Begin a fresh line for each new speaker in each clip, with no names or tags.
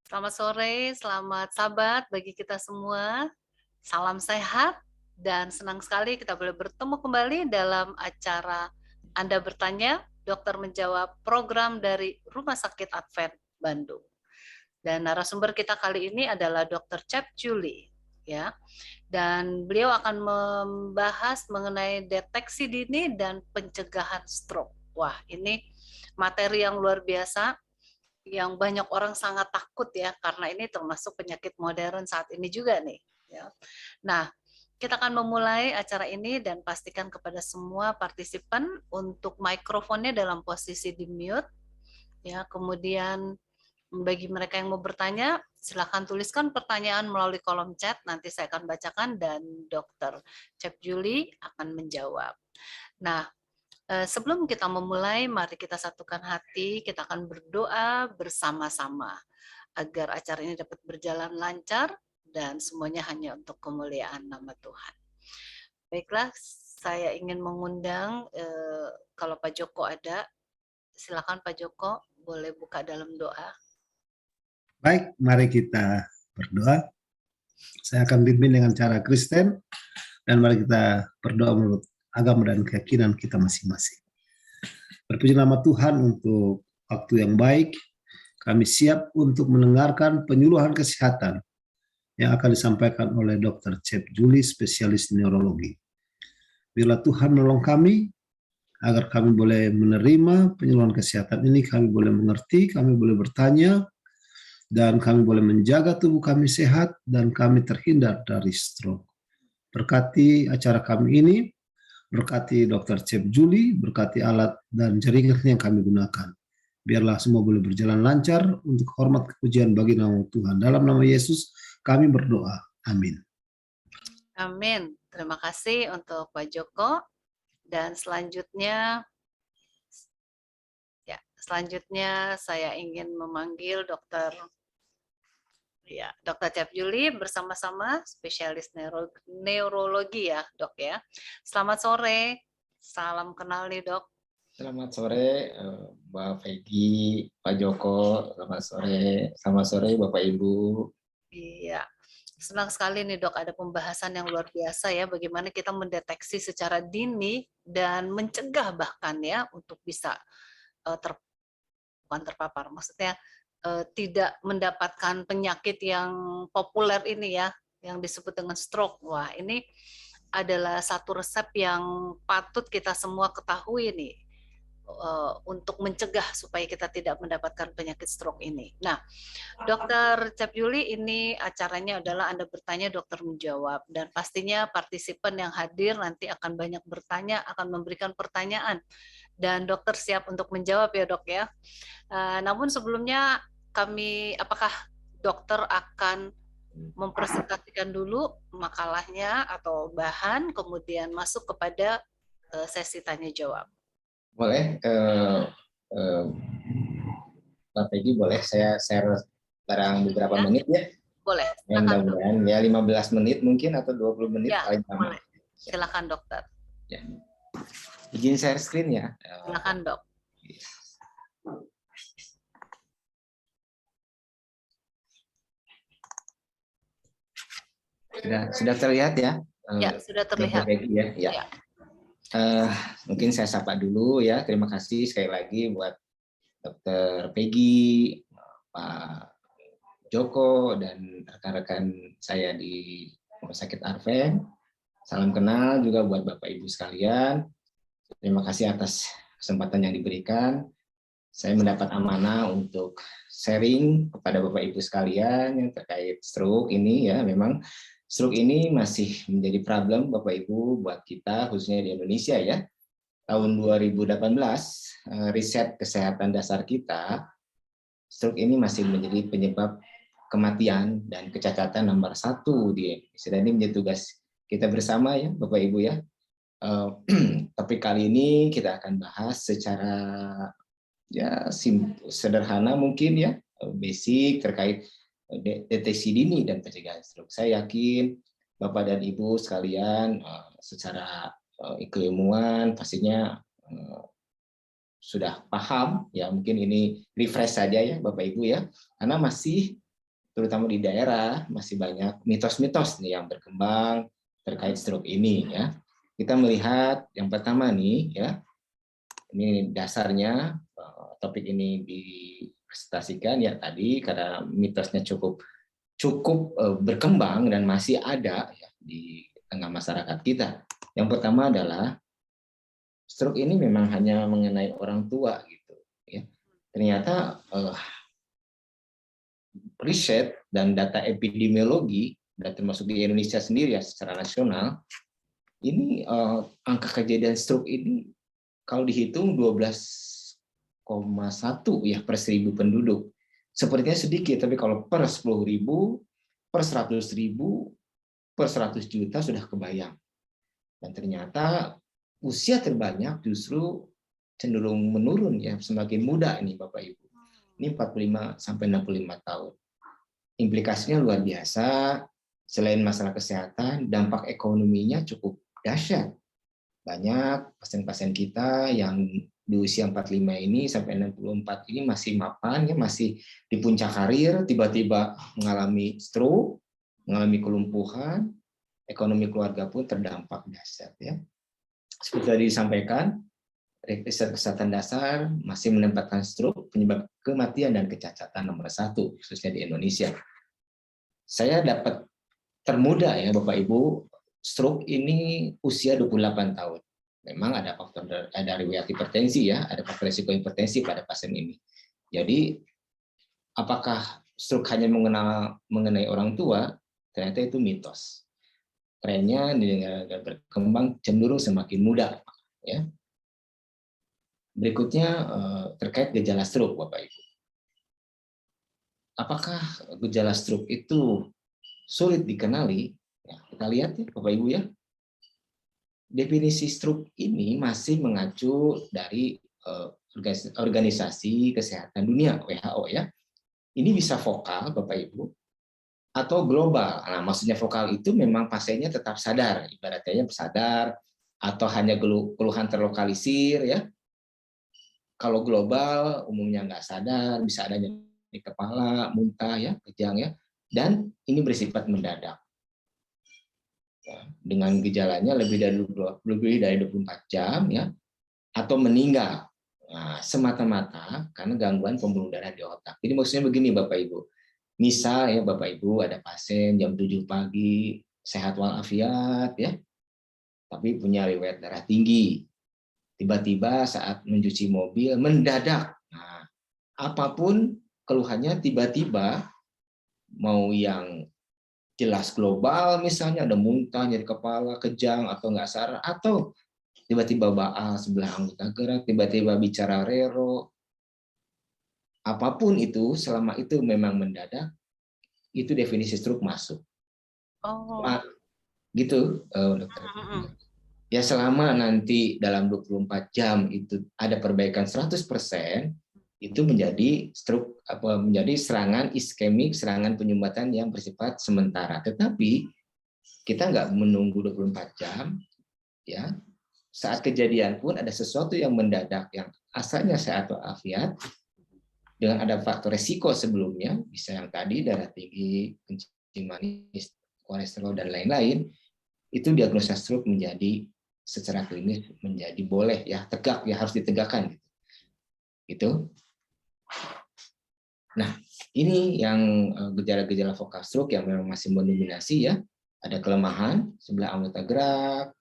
Selamat sore, selamat sabat bagi kita semua. Salam sehat dan senang sekali kita boleh bertemu kembali dalam acara Anda Bertanya, Dokter Menjawab program dari Rumah Sakit Advent Bandung. Dan narasumber kita kali ini adalah Dr. Cep Julie, ya. Dan beliau akan membahas mengenai deteksi dini dan pencegahan stroke. Wah, ini materi yang luar biasa yang banyak orang sangat takut ya, karena ini termasuk penyakit modern saat ini juga nih. Ya. Nah, kita akan memulai acara ini dan pastikan kepada semua partisipan untuk mikrofonnya dalam posisi di mute. Ya, kemudian bagi mereka yang mau bertanya, silakan tuliskan pertanyaan melalui kolom chat. Nanti saya akan bacakan dan Dr. Cep Julie akan menjawab. Nah, sebelum kita memulai, mari kita satukan hati, kita akan berdoa bersama-sama agar acara ini dapat berjalan lancar dan semuanya hanya untuk kemuliaan nama Tuhan. Baiklah, saya ingin mengundang kalau Pak Joko ada, silakan Pak Joko, boleh buka dalam doa.
Baik, mari kita berdoa. Saya akan pimpin dengan cara Kristen dan mari kita berdoa menurut agama dan keyakinan kita masing-masing. Berpuji nama Tuhan untuk waktu yang baik. Kami siap untuk mendengarkan penyuluhan kesehatan yang akan disampaikan oleh Dr. Cep Julie, spesialis neurologi. Biarlah Tuhan menolong kami agar kami boleh menerima penyuluhan kesehatan ini, kami boleh mengerti, kami boleh bertanya, dan kami boleh menjaga tubuh kami sehat dan kami terhindar dari stroke. Berkati acara kami ini, berkati Dr. Cep Julie, berkati alat dan jaringan yang kami gunakan. Biarlah semua boleh berjalan lancar untuk hormat kepujian bagi nama Tuhan. Dalam nama Yesus kami berdoa. Amin.
Amin. Terima kasih untuk Pak Joko. Dan selanjutnya saya ingin memanggil Dr. Cep Julie bersama-sama spesialis neurologi ya, Dok ya. Selamat sore. Salam kenal nih, Dok.
Selamat sore, Mbak Peggy, Pak Joko. Selamat sore, Bapak Ibu.
Iya, senang sekali nih Dok, ada pembahasan yang luar biasa ya, bagaimana kita mendeteksi secara dini dan mencegah bahkan ya untuk bisa bukan terpapar, maksudnya tidak mendapatkan penyakit yang populer ini ya, yang disebut dengan stroke. Wah, ini adalah satu resep yang patut kita semua ketahui nih untuk mencegah supaya kita tidak mendapatkan penyakit stroke ini. Nah, Dokter Cep Julie, ini acaranya adalah Anda bertanya, dokter menjawab, dan pastinya partisipan yang hadir nanti akan banyak bertanya, akan memberikan pertanyaan, dan dokter siap untuk menjawab ya dok ya. Namun sebelumnya apakah dokter akan mempresentasikan dulu makalahnya atau bahan, kemudian masuk kepada sesi tanya jawab.
Boleh, Mbak Peggy, boleh saya share barang beberapa menit ya?
Boleh,
silakan. Mudah-mudahan ya 15 menit mungkin atau 20 menit
ya,
paling lama.
Boleh. Silakan dokter.
Ya. Izin share screen ya.
Silakan dok.
Sudah terlihat ya?
Ya, sudah terlihat.
Ya. Mungkin saya sapa dulu ya. Terima kasih sekali lagi buat Dr. Peggy, Pak Joko, dan rekan-rekan saya di Rumah Sakit Advent. Salam kenal juga buat Bapak Ibu sekalian. Terima kasih atas kesempatan yang diberikan. Saya mendapat amanah untuk sharing kepada Bapak Ibu sekalian yang terkait stroke ini ya. Memang stroke ini masih menjadi problem Bapak Ibu buat kita khususnya di Indonesia ya. Tahun 2018 riset kesehatan dasar kita, stroke ini masih menjadi penyebab kematian dan kecacatan nomor 1 di Indonesia. Dan ini menjadi tugas kita bersama ya Bapak Ibu ya. Tapi kali ini kita akan bahas secara ya sederhana mungkin ya, basic terkait deteksi dini dan pencegahan stroke. Saya yakin Bapak dan Ibu sekalian secara keilmuan pastinya sudah paham ya, mungkin ini refresh saja ya Bapak Ibu ya, karena masih terutama di daerah masih banyak mitos-mitos nih yang berkembang terkait stroke ini ya. Kita melihat yang pertama nih ya, ini dasarnya topik ini dipresentasikan ya tadi karena mitosnya cukup berkembang dan masih ada ya di tengah masyarakat kita. Yang pertama adalah stroke ini memang hanya mengenai orang tua gitu ya. Ternyata riset dan data epidemiologi dan termasuk di Indonesia sendiri ya secara nasional ini angka kejadian stroke ini kalau dihitung 12,1 ya per 1.000 penduduk. Sepertinya sedikit, tapi kalau per 10.000, per 100.000, per 100 juta sudah kebayang. Dan ternyata usia terbanyak justru cenderung menurun ya, semakin muda ini Bapak Ibu. Ini 45 sampai 65 tahun. Implikasinya luar biasa. Selain masalah kesehatan, dampak ekonominya cukup dahsyat. Banyak pasien-pasien kita yang di usia 45 ini sampai 64 ini masih mapan, ya, masih di puncak karir, tiba-tiba mengalami stroke, mengalami kelumpuhan, ekonomi keluarga pun terdampak dahsyat. Ya. Seperti tadi disampaikan, riset kesehatan dasar masih menempatkan stroke penyebab kematian dan kecacatan nomor 1, khususnya di Indonesia. Saya dapat termuda ya Bapak Ibu, stroke ini usia 28 tahun. Memang ada faktor dari riwayat hipertensi ya, ada faktor risiko hipertensi pada pasien ini. Jadi apakah stroke hanya mengenai orang tua? Ternyata itu mitos. Trennya di negara berkembang cenderung semakin muda ya. Berikutnya terkait gejala stroke Bapak Ibu. Apakah gejala stroke itu sulit dikenali? Ya, kita lihat ya Bapak Ibu ya. Definisi stroke ini masih mengacu dari Organisasi Kesehatan Dunia WHO ya. Ini bisa vokal Bapak Ibu atau global. Nah, maksudnya vokal itu memang pasiennya tetap sadar, ibaratnya sadar atau hanya keluhan terlokalisir ya. Kalau global umumnya nggak sadar, bisa ada di kepala, muntah ya, kejang ya, dan ini bersifat mendadak. Ya, dengan gejalanya lebih dari 24 jam ya, atau meninggal. Nah, semata-mata karena gangguan pembuluh darah di otak. Jadi maksudnya begini Bapak Ibu. Misal ya Bapak Ibu ada pasien jam 7 pagi, sehat walafiat ya, tapi punya riwayat darah tinggi. Tiba-tiba saat mencuci mobil mendadak. Nah, apapun keluhannya tiba-tiba mau yang jelas global misalnya ada muntah, nyeri kepala, kejang atau nggak sadar, atau tiba-tiba baal sebelah anggota gerak, tiba-tiba bicara rero, apapun itu selama itu memang mendadak, itu definisi stroke masuk.
Oh.
Gitu, dokter. Ya selama nanti dalam 24 jam itu ada perbaikan 100%, itu menjadi stroke menjadi serangan iskemik, serangan penyumbatan yang bersifat sementara. Tetapi kita nggak menunggu 24 jam ya. Saat kejadian pun ada sesuatu yang mendadak yang asalnya sehat walafiat dengan ada faktor resiko sebelumnya, bisa yang tadi darah tinggi, kencing manis, kolesterol dan lain-lain, itu diagnosa stroke menjadi secara klinis menjadi boleh ya, tegak ya, harus ditegakkan gitu. Nah, ini yang gejala-gejala vokal stroke yang memang masih mendominasi ya. Ada kelemahan sebelah anggota gerak,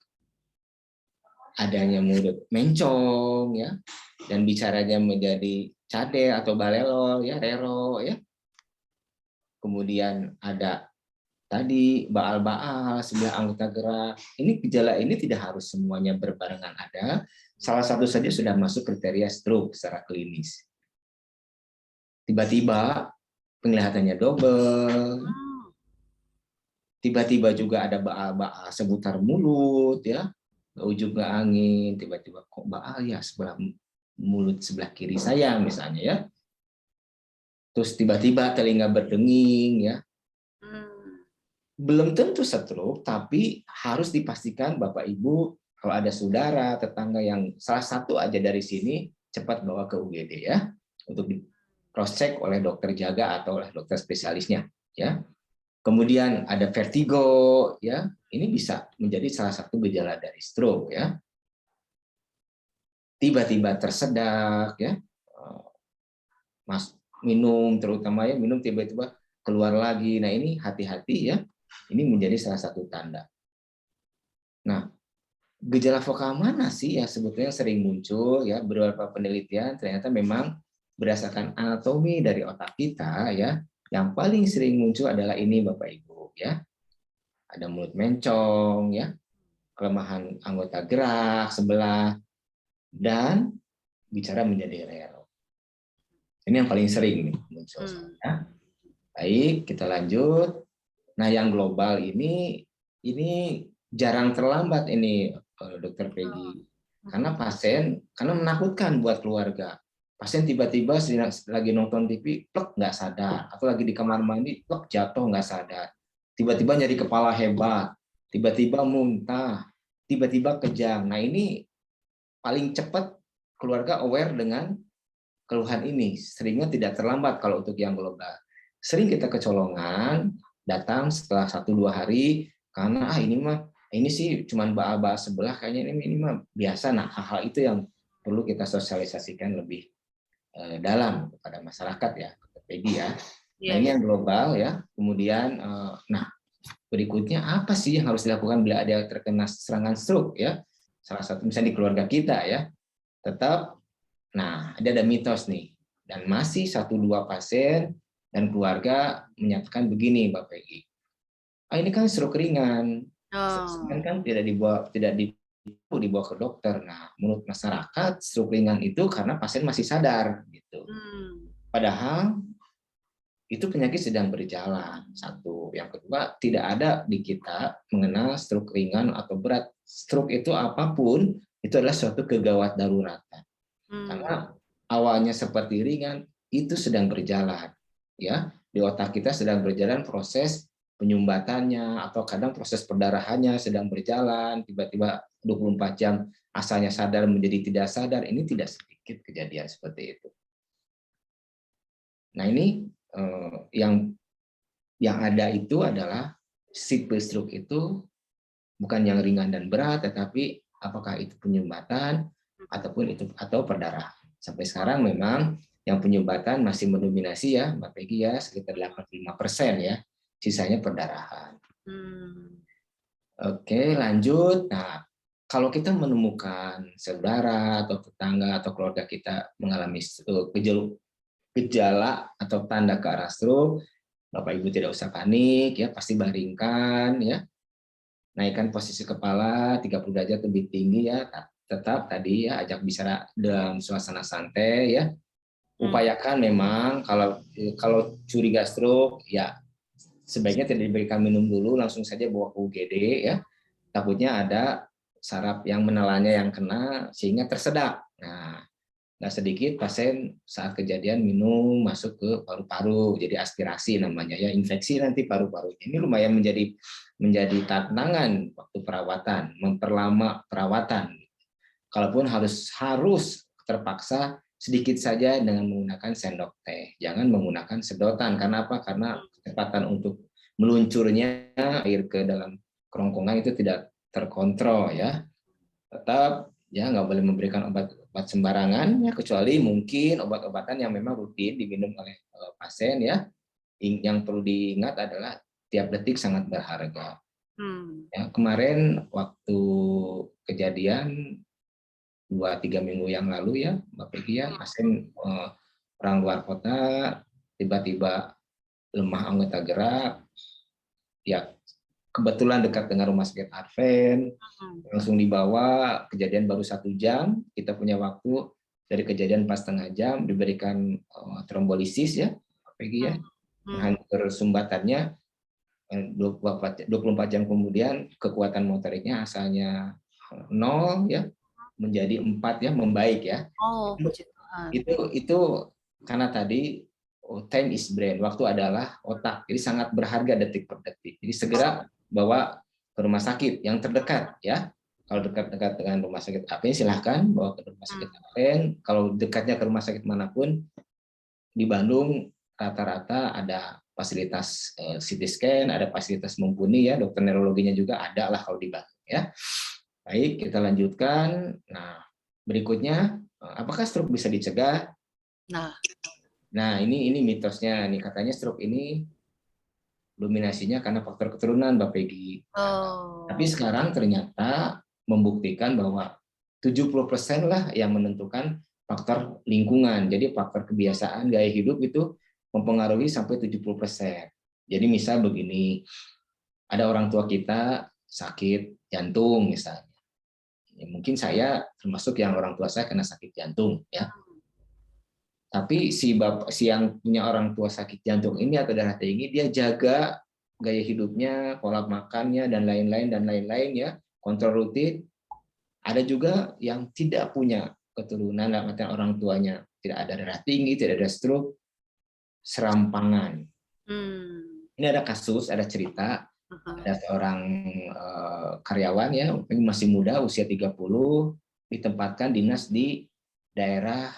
adanya mulut mencong ya, dan bicaranya menjadi cade atau balelol ya, rero ya. Kemudian ada tadi baal-baal sebelah anggota gerak. Ini gejala ini tidak harus semuanya berbarengan ada. Salah satu saja sudah masuk kriteria stroke secara klinis. Tiba-tiba penglihatannya double. Tiba-tiba juga ada baal-baal seputar mulut ya. Ujung ke angin, tiba-tiba kok baal ya sebelah mulut sebelah kiri saya misalnya ya. Terus tiba-tiba telinga berdenging ya. Belum tentu stroke, tapi harus dipastikan Bapak Ibu kalau ada saudara, tetangga yang salah satu aja dari sini, cepat bawa ke UGD ya, untuk di cross check oleh dokter jaga atau oleh dokter spesialisnya ya. Kemudian ada vertigo, ya. Ini bisa menjadi salah satu gejala dari stroke, ya. Tiba-tiba tersedak, ya. Mas minum, terutama ya minum tiba-tiba keluar lagi. Nah, ini hati-hati ya. Ini menjadi salah satu tanda. Nah, gejala vokal mana sih yang sebetulnya sering muncul, ya? Beberapa penelitian ternyata memang berdasarkan anatomi dari otak kita, ya, yang paling sering muncul adalah ini Bapak Ibu, ya. Ada mulut mencong, ya, kelemahan anggota gerak sebelah, dan bicara menjadi rero. Ini yang paling sering nih muncul. Ya. Baik, kita lanjut. Nah, yang global ini jarang terlambat ini, Dokter Peggy. Karena karena menakutkan buat keluarga. Pasien tiba-tiba lagi nonton TV, plek nggak sadar, atau lagi di kamar mandi, plek jatuh nggak sadar. Tiba-tiba nyeri kepala hebat, tiba-tiba muntah, tiba-tiba kejang. Nah, ini paling cepat keluarga aware dengan keluhan ini. Seringnya tidak terlambat kalau untuk yang global. Sering kita kecolongan, datang setelah 1-2 hari, karena ini sih cuman baal-baal sebelah, kayaknya ini mah biasa. Nah, hal-hal itu yang perlu kita sosialisasikan lebih dalam kepada masyarakat, ya, Peggy, ya. Nah, ini yang global, ya. Kemudian, nah, berikutnya apa sih yang harus dilakukan bila ada terkena serangan stroke, ya? Salah satu misalnya di keluarga kita, ya. Tetap, nah, ada mitos nih, dan masih 1-2 pasien dan keluarga menyatakan begini, Mbak Peggy. Ini kan stroke ringan, kan tidak dibawa ke dokter. Nah, menurut masyarakat stroke ringan itu karena pasien masih sadar, gitu. Padahal itu penyakit sedang berjalan. Satu, yang kedua, tidak ada di kita mengenal stroke ringan atau berat. Stroke itu apapun, itu adalah suatu kegawat daruratan. Karena awalnya seperti ringan, itu sedang berjalan, ya. Di otak kita sedang berjalan proses penyumbatannya, atau kadang proses perdarahannya sedang berjalan, tiba-tiba 24 jam asalnya sadar menjadi tidak sadar. Ini tidak sedikit kejadian seperti itu. Nah, ini yang ada itu adalah tipe stroke itu bukan yang ringan dan berat, tetapi apakah itu penyumbatan atau perdarahan. Sampai sekarang memang yang penyumbatan masih mendominasi, ya, Mbak Peggy, ya, sekitar 85%, ya. Sisanya perdarahan. Oke, lanjut. Nah, kalau kita menemukan saudara atau tetangga atau keluarga kita mengalami gejala atau tanda ke arah stroke, Bapak Ibu tidak usah panik, ya, pasti baringkan, ya. Naikkan posisi kepala 30 derajat lebih tinggi, ya. Tetap tadi, ya, ajak bicara dalam suasana santai, ya. Upayakan memang kalau curiga stroke, ya, sebaiknya tidak diberikan minum dulu, langsung saja bawa ke UGD, ya. Takutnya ada saraf yang menelannya yang kena sehingga tersedak. Nah, nggak sedikit pasien saat kejadian minum masuk ke paru-paru, jadi aspirasi namanya, ya, infeksi nanti paru-parunya. Ini lumayan menjadi tantangan waktu perawatan, memperlama perawatan. Kalaupun harus terpaksa sedikit saja dengan menggunakan sendok teh, jangan menggunakan sedotan. Karena apa? Karena kecepatan untuk meluncurnya air ke dalam kerongkongan itu tidak terkontrol, ya. Tetap, ya, nggak boleh memberikan obat sembarangan, ya, kecuali mungkin obat-obatan yang memang rutin diminum oleh pasien, ya. Yang perlu diingat adalah tiap detik sangat berharga. Ya, kemarin waktu kejadian 2-3 minggu yang lalu, ya, Mbak Peggy, ya, pasien orang luar kota tiba-tiba lemah anggota gerak, ya, kebetulan dekat dengan rumah sakit Advent, langsung dibawa. Kejadian baru 1 jam, kita punya waktu dari kejadian 4,5 jam diberikan trombolisis, ya, Peggy, ya, menghancur sumbatannya. 24 jam kemudian kekuatan motoriknya asalnya 0, ya, menjadi 4, ya, membaik, ya. Itu karena tadi time is brain, waktu adalah otak, jadi sangat berharga detik per detik. Jadi segera bawa ke rumah sakit yang terdekat, ya. Kalau dekat-dekat dengan rumah sakit Advent, silahkan bawa ke rumah sakit Advent. Kalau dekatnya ke rumah sakit manapun, di Bandung rata-rata ada fasilitas CT scan, ada fasilitas mumpuni ya, dokter neurologinya juga ada lah kalau di Bandung ya. Baik, kita lanjutkan. Nah, berikutnya, apakah stroke bisa dicegah? Nah, ini mitosnya nih, katanya stroke ini dominasinya karena faktor keturunan, Mbak Peggy. Tapi sekarang ternyata membuktikan bahwa 70% lah yang menentukan faktor lingkungan. Jadi faktor kebiasaan gaya hidup itu mempengaruhi sampai 70%. Jadi misal begini, ada orang tua kita sakit jantung misalnya. Ya, mungkin saya termasuk yang orang tua saya kena sakit jantung ya. Tapi si yang punya orang tua sakit jantung ini atau darah tinggi, dia jaga gaya hidupnya, pola makannya dan lain-lain ya, kontrol rutin. Ada juga yang tidak punya keturunan, artinya orang tuanya tidak ada darah tinggi, tidak ada stroke, serampangan. Ini ada kasus, ada cerita, ada seorang karyawan ya, masih muda, usia 30, ditempatkan dinas di daerah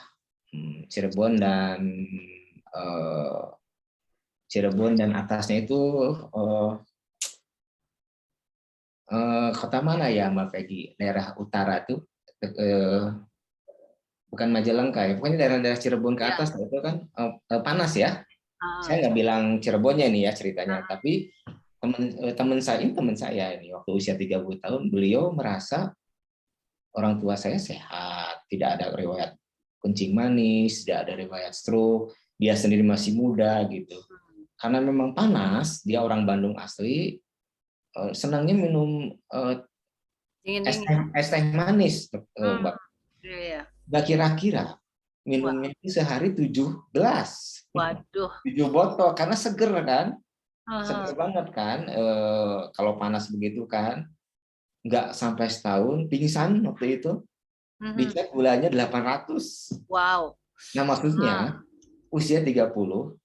Cirebon dan atasnya itu kota mana ya Mbak Peggy? Daerah utara tuh bukan Majalengka ya, pokoknya daerah-daerah Cirebon ke atas itu kan panas ya. Saya nggak bilang Cirebonnya nih ya ceritanya, tapi teman saya ini waktu usia 30 tahun, beliau merasa orang tua saya sehat, tidak ada riwayat kencing manis, tidak ada riwayat stroke, dia sendiri masih muda gitu. Karena memang panas, dia orang Bandung asli, senangnya minum es teh manis, Mbak. Mbak kira-kira minumnya itu sehari 7 gelas.
Waduh.
7 botol, karena seger kan. Seger banget kan, kalau panas begitu kan. Nggak sampai setahun, pingsan waktu itu. Dicek gulanya 800.
Wow.
Nah maksudnya, usia 30,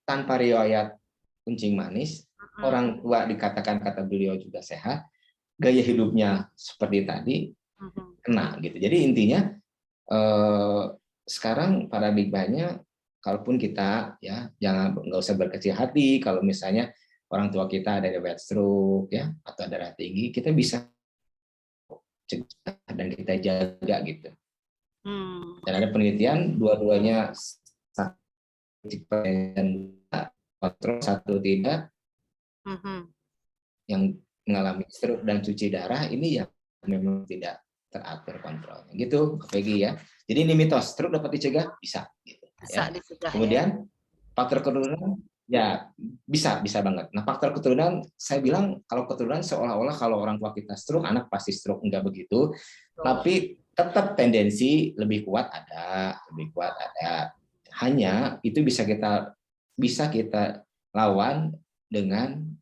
tanpa riwayat kencing manis, orang tua dikatakan kata beliau juga sehat, gaya hidupnya seperti tadi, kena gitu. Jadi intinya, sekarang paradigmanya, kalaupun kita ya nggak usah berkecil hati kalau misalnya orang tua kita ada riwayat stroke ya atau darah tinggi, kita bisa cegah dan kita jaga gitu. Dan ada penelitian dua-duanya kontrol, satu tidak, yang mengalami stroke dan cuci darah ini yang memang tidak teratur kontrolnya gitu, Peggy ya. Jadi ini mitos, stroke dapat dicegah bisa gitu ya. Kemudian faktor keturunan ya bisa banget. Nah faktor keturunan, saya bilang kalau keturunan seolah-olah kalau orang tua kita stroke, anak pasti stroke, enggak begitu. Tapi tetap tendensi lebih kuat ada. Hanya itu bisa kita lawan dengan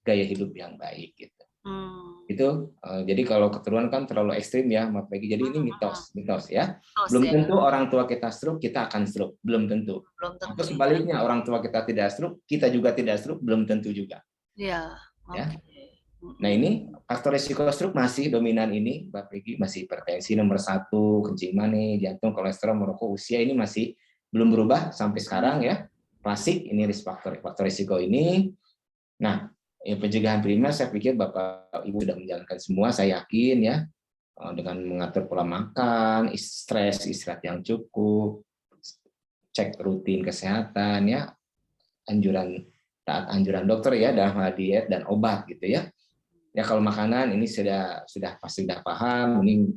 gaya hidup yang baik gitu. Itu jadi kalau keturunan kan terlalu ekstrim ya, Mbak Peggy. Jadi ini mitos ya. Belum tentu orang tua kita stroke, kita akan stroke, belum tentu. Atau sebaliknya, orang tua kita tidak stroke, kita juga tidak stroke, belum tentu juga. Ya. Nah ini faktor risiko stroke masih dominan ini, Mbak Peggy, masih hipertensi nomor 1, kencing manis, jantung, kolesterol, merokok, usia ini masih belum berubah sampai sekarang ya. Klasik ini faktor risiko ini. Nah, pencegahan primer saya pikir Bapak Ibu sudah menjalankan semua, saya yakin ya, dengan mengatur pola makan, istirahat yang cukup, cek rutin kesehatan ya, taat anjuran dokter ya dalam hal diet dan obat gitu ya. Ya kalau makanan ini pasti sudah paham, ini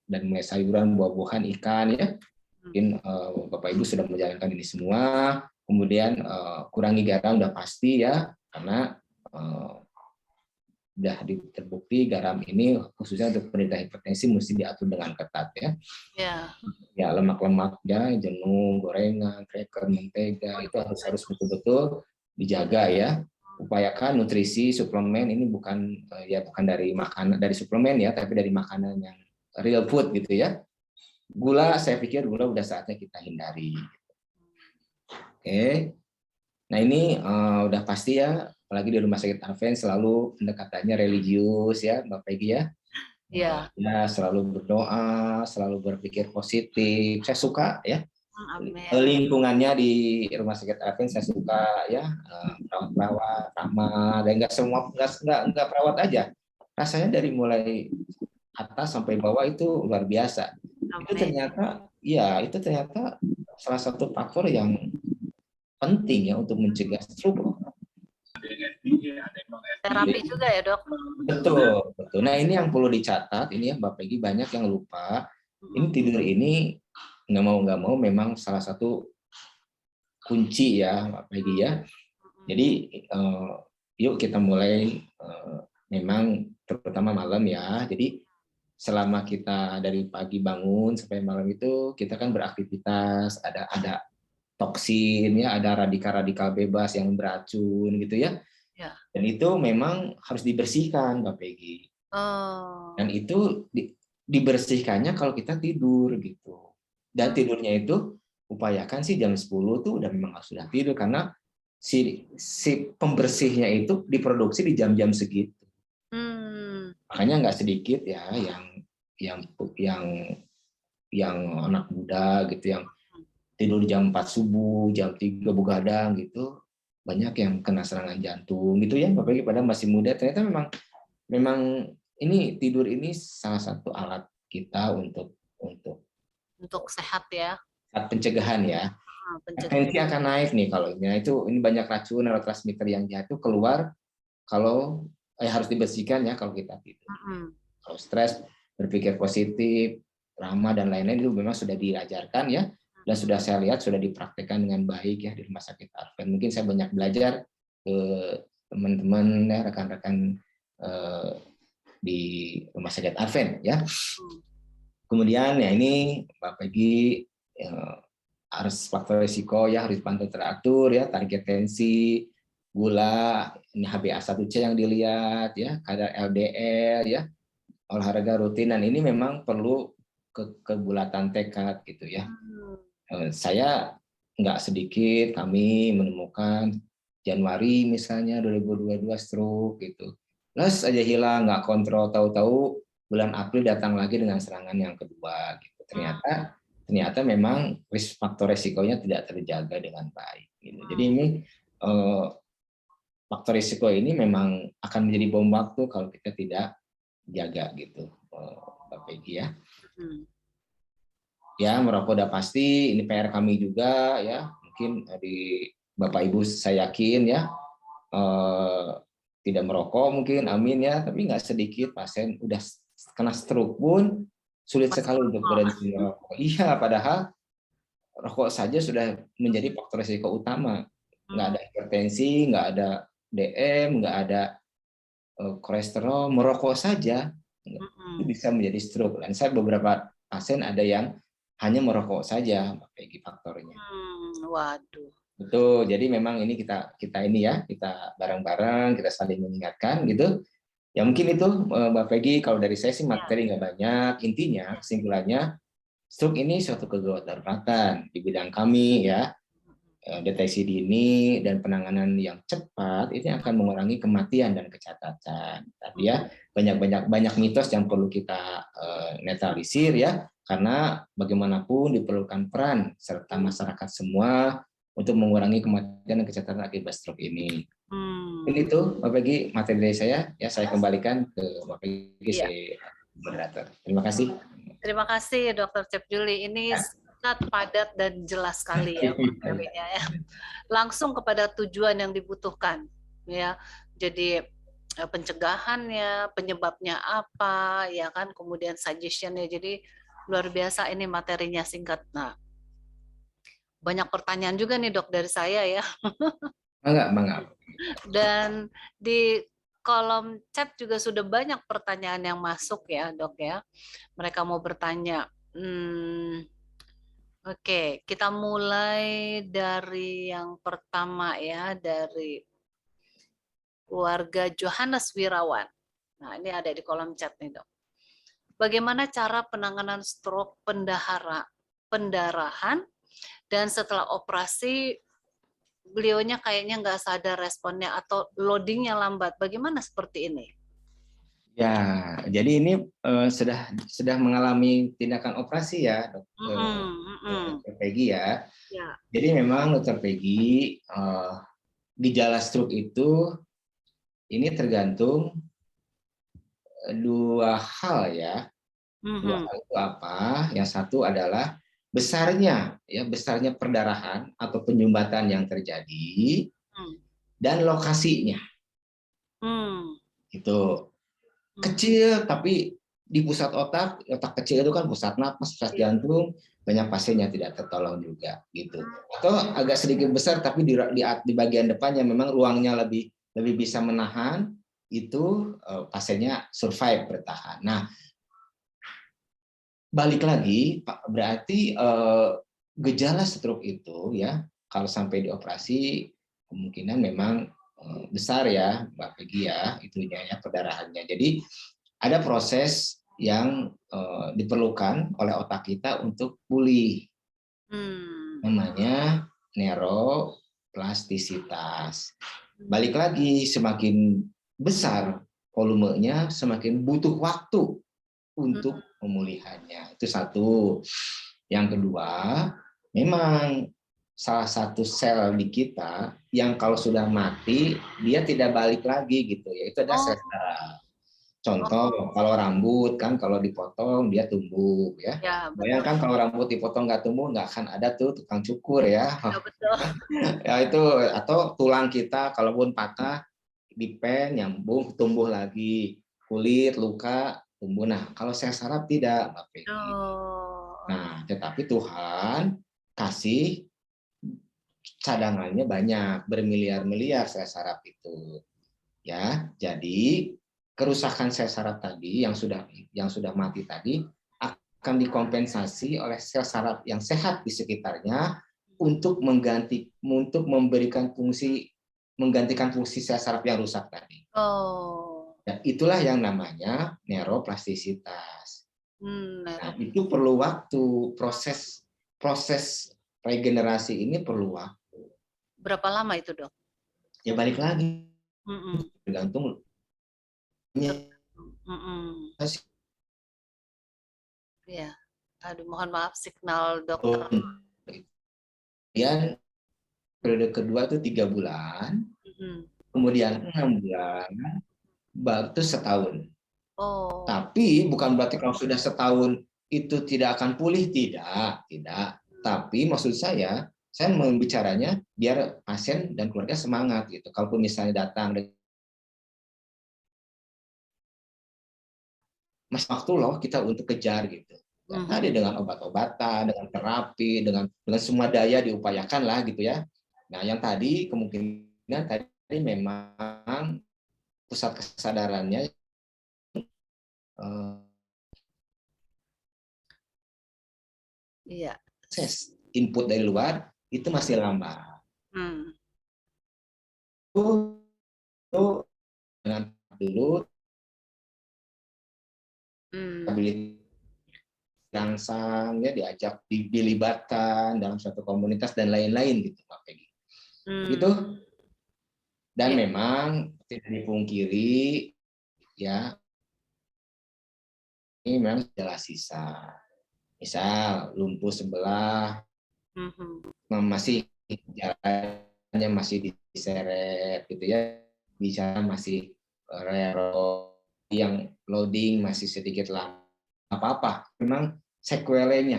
dan mulai sayuran, buah-buahan, ikan ya. Mungkin Bapak Ibu sudah menjalankan ini semua. Kemudian kurangi garam udah pasti ya, karena sudah terbukti garam ini khususnya untuk penderita hipertensi mesti diatur dengan ketat ya. Ya lemak-lemak ya, jenuh, gorengan, cracker, mentega itu harus betul-betul dijaga ya. Upayakan nutrisi suplemen ini bukan dari makanan, dari suplemen ya, tapi dari makanan yang real food gitu ya. Gula, saya pikir gula udah saatnya kita hindari. Oke. Nah ini udah pasti ya, apalagi di Rumah Sakit Advent selalu pendekatannya religius ya, Mbak Peggy ya. Ya, selalu berdoa, selalu berpikir positif. Saya suka ya.
Amin.
Lingkungannya di Rumah Sakit Advent saya suka ya, perawat-perawat ramah, dan nggak perawat aja, rasanya dari mulai atas sampai bawah itu luar biasa. Itu
Amin.
ternyata salah satu faktor yang penting ya untuk mencegah stroke.
Terapi juga ya, Dok?
Betul, betul. Nah, ini yang perlu dicatat, ini ya Mbak Peggy, banyak yang lupa. Ini tidur ini nggak mau memang salah satu kunci ya Mbak Peggy ya. Jadi yuk kita mulai memang terutama malam ya. Jadi selama kita dari pagi bangun sampai malam itu kita kan beraktivitas, ada toksin ya, ada radikal-radikal bebas yang beracun gitu ya.
Ya.
Dan itu memang harus dibersihkan Mbak Peggy.
Oh.
Dan itu dibersihkannya kalau kita tidur gitu. Dan tidurnya itu upayakan sih jam 10 tuh udah memang harus sudah tidur, karena si pembersihnya itu diproduksi di jam-jam segitu. Makanya nggak sedikit ya yang anak muda gitu yang tidur jam 4 subuh, jam 3 begadang gitu, banyak yang kena serangan jantung gitu ya, apalagi pada masih muda. Ternyata memang ini tidur ini salah satu alat kita untuk
sehat ya.
Pencegahan ya. Tensi akan naik nih kalau ini banyak racun neurotransmitter yang jatuh keluar kalau harus dibersihkan ya kalau kita tidur. Kalau stres, berpikir positif, ramah dan lain-lain itu memang sudah diajarkan ya, dan sudah saya lihat sudah dipraktekkan dengan baik ya di Rumah Sakit Advent. Mungkin saya banyak belajar ke teman-teman ya, rekan-rekan di Rumah Sakit Advent ya. Kemudian ya ini Mbak Peggy harus faktor risiko ya, harus pantau teratur ya, target tensi, gula, ini HbA1c yang dilihat ya, kadar LDL ya, olahraga rutin, dan ini memang perlu kebulatan tekad gitu ya. Saya nggak sedikit kami menemukan Januari misalnya 2022 stroke gitu, terus aja hilang, nggak kontrol, tahu-tahu bulan April datang lagi dengan serangan yang kedua gitu. Ternyata memang faktor resikonya tidak terjaga dengan baik gitu. Jadi ini faktor risiko ini memang akan menjadi bom waktu kalau kita tidak jaga gitu, Mbak Peggy ya. Ya, merokok udah pasti, ini PR kami juga ya. Mungkin di Bapak Ibu saya yakin ya tidak merokok mungkin, amin ya, tapi nggak sedikit pasien udah kena stroke pun sulit sekali untuk berhenti merokok. Iya, padahal rokok saja sudah menjadi faktor risiko utama. Nggak ada hipertensi, nggak ada DM, nggak ada kolesterol, merokok saja itu bisa menjadi stroke. Dan saya beberapa pasien ada yang hanya merokok saja, bagi faktornya.
Waduh.
Betul. Jadi memang ini kita ini ya, kita bareng-bareng, kita saling mengingatkan gitu. Ya mungkin itu Mbak Peggy, kalau dari saya sih materi nggak banyak. Intinya kesimpulannya stroke ini suatu kegawat daruratan di bidang kami ya. Deteksi dini dan penanganan yang cepat ini akan mengurangi kematian dan kecacatan. Tapi ya banyak mitos yang perlu kita netralisir ya, karena bagaimanapun diperlukan peran serta masyarakat semua untuk mengurangi kematian dan kecacatan akibat stroke ini. Ini itu Mbak Peggy materi dari saya, ya saya kembalikan ke Mbak Peggy sebagai moderator. Terima kasih.
Terima kasih Dr. Cep Juli. Ini sangat padat dan jelas sekali ya materinya ya. Langsung kepada tujuan yang dibutuhkan ya. Jadi pencegahannya, penyebabnya apa, ya kan, kemudian suggestionnya. Jadi luar biasa ini materinya singkat. Nah, banyak pertanyaan juga nih Dok dari saya ya.
Enggak.
Dan di kolom chat juga sudah banyak pertanyaan yang masuk ya Dok ya. Mereka mau bertanya. Oke, kita mulai dari yang pertama ya, dari keluarga Johannes Wirawan. Nah, ini ada di kolom chat nih, Dok. Bagaimana cara penanganan stroke pendarahan, dan setelah operasi beliaunya kayaknya nggak sadar responnya atau loadingnya lambat. Bagaimana seperti ini?
Ya, jadi ini sudah mengalami tindakan operasi ya, Dokter Peggy ya.
Ya.
Jadi memang Dokter Peggy, gejala stroke itu ini tergantung dua hal ya. Dua hal itu apa? Yang satu adalah besarnya perdarahan atau penyumbatan yang terjadi dan lokasinya. Itu kecil tapi di pusat otak kecil itu kan pusat napas, pusat jantung, banyak pasien yang tidak tertolong juga gitu. Atau agak sedikit besar tapi di bagian depannya memang ruangnya lebih bisa menahan, itu pasiennya survive, bertahan. Nah, balik lagi Pak, berarti gejala stroke itu ya kalau sampai dioperasi kemungkinan memang besar ya Mbak Peggy ya, itunya ya, perdarahannya. Jadi ada proses yang diperlukan oleh otak kita untuk pulih, namanya neuroplastisitas. Balik lagi, semakin besar volumenya semakin butuh waktu untuk pemulihannya. Itu satu. Yang kedua, memang salah satu sel di kita yang kalau sudah mati dia tidak balik lagi gitu ya, itu ada sel saraf. Contoh, kalau rambut kan kalau dipotong dia tumbuh ya. Bayangkan kalau rambut dipotong nggak tumbuh, nggak akan ada tuh tukang cukur ya.
Betul.
Ya itu, atau tulang kita kalaupun patah dipen, nyambung, tumbuh lagi. Kulit, luka, tumbuh. Nah, kalau sel saraf tidak, Mbak Peggy. Nah, tetapi Tuhan kasih cadangannya banyak, bermiliar-miliar sel saraf itu. Ya, jadi kerusakan sel saraf tadi yang sudah mati tadi akan dikompensasi oleh sel saraf yang sehat di sekitarnya untuk menggantikan fungsi sel saraf yang rusak tadi. Dan itulah yang namanya neuroplastisitas. Nah, itu perlu waktu, proses regenerasi ini perlu waktu.
Berapa lama itu, Dok?
Ya balik lagi, tergantung.
Ya, aduh, mohon maaf signal dokter.
Kemudian periode kedua itu 3 bulan, kemudian 6 bulan, baru itu setahun. Tapi bukan berarti kalau sudah setahun itu tidak akan pulih, tidak. Tapi maksud saya membicaranya biar pasien dan keluarga semangat gitu. Kalaupun misalnya datang, mas waktu loh kita untuk kejar gitu. Tadi dengan obat-obatan, dengan terapi, dengan semua daya diupayakan lah gitu ya. Nah, yang tadi kemungkinan tadi memang pusat kesadarannya input dari luar itu masih lambat. Itu dengan dulu rangsang ya, diajak dilibatkan dalam suatu komunitas dan lain-lain gitu Pak Peggy. Gitu. Dan memang tidak dipungkiri ya, ini memang adalah sisa. Misal lumpuh sebelah, masih jalannya masih diseret gitu ya, bisa masih rero yang loading masih sedikit lama, apa-apa. Memang sekuelnya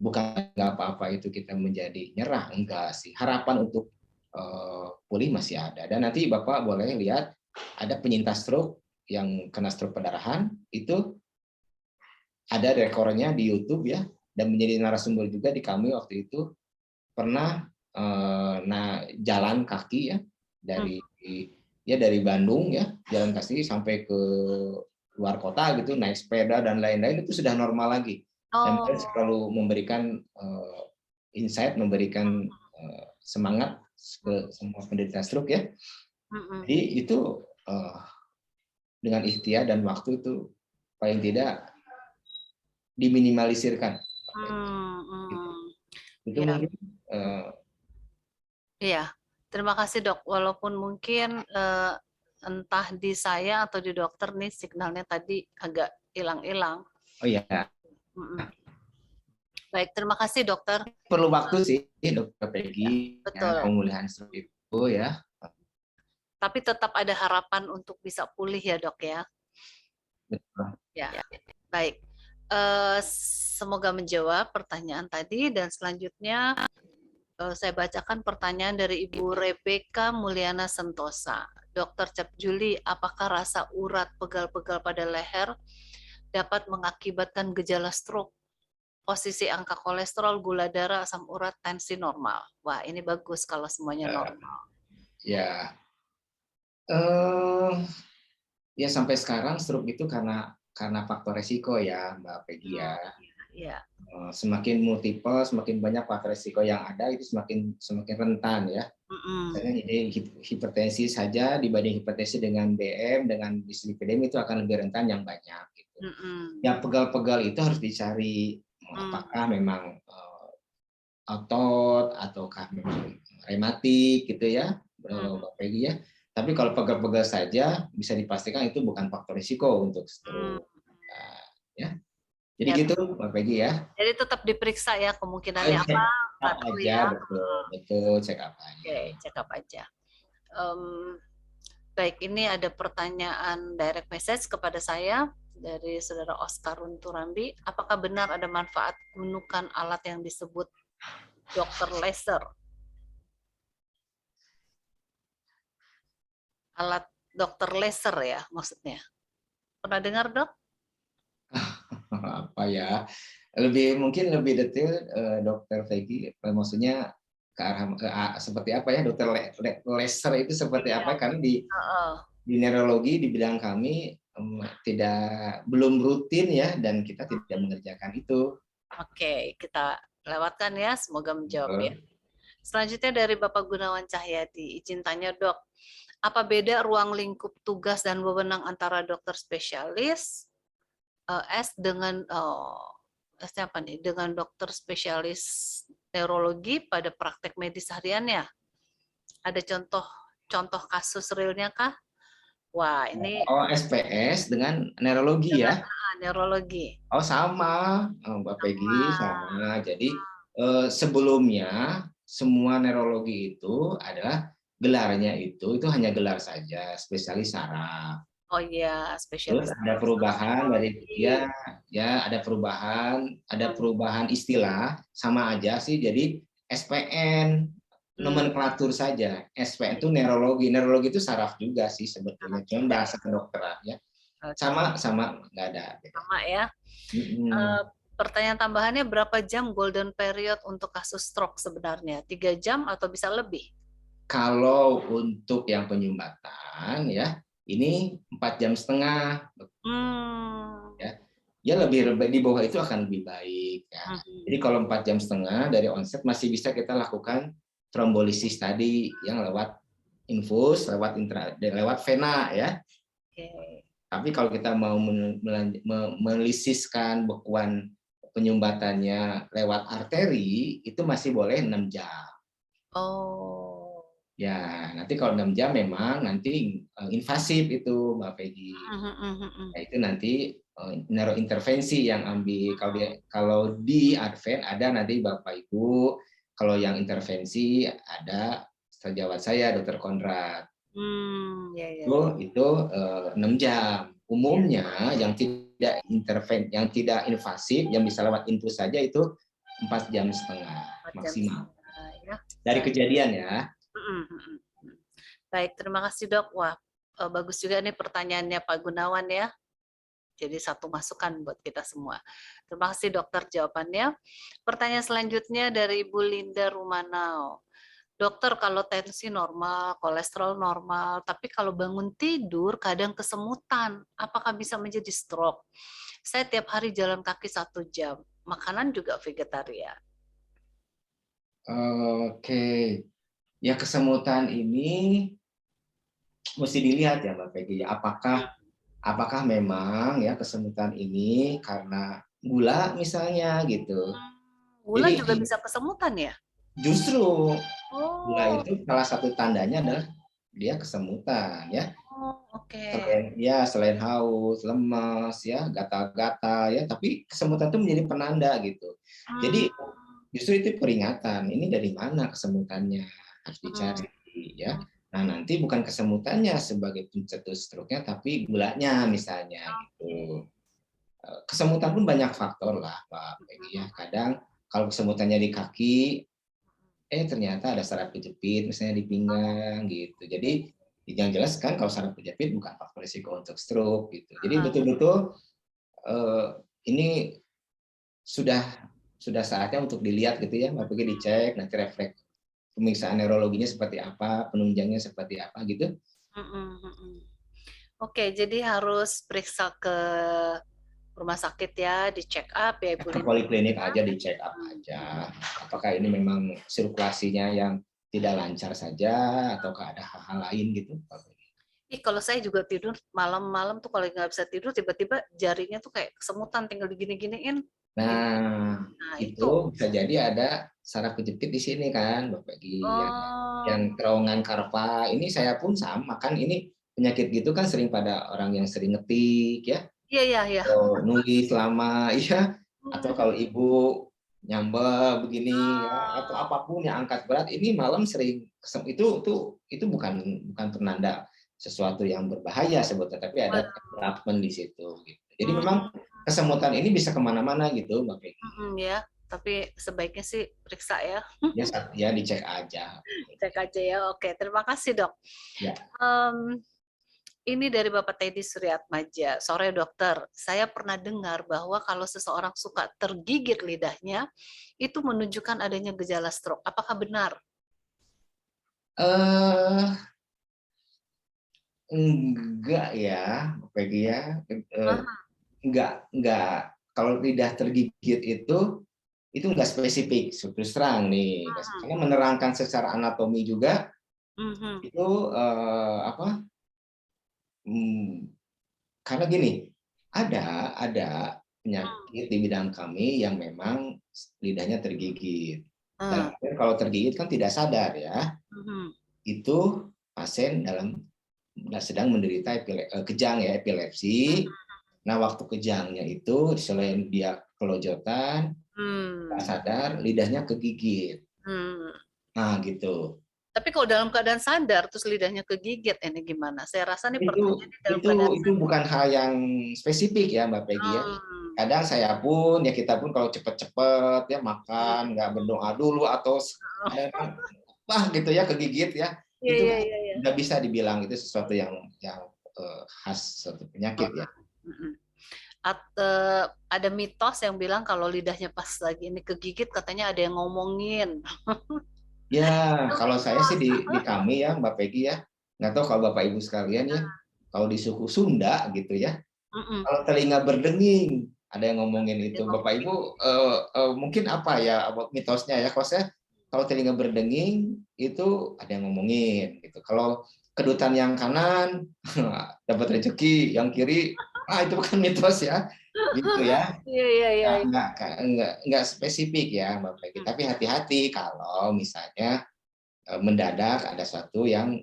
bukan nggak apa-apa itu kita menjadi nyerah, enggak sih. Harapan untuk pulih masih ada. Dan nanti Bapak boleh lihat ada penyintas stroke yang kena stroke perdarahan, itu ada rekornya di YouTube ya, dan menjadi narasumber juga di kami waktu itu. Pernah jalan kaki ya dari Bandung ya, jalan kaki sampai ke luar kota gitu, naik sepeda dan lain-lain, itu sudah normal lagi. Dan saya selalu memberikan insight, memberikan semangat ke semua penderita stroke ya. Jadi itu dengan ikhtiar dan waktu itu paling tidak diminimalisirkan. Itu mungkin.
Iya, terima kasih Dok. Walaupun mungkin entah di saya atau di dokter nih signalnya tadi agak hilang-hilang.
Oh iya,
Baik, terima kasih dokter.
perlu waktu sih Dokter Peggy,
Betul.
ya, pemulihan stroke itu ya.
Tapi tetap ada harapan untuk bisa pulih ya dok ya.
Betul.
Ya, baik. Semoga menjawab pertanyaan tadi dan selanjutnya saya bacakan pertanyaan dari Ibu Rebecca Mulyana Sentosa. Dokter Cap Juli, apakah rasa urat pegal-pegal pada leher dapat mengakibatkan gejala stroke? Posisi angka kolesterol, gula darah, asam urat, tensi normal. Wah, ini bagus kalau semuanya normal.
Ya, ya sampai sekarang stroke itu karena faktor resiko ya Mbak Peggy ya.
Iya.
Semakin multiple, semakin banyak faktor resiko yang ada itu semakin rentan ya. Jadi hipertensi saja dibanding hipertensi dengan BM dengan dislipidem itu akan lebih rentan yang banyak. Gitu. Ya pegal-pegal itu harus dicari apakah memang otot ataukah memang rematik gitu ya, Mbak Peggy ya. Tapi kalau pegal-pegal saja bisa dipastikan itu bukan faktor risiko untuk stroke. Ya. Jadi ya, gitu Mbak Peggy ya.
Jadi tetap diperiksa ya kemungkinannya apa.
Aja ya. Betul check up aja.
Oke, check up aja. Baik, ini ada pertanyaan direct message kepada saya dari saudara Oscar Runturambi. Apakah benar ada manfaat menukan alat yang disebut dokter laser? Alat dokter laser ya maksudnya. Pernah dengar dok?
Apa ya? Mungkin lebih detail dokter Peggy, maksudnya ke arah seperti apa ya dokter laser itu seperti apa? Karena di neurologi di bidang kami belum rutin ya dan kita tidak mengerjakan itu.
Oke, kita lewatkan ya. Semoga menjawab ya. Selanjutnya dari Bapak Gunawan Cahyadi, izin tanya dok, apa beda ruang lingkup tugas dan wewenang antara dokter spesialis dengan dengan dokter spesialis neurologi pada praktek medis hariannya? Ada contoh kasus realnya kah? Wah, ini
SPS dengan neurologi ya?
Neurologi.
Oh sama, Mbak Peggy sama. Jadi sebelumnya semua neurologi itu adalah gelarnya itu hanya gelar saja, spesialis saraf.
Oh iya, spesialis.
Terus ada perubahan dari ada perubahan istilah sama aja sih. Jadi SPN nomenklatur saja. SPN itu neurologi itu saraf juga sih sebetulnya, cuma bahasa kedokteran ya. Sama nggak ada.
Sama ya. Pertanyaan tambahannya, berapa jam golden period untuk kasus stroke sebenarnya? 3 jam atau bisa lebih?
Kalau untuk yang penyumbatan ya, ini 4,5 jam. Ya lebih di bawah itu akan lebih baik ya. Jadi kalau 4,5 jam dari onset masih bisa kita lakukan trombolisis tadi yang lewat infus, lewat vena ya. Tapi kalau kita mau melisiskan bekuan penyumbatannya lewat arteri itu masih boleh 6 jam.
Oh.
Ya, nanti kalau 6 jam memang nanti invasif itu Mbak Peggy. Nah, itu nanti neurointervensi yang ambil. Kalau di Advent ada nanti Bapak Ibu, kalau yang intervensi ada sejawat saya Dr. Konrad. Itu 6 jam. Umumnya yang tidak invasif, yang bisa lewat infus saja itu 4,5 jam maksimal. Dari kejadian ya.
Baik, terima kasih dok. Wah, bagus juga nih pertanyaannya Pak Gunawan ya. Jadi satu masukan buat kita semua. Terima kasih dokter jawabannya. Pertanyaan selanjutnya dari Ibu Linda Rumanau. Dokter, kalau tensi normal, kolesterol normal, tapi kalau bangun tidur kadang kesemutan, apakah bisa menjadi stroke? Saya tiap hari jalan kaki 1 jam, makanan juga vegetarian.
Oke. Ya kesemutan ini mesti dilihat ya Mbak Peggy. Apakah memang ya kesemutan ini karena gula misalnya gitu.
Gula juga bisa kesemutan ya?
Justru gula itu salah satu tandanya adalah dia kesemutan ya.
Oke.
Selain haus, lemas, ya, gatal-gatal, ya, tapi kesemutan itu menjadi penanda gitu.
Hmm.
Jadi justru itu peringatan. Ini dari mana kesemutannya harus
Hmm.
dicari, ya. Nah, nanti bukan kesemutannya sebagai pencetus stroke-nya, tapi gulanya misalnya gitu. Kesemutan pun banyak faktor lah, Pak Peggy, ya. Kadang kalau kesemutannya di kaki, ternyata ada saraf kejepit misalnya di pinggang gitu. Jadi yang jelas kan kalau saraf kejepit bukan faktor risiko untuk stroke gitu. Jadi betul-betul ini sudah saatnya untuk dilihat gitu ya, Mbak Peggy, dicek nanti refleks pemeriksaan neurologinya seperti apa, penunjangnya seperti apa gitu.
Oke, jadi harus periksa ke rumah sakit ya, di check up ya Ibu
Ke
Lina.
poliklinik aja, di check up aja. Apakah ini memang sirkulasinya yang tidak lancar saja ataukah ada hal-hal lain gitu, Pak Peggy?
Kalau saya juga tidur malam-malam tuh kalau nggak bisa tidur tiba-tiba jarinya tuh kayak kesemutan tinggal digini-giniin.
Nah,
Nah
itu
itu.
bisa jadi ada saraf kejepit di sini kan, Bapak Gi,
Oh.
yang terowongan karpa. Ini saya pun sama kan, ini penyakit gitu kan sering pada orang yang sering ngetik ya,
Iya iya iya.
atau nulis lama ya, atau kalau ibu nyambel begini ya, atau apapun yang angkat berat, ini malam sering itu bukan penanda sesuatu yang berbahaya sebetulnya, tapi ada entrapment di situ gitu. Jadi memang kesemutan ini bisa kemana-mana gitu, Mbak Peggy.
Ya, tapi sebaiknya sih periksa ya.
Ya dicek aja.
Cek aja ya. Oke, terima kasih dok.
Ya.
Ini dari Bapak Teddy Suryatmaja. Sore dokter, saya pernah dengar bahwa kalau seseorang suka tergigit lidahnya, itu menunjukkan adanya gejala stroke. Apakah benar?
Enggak ya, Peggy ya. Enggak. Kalau lidah tergigit itu enggak spesifik, terus terang nih. Karena menerangkan secara anatomi juga itu karena gini, ada penyakit di bidang kami yang memang lidahnya tergigit. Dan kalau tergigit kan tidak sadar ya, itu pasien sedang menderita kejang ya, epilepsi. Nah, waktu kejangnya itu selain dia kelojotan, nggak sadar, lidahnya kegigit. Nah, gitu.
Tapi kalau dalam keadaan sadar, terus lidahnya kegigit, ini gimana? Saya rasa ini pertanyaannya dalam keadaan
Itu bukan hal yang spesifik ya, Mbak Peggy ya. Kadang saya pun, ya kita pun kalau cepet-cepet ya makan, nggak berdoa dulu atau gitu ya kegigit ya, itu kan nggak bisa dibilang itu sesuatu yang khas suatu penyakit ya.
Ada mitos yang bilang kalau lidahnya pas lagi ini kegigit katanya ada yang ngomongin.
Ya, kalau saya sih di kami ya, Mbak Peggy ya, nggak tahu kalau Bapak Ibu sekalian ya, kalau di suku Sunda gitu ya, kalau telinga berdenging, ada yang ngomongin itu. Bapak Ibu mungkin apa ya mitosnya ya, kalau telinga berdenging itu ada yang ngomongin gitu. Kalau kedutan yang kanan dapat rezeki, yang kiri itu bukan mitos ya, gitu ya.
Iya.
Enggak spesifik ya, Mbak Peggy. Tapi hati-hati kalau misalnya mendadak ada suatu yang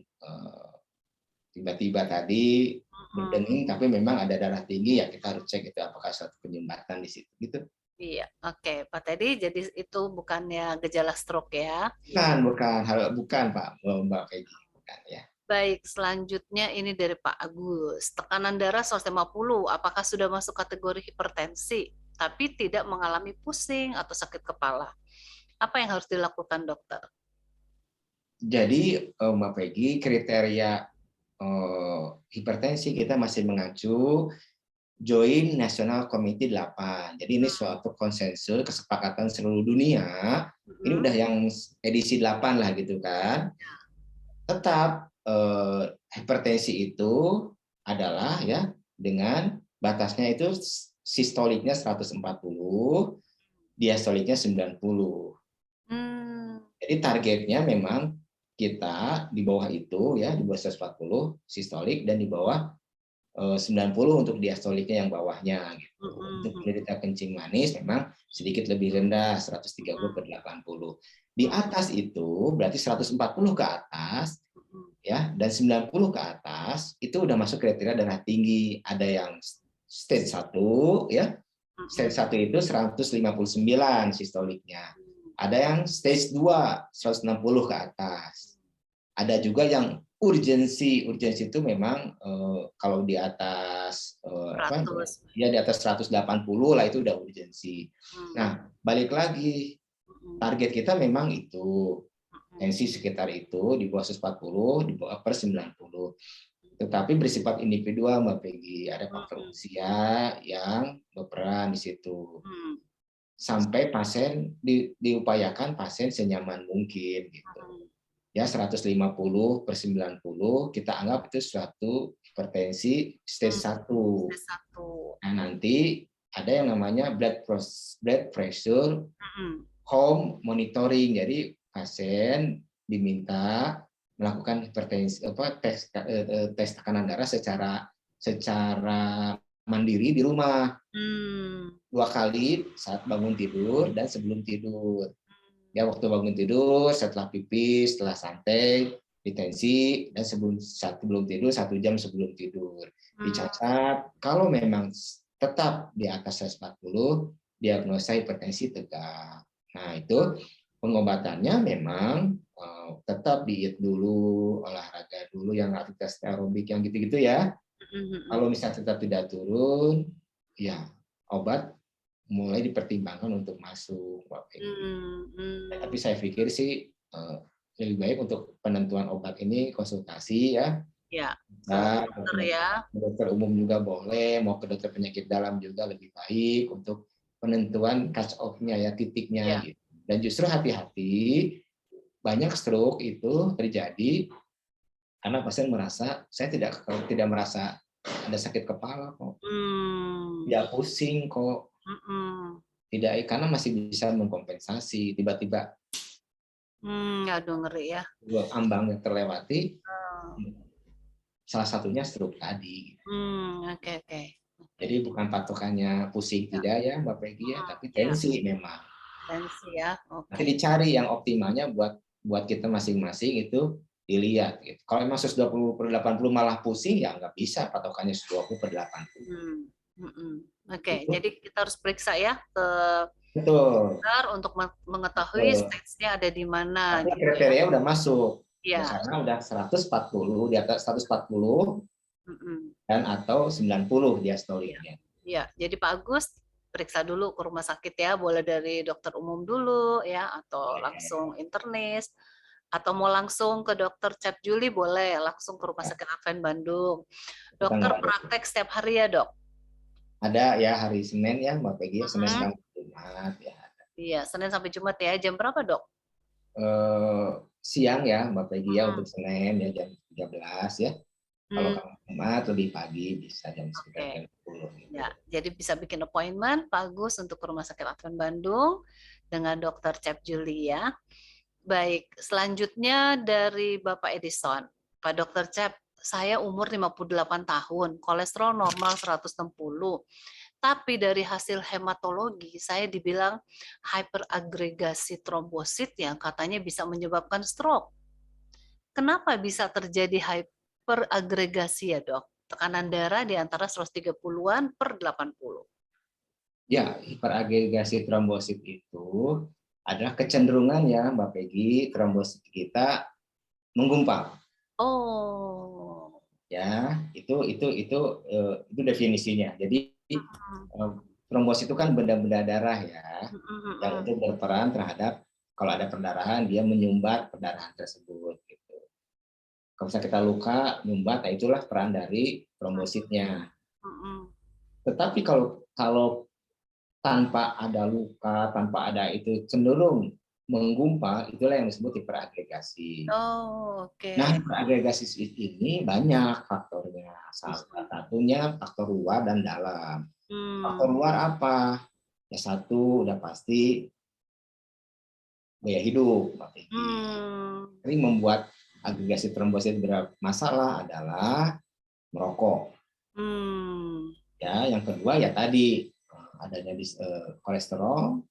tiba-tiba tadi berdenging, tapi memang ada darah tinggi, ya kita harus cek itu apakah suatu penyumbatan di situ gitu.
Iya, oke, Pak Teddy. Jadi itu bukannya gejala stroke ya?
Bukan Pak, Mbak Peggy, bukan ya.
Baik, selanjutnya ini dari Pak Agus. Tekanan darah 150, apakah sudah masuk kategori hipertensi, tapi tidak mengalami pusing atau sakit kepala? Apa yang harus dilakukan dokter?
Jadi Mbak Peggy, kriteria hipertensi kita masih mengacu Joint National Committee 8. Jadi ini suatu konsensus kesepakatan seluruh dunia. Ini udah yang edisi 8 lah gitu kan. Tetap hipertensi itu adalah ya dengan batasnya itu sistoliknya 140, diastoliknya 90. Jadi targetnya memang kita di bawah itu ya, di bawah 140 sistolik dan di bawah 90 untuk diastoliknya yang bawahnya gitu. Untuk penderita kencing manis memang sedikit lebih rendah 130 ke 80. Di atas itu berarti 140 ke atas ya, dan 90 ke atas itu udah masuk kriteria darah tinggi. Ada yang stage 1 ya. Stage 1 itu 159 sistoliknya. Ada yang stage 2 160 ke atas. Ada juga yang urgensi itu memang kalau di atas apa
100.
ya, di atas 180 lah itu udah urgensi. Nah, balik lagi target kita memang itu tensi sekitar itu di bawah 140, di bawah per 90. Tetapi bersifat individual, Mbak Peggy. Ada faktor usia yang berperan di situ. Sampai pasien diupayakan pasien senyaman mungkin gitu. Ya, 150 per 90 kita anggap itu suatu hipertensi stage 1. Nah, nanti ada yang namanya blood pressure home monitoring. Jadi pasien diminta melakukan hipertensi tes tekanan darah secara mandiri di rumah 2 kali saat bangun tidur dan sebelum tidur. Ya, waktu bangun tidur, setelah pipis, setelah santai, ditensi, dan sebelum tidur 1 jam sebelum tidur. Dicatat kalau memang tetap di atas 140, diagnosa hipertensi tegak. Nah, itu pengobatannya memang tetap diet dulu, olahraga dulu yang aktivitas aerobik yang gitu-gitu ya. Kalau misalnya tetap tidak turun, ya obat mulai dipertimbangkan untuk masuk, Mbak Peggy. Tapi saya pikir sih lebih baik untuk penentuan obat ini konsultasi ya.
Ya,
Nah,
dokter ya.
dokter umum juga boleh, mau ke dokter penyakit dalam juga lebih baik untuk penentuan cut off-nya ya, titiknya
Ya.
gitu. Dan justru hati-hati, banyak stroke itu terjadi karena pasien merasa saya tidak merasa ada sakit kepala kok, tidak pusing kok, tidak, karena masih bisa mengkompensasi. Tiba-tiba
aduh ngeri ya.
ambang yang terlewati, salah satunya stroke tadi.
Oke.
Jadi bukan patokannya pusing tidak ya Mbak Peggy ya, tapi tensi memang.
Tensi ya.
Nanti dicari yang optimalnya buat kita masing-masing itu dilihat. Gitu. Kalau memang 120 per 80 malah pusing, ya nggak bisa patokannya 120 per 80.
Oke, jadi kita harus periksa ya ke dokter untuk mengetahui stage-nya ada di mana.
Tapi kriteria udah masuk.
Ya.
Misalnya udah 140, di atas 140 dan atau 90 diastoliknya.
Ya, jadi Pak Agus periksa dulu ke rumah sakit ya, boleh dari dokter umum dulu ya, atau langsung internis, atau mau langsung ke dokter Cap Juli boleh langsung ke rumah sakit Advent Bandung. Dokter praktek setiap hari ya dok?
Ada ya, hari Senin ya Mbak Peggy, Senin sampai Jumat ya.
Iya, Senin sampai Jumat ya. Jam berapa dok?
Siang ya Mbak Peggy ya, untuk Senin ya jam 13 ya. Kalau Jumat lebih pagi bisa jam sekitar jam 10.
Ya, jadi bisa bikin appointment Pak Agus untuk ke rumah sakit Advent Bandung dengan dokter Cap Juli ya. Baik, selanjutnya dari Bapak Edison. Pak Dokter Cap, saya umur 58 tahun, kolesterol normal 160. Tapi dari hasil hematologi, saya dibilang hyperagregasi trombosit yang katanya bisa menyebabkan stroke. Kenapa bisa terjadi hyperagregasi ya dok? Tekanan darah di antara 130-an per 80.
Ya, hiperagregasi trombosit itu adalah kecenderungan ya Mbak Peggy, trombosit kita menggumpal.
Oh.
Ya, itu definisinya. Jadi trombosit itu kan benda-benda darah ya, yang itu berperan terhadap kalau ada perdarahan dia menyumbat perdarahan tersebut. Gitu. Kalau misalnya kita luka, nyumbat, nah itulah peran dari trombositnya. Tetapi kalau tanpa ada luka, tanpa ada itu cenderung menggumpal, itulah yang disebut hiperagregasi.
Oh, oke.
Nah, hiperagregasi ini banyak faktornya. Salah satunya faktor luar dan dalam. Faktor luar apa? Ya satu udah pasti gaya hidup. Ini membuat agregasi trombosit bermasalah adalah merokok. Ya, yang kedua ya tadi adanya kolesterol,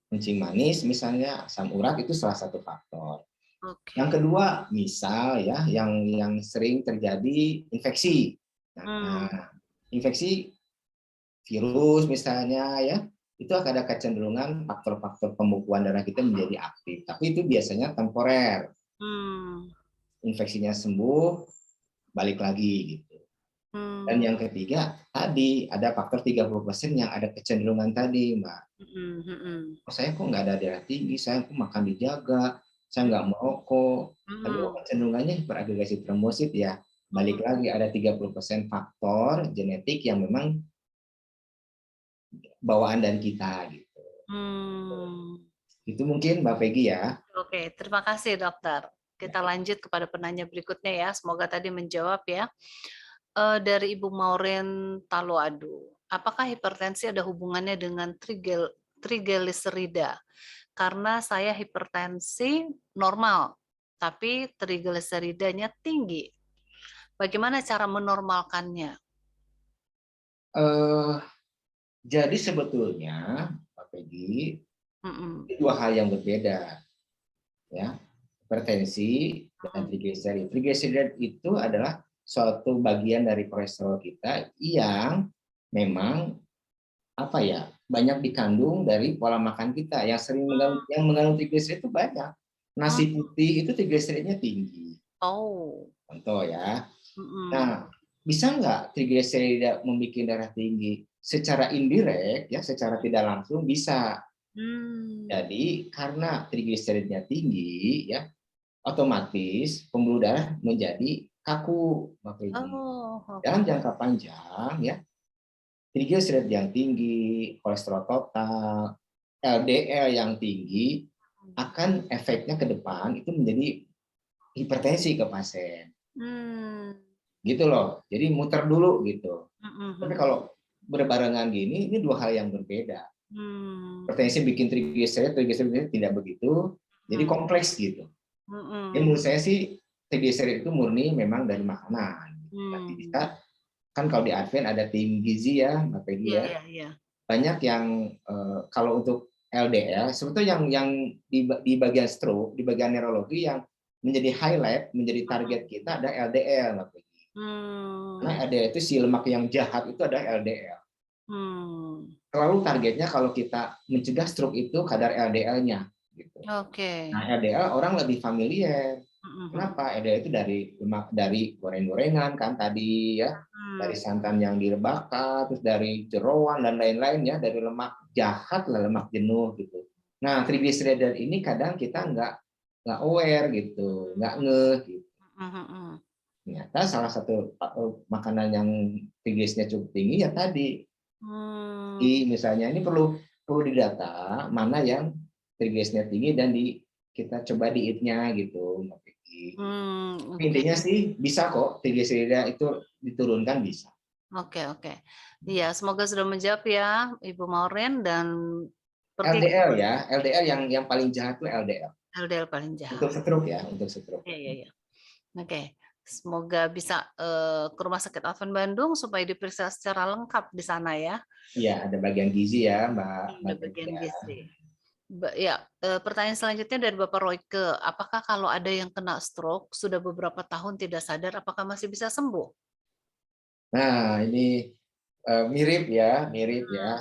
kencing manis misalnya, asam urat itu salah satu faktor.
Oke.
Yang kedua, misal ya, yang sering terjadi infeksi. Nah, infeksi virus misalnya ya, itu akan ada kecenderungan faktor-faktor pembekuan darah kita menjadi aktif. Tapi itu biasanya temporer. Infeksinya sembuh, balik lagi gitu. Dan yang ketiga, tadi ada faktor 30% yang ada kecenderungan tadi, Mbak. Oh, saya kok nggak ada darah tinggi, saya kok makan dijaga, saya nggak merokok. Tapi kecenderungannya hiperagregasi trombosit ya. Balik lagi ada 30% faktor genetik yang memang bawaan dari kita gitu. Itu mungkin Mbak Peggy ya.
Oke, terima kasih dokter. Kita lanjut kepada penanya berikutnya ya. Semoga tadi menjawab ya. Dari Ibu Maureen Taloadu, apakah hipertensi ada hubungannya dengan trigliserida? Karena saya hipertensi normal, tapi trigliseridanya tinggi. Bagaimana cara menormalkannya?
Jadi sebetulnya Pak Peggy, dua hal yang berbeda, ya. Hipertensi dan trigliserid. Trigliserid itu adalah suatu bagian dari kolesterol kita yang memang apa ya, banyak dikandung dari pola makan kita. Yang sering mengandung trigliserid itu banyak. Nasi putih itu trigliseridnya tinggi. Contoh ya. Nah, bisa nggak trigliserida membuat darah tinggi? Secara indirect ya, secara tidak langsung bisa. Jadi karena trigliseridnya tinggi ya, otomatis pembuluh darah menjadi kaku, dalam jangka panjang ya. Trigliserid yang tinggi, kolesterol total, LDL yang tinggi akan efeknya ke depan itu menjadi hipertensi ke pasien. Gitu loh. Jadi muter dulu gitu. Tapi kalau berbarengan gini, ini dua hal yang berbeda. Hipertensi bikin trigliserid tidak begitu. Jadi kompleks gitu. Jadi menurut saya sih trigliserid itu murni memang dari makanan. Tapi bisa kan kalau di Advent ada tim gizi ya, Mbak Peggy ya. Banyak yang kalau untuk LDL, sebetulnya yang di bagian stroke, di bagian neurologi yang menjadi highlight, menjadi target kita ada LDL, Mbak Peggy. Karena LDL itu si lemak yang jahat itu ada LDL. Selalu targetnya kalau kita mencegah stroke itu kadar LDL-nya. Gitu. Nah, LDL orang lebih familiar. Kenapa? LDL itu dari lemak dari goreng-gorengan kan tadi ya, dari santan yang direbakkan, terus dari jeroan dan lain-lain ya, dari lemak jahat lah, lemak jenuh gitu. Nah, trigliserida ini kadang kita nggak aware gitu, nggak ngeh gitu. Ternyata salah satu makanan yang trigliserida cukup tinggi ya tadi. Misalnya ini perlu didata mana yang trigliserida tinggi dan kita coba dietnya gitu. Intinya sih bisa kok trigliserida itu diturunkan bisa.
Oke. Iya, semoga sudah menjawab ya Ibu Maureen dan
LDL ya, LDL yang paling jahat itu LDL.
LDL paling jahat.
Untuk stroke ya, untuk stroke.
Iya. Oke. Semoga bisa ke Rumah Sakit Advent Bandung supaya diperiksa secara lengkap di sana ya.
Iya, ada bagian gizi ya, Mbak.
Ada bagian gizi. Ya, pertanyaan selanjutnya dari Bapak Royke, apakah kalau ada yang kena stroke sudah beberapa tahun tidak sadar, apakah masih bisa sembuh?
Nah, ini mirip ya.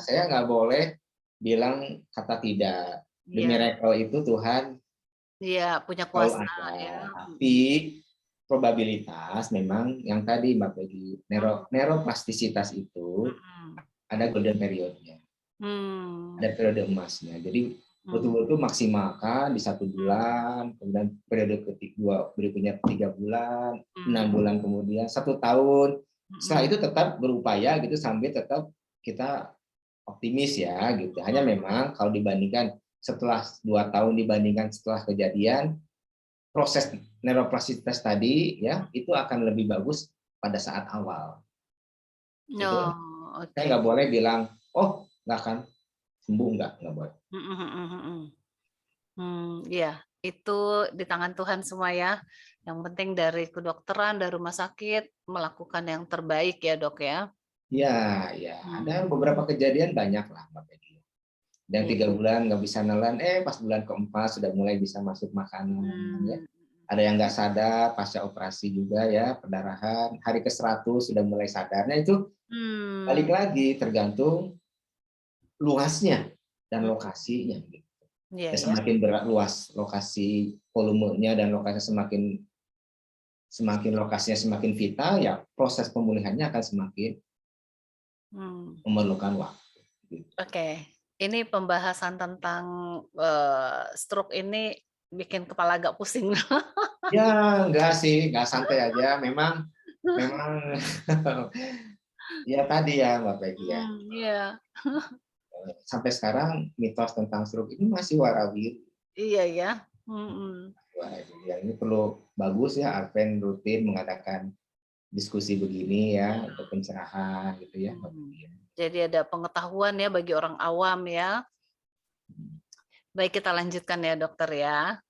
Saya nggak boleh bilang kata tidak. The miracle itu Tuhan
punya kuasa.
Ya. Tapi probabilitas memang yang tadi Mbak Peggy, neuroplastisitas itu ada golden period-nya. Ada periode emasnya. Jadi betul-betul maksimalkan di 1 bulan, kemudian periode kedua berikutnya 3 bulan, 6 bulan kemudian 1 tahun. Setelah itu tetap berupaya gitu sampai tetap kita optimis ya gitu. Hanya memang kalau dibandingkan setelah 2 tahun dibandingkan setelah kejadian, proses neuroplastisitas tadi ya itu akan lebih bagus pada saat awal. Gitu. Saya nggak boleh bilang, oh nggak akan sembuh, nggak boleh.
Iya, itu di tangan Tuhan semua ya. Yang penting dari kedokteran, dari rumah sakit melakukan yang terbaik ya dok ya.
Ya. Ada beberapa kejadian banyak lah Mbak Peggy. Dan 3 bulan nggak bisa nelen, pas bulan keempat sudah mulai bisa masuk makanan. Ya. Ada yang nggak sadar pasca operasi juga ya, perdarahan. Hari ke-100 sudah mulai sadar. Nah itu balik lagi tergantung luasnya dan lokasinya.
Iya,
Ya,
ya.
semakin luas lokasi volumenya dan lokasi semakin lokasinya semakin vital, ya proses pemulihannya akan semakin memerlukan waktu.
Oke, ini pembahasan tentang stroke ini bikin kepala agak pusing.
Ya, enggak sih, enggak, santai aja. Memang ya tadi ya Mbak Peggy ya.
Iya.
Sampai sekarang mitos tentang stroke ini masih warawiri.
Iya ya.
Ya, ini perlu bagus ya Arven rutin mengadakan diskusi begini ya untuk pencerahan gitu ya.
Jadi ada pengetahuan ya bagi orang awam ya. Baik, kita lanjutkan ya dokter ya.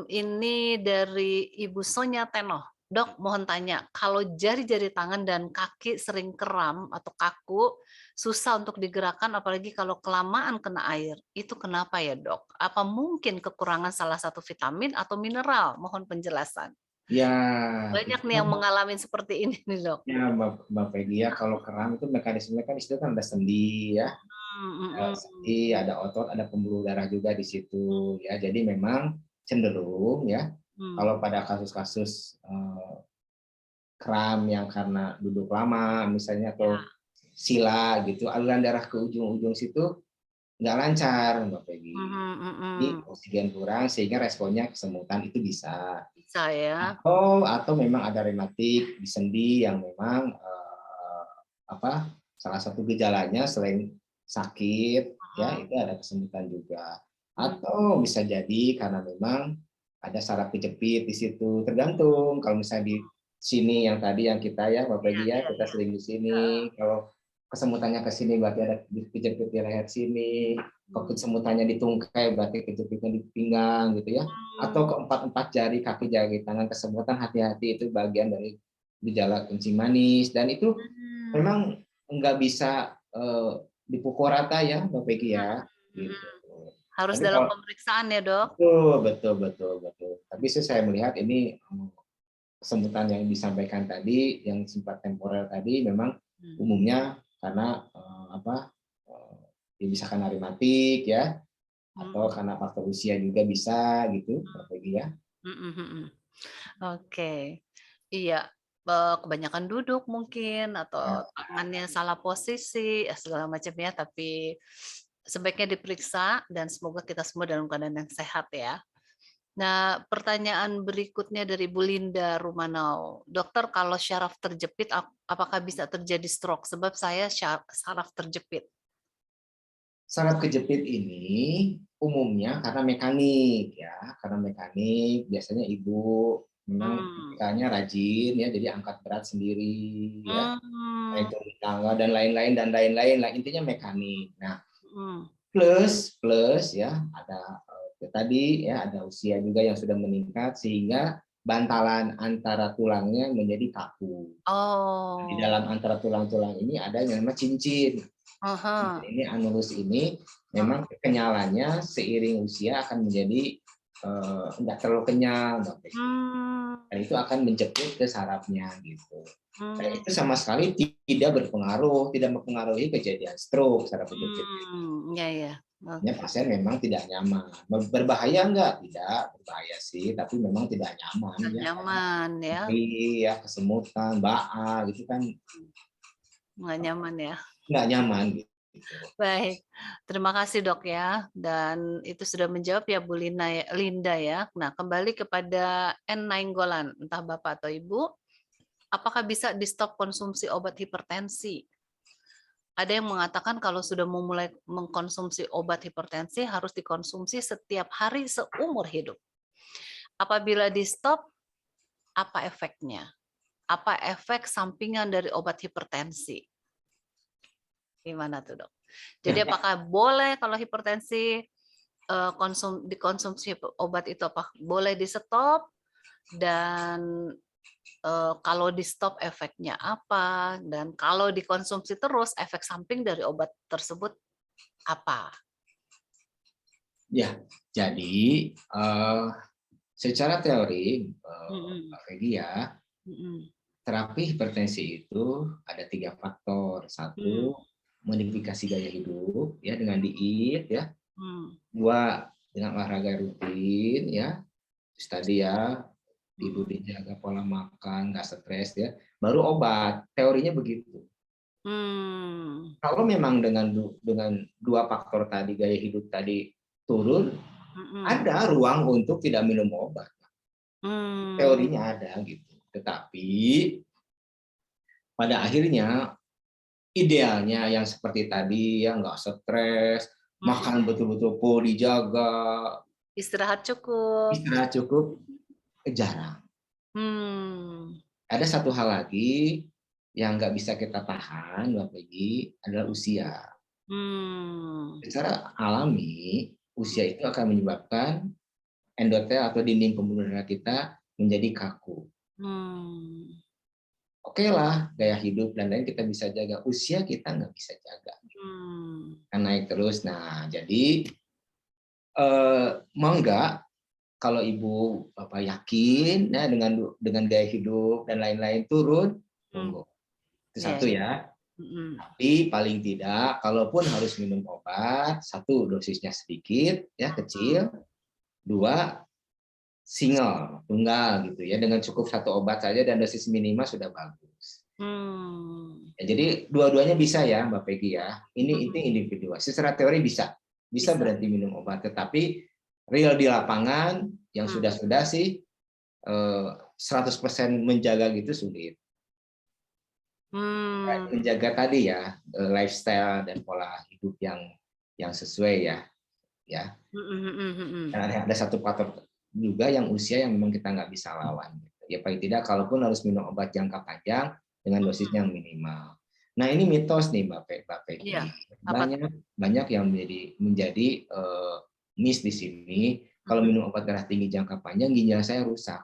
Ini dari Ibu Sonya Tenoh. Dok, mohon tanya, kalau jari-jari tangan dan kaki sering kram atau kaku, susah untuk digerakkan apalagi kalau kelamaan kena air. Itu kenapa ya, Dok? Apa mungkin kekurangan salah satu vitamin atau mineral? Mohon penjelasan.
Ya,
Banyak nih yang mengalami seperti ini nih, Dok.
Ya, Mbak Peggy ya, kalau kram itu mekanismenya kan di situ kan ada sendi ya. Sendi, ada otot, ada pembuluh darah juga di situ ya. Jadi memang cenderung ya kalau pada kasus-kasus kram yang karena duduk lama misalnya atau sila gitu, aliran darah ke ujung-ujung situ nggak lancar Mbak Peggy. Jadi oksigen kurang sehingga responnya kesemutan itu bisa
ya.
Atau memang ada rematik di sendi yang memang salah satu gejalanya selain sakit ya itu ada kesemutan juga. Atau bisa jadi karena memang ada saraf kejepit di situ, tergantung. Kalau misalnya di sini yang tadi yang kita ya Mbak Peggy ya, kita sering di sini, kalau kesemutannya ke sini berarti ada kejepit di leher sini, kalau kesemutannya di tungkai berarti kejepitnya di pinggang gitu ya, atau keempat jari kaki jari tangan kesemutan, hati-hati itu bagian dari gejala kencing manis, dan itu memang nggak bisa dipukul rata ya Mbak Peggy ya. Gitu.
Harus dalam pemeriksaan ya Dok.
Betul. Tapi saya melihat ini kesemutan yang disampaikan tadi, yang sempat temporer tadi, memang umumnya karena ya bisa karena rematik ya, atau karena faktor usia juga bisa gitu, Mbak Peggy ya.
Oke, iya, kebanyakan duduk mungkin atau tangannya salah posisi segala macam ya, tapi sebaiknya diperiksa dan semoga kita semua dalam keadaan yang sehat ya. Nah, pertanyaan berikutnya dari Bu Linda Rumanau. Dokter, kalau syaraf terjepit apakah bisa terjadi stroke? Sebab saya syaraf terjepit.
Saraf kejepit ini umumnya karena mekanik ya, biasanya ibu memang fizikalnya rajin ya, jadi angkat berat sendiri ya, naik turun tangga dan lain-lain lah, intinya mekanik. Nah, plus ya ada tadi ya ada usia juga yang sudah meningkat sehingga bantalan antara tulangnya menjadi kaku. Di dalam antara tulang-tulang ini ada yang namanya cincin. Ini anulus ini memang kenyalannya seiring usia akan menjadi enggak terlalu kenyal, dan itu akan menjepit ke sarafnya gitu. Dan itu sama sekali tidak mempengaruhi kejadian stroke saraf kejepit. Ya, pasien memang tidak nyaman. Berbahaya enggak? Tidak berbahaya sih, tapi memang tidak nyaman.
Nyaman ya.
Iya, kesemutan, baa gitu kan.
Nggak nyaman ya.
Nggak nyaman gitu.
Baik, terima kasih Dok ya. Dan itu sudah menjawab ya Bu Linda ya. Nah, kembali kepada N. Nainggolan, entah Bapak atau Ibu, apakah bisa di stop konsumsi obat hipertensi? Ada yang mengatakan kalau sudah memulai mengkonsumsi obat hipertensi harus dikonsumsi setiap hari seumur hidup. Apabila di stop, apa efeknya? Apa efek sampingan dari obat hipertensi? Gimana tuh Dok? Jadi apakah boleh kalau hipertensi dikonsumsi obat itu apa boleh di stop, dan kalau di stop efeknya apa, dan kalau dikonsumsi terus efek samping dari obat tersebut apa?
Ya, jadi secara teori,
Mm-mm.
Pak Fegi ya,
Mm-mm.
terapi hipertensi itu ada 3 faktor.
Mm.
1, modifikasi gaya hidup ya dengan diet ya.
Mm.
2, dengan olahraga rutin ya. Terus tadi ya, tidur
Mm.
dijaga, pola makan, nggak stres ya. Baru obat. Teorinya begitu.
Mm.
Kalau memang dengan 2 faktor tadi, gaya hidup tadi turun,
Mm-mm.
ada ruang untuk tidak minum obat.
Mm.
Teorinya ada gitu. Tetapi pada akhirnya idealnya yang seperti tadi ya, nggak stres,
Mm-mm.
makan betul-betul full dijaga,
Istirahat cukup.
istirahat cukup, jarang.
Hmm.
Ada satu hal lagi yang nggak bisa kita tahan, Mbak Peggy, adalah usia.
Hmm.
Secara alami, usia itu akan menyebabkan endotel atau dinding pembuluh darah kita menjadi kaku.
Hmm.
Oke lah, gaya hidup dan lain kita bisa jaga. Usia kita nggak bisa jaga.
Hmm.
Kan naik terus. Nah, jadi mau nggak kalau ibu bapak yakin ya dengan gaya hidup dan lain-lain turun,
Hmm.
monggo. Itu
Ya,
satu
ya.
ya.
Mm-mm.
Tapi paling tidak, kalaupun harus minum obat, 1, dosisnya sedikit, ya kecil. 2, single, tunggal gitu ya, dengan cukup 1 obat saja dan dosis minimal sudah bagus.
Hmm.
Ya, jadi dua-duanya bisa ya, Mbak Peggy ya. Ini
Mm-mm.
individual. Secara teori bisa
Bisa.
berhenti minum obat, tetapi real di lapangan yang sudah sih 100% menjaga gitu sulit.
Hmm.
Menjaga tadi ya lifestyle dan pola hidup yang sesuai ya.
Mm-mm.
Dan ada satu faktor juga yang usia yang memang kita nggak bisa lawan. Ya paling tidak, kalaupun harus minum obat jangka panjang dengan dosisnya yang minimal. Nah ini mitos nih Mbak Peggy.
Iya. Apa?
Banyak yang menjadi miss di sini. Kalau
Mm-mm.
minum obat darah tinggi jangka panjang, ginjal saya rusak.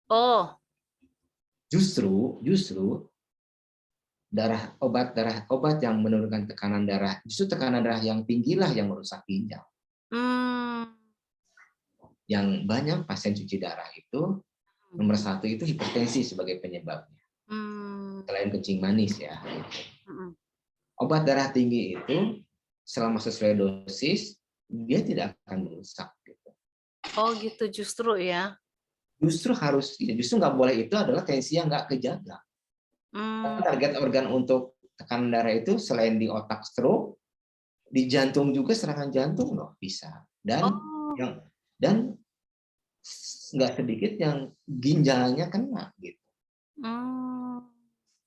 Oh.
Justru obat yang menurunkan tekanan darah, justru tekanan darah yang tinggi lah yang merusak ginjal.
Hmm.
Yang banyak pasien cuci darah itu nomor 1 itu hipertensi sebagai penyebabnya.
Hmm.
Selain kencing manis ya.
Mm-mm.
Obat darah tinggi itu selama sesuai dosis dia tidak akan merusak. Gitu.
Oh gitu justru ya.
Justru nggak boleh itu adalah tensi yang nggak kejaga.
Hmm.
Target organ untuk tekanan darah itu selain di otak stroke, di jantung juga serangan jantung loh bisa.
Oh.
Dan nggak sedikit yang ginjalnya kena gitu.
Hmm.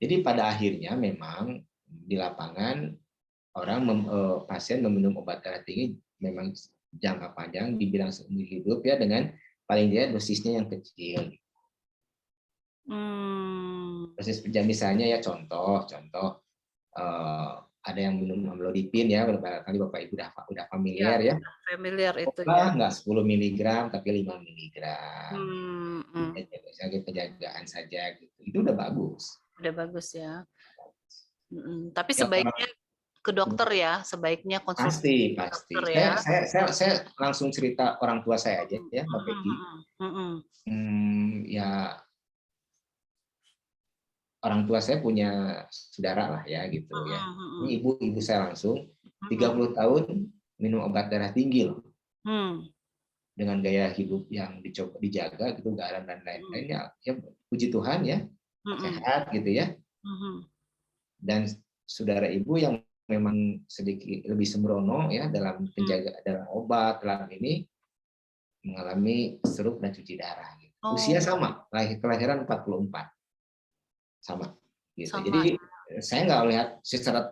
Jadi pada akhirnya memang di lapangan pasien meminum obat darah tinggi memang jangka panjang dibilang seumur hidup ya, dengan paling tidak dosisnya yang kecil. Dosis misalnya ya contoh ada yang minum amlodipin ya, barangkali Bapak Ibu udah familiar ya.
Familiar itu ya.
Nggak 10 mg tapi 5 mg. Sebagai penjagaan saja gitu. Itu udah bagus.
Udah bagus ya. Tapi
Ya,
sebaiknya ke dokter ya, sebaiknya konsultasi
pasti.
dokter ya.
Saya langsung cerita orang tua saya aja ya, Mbak Peggy. Ya orang tua saya punya saudara lah ya gitu ya. Ini ibu saya langsung 30 tahun minum obat darah tinggi loh. Dengan gaya hidup yang dicoba dijaga gitu, garam dan lain-lain ya puji Tuhan ya, sehat gitu ya. Dan saudara ibu yang memang sedikit lebih sembrono ya dalam dalam obat, dalam ini mengalami stroke dan cuci darah. Gitu. Usia sama, kelahiran 44. Sama gitu.
Sama.
Jadi saya nggak melihat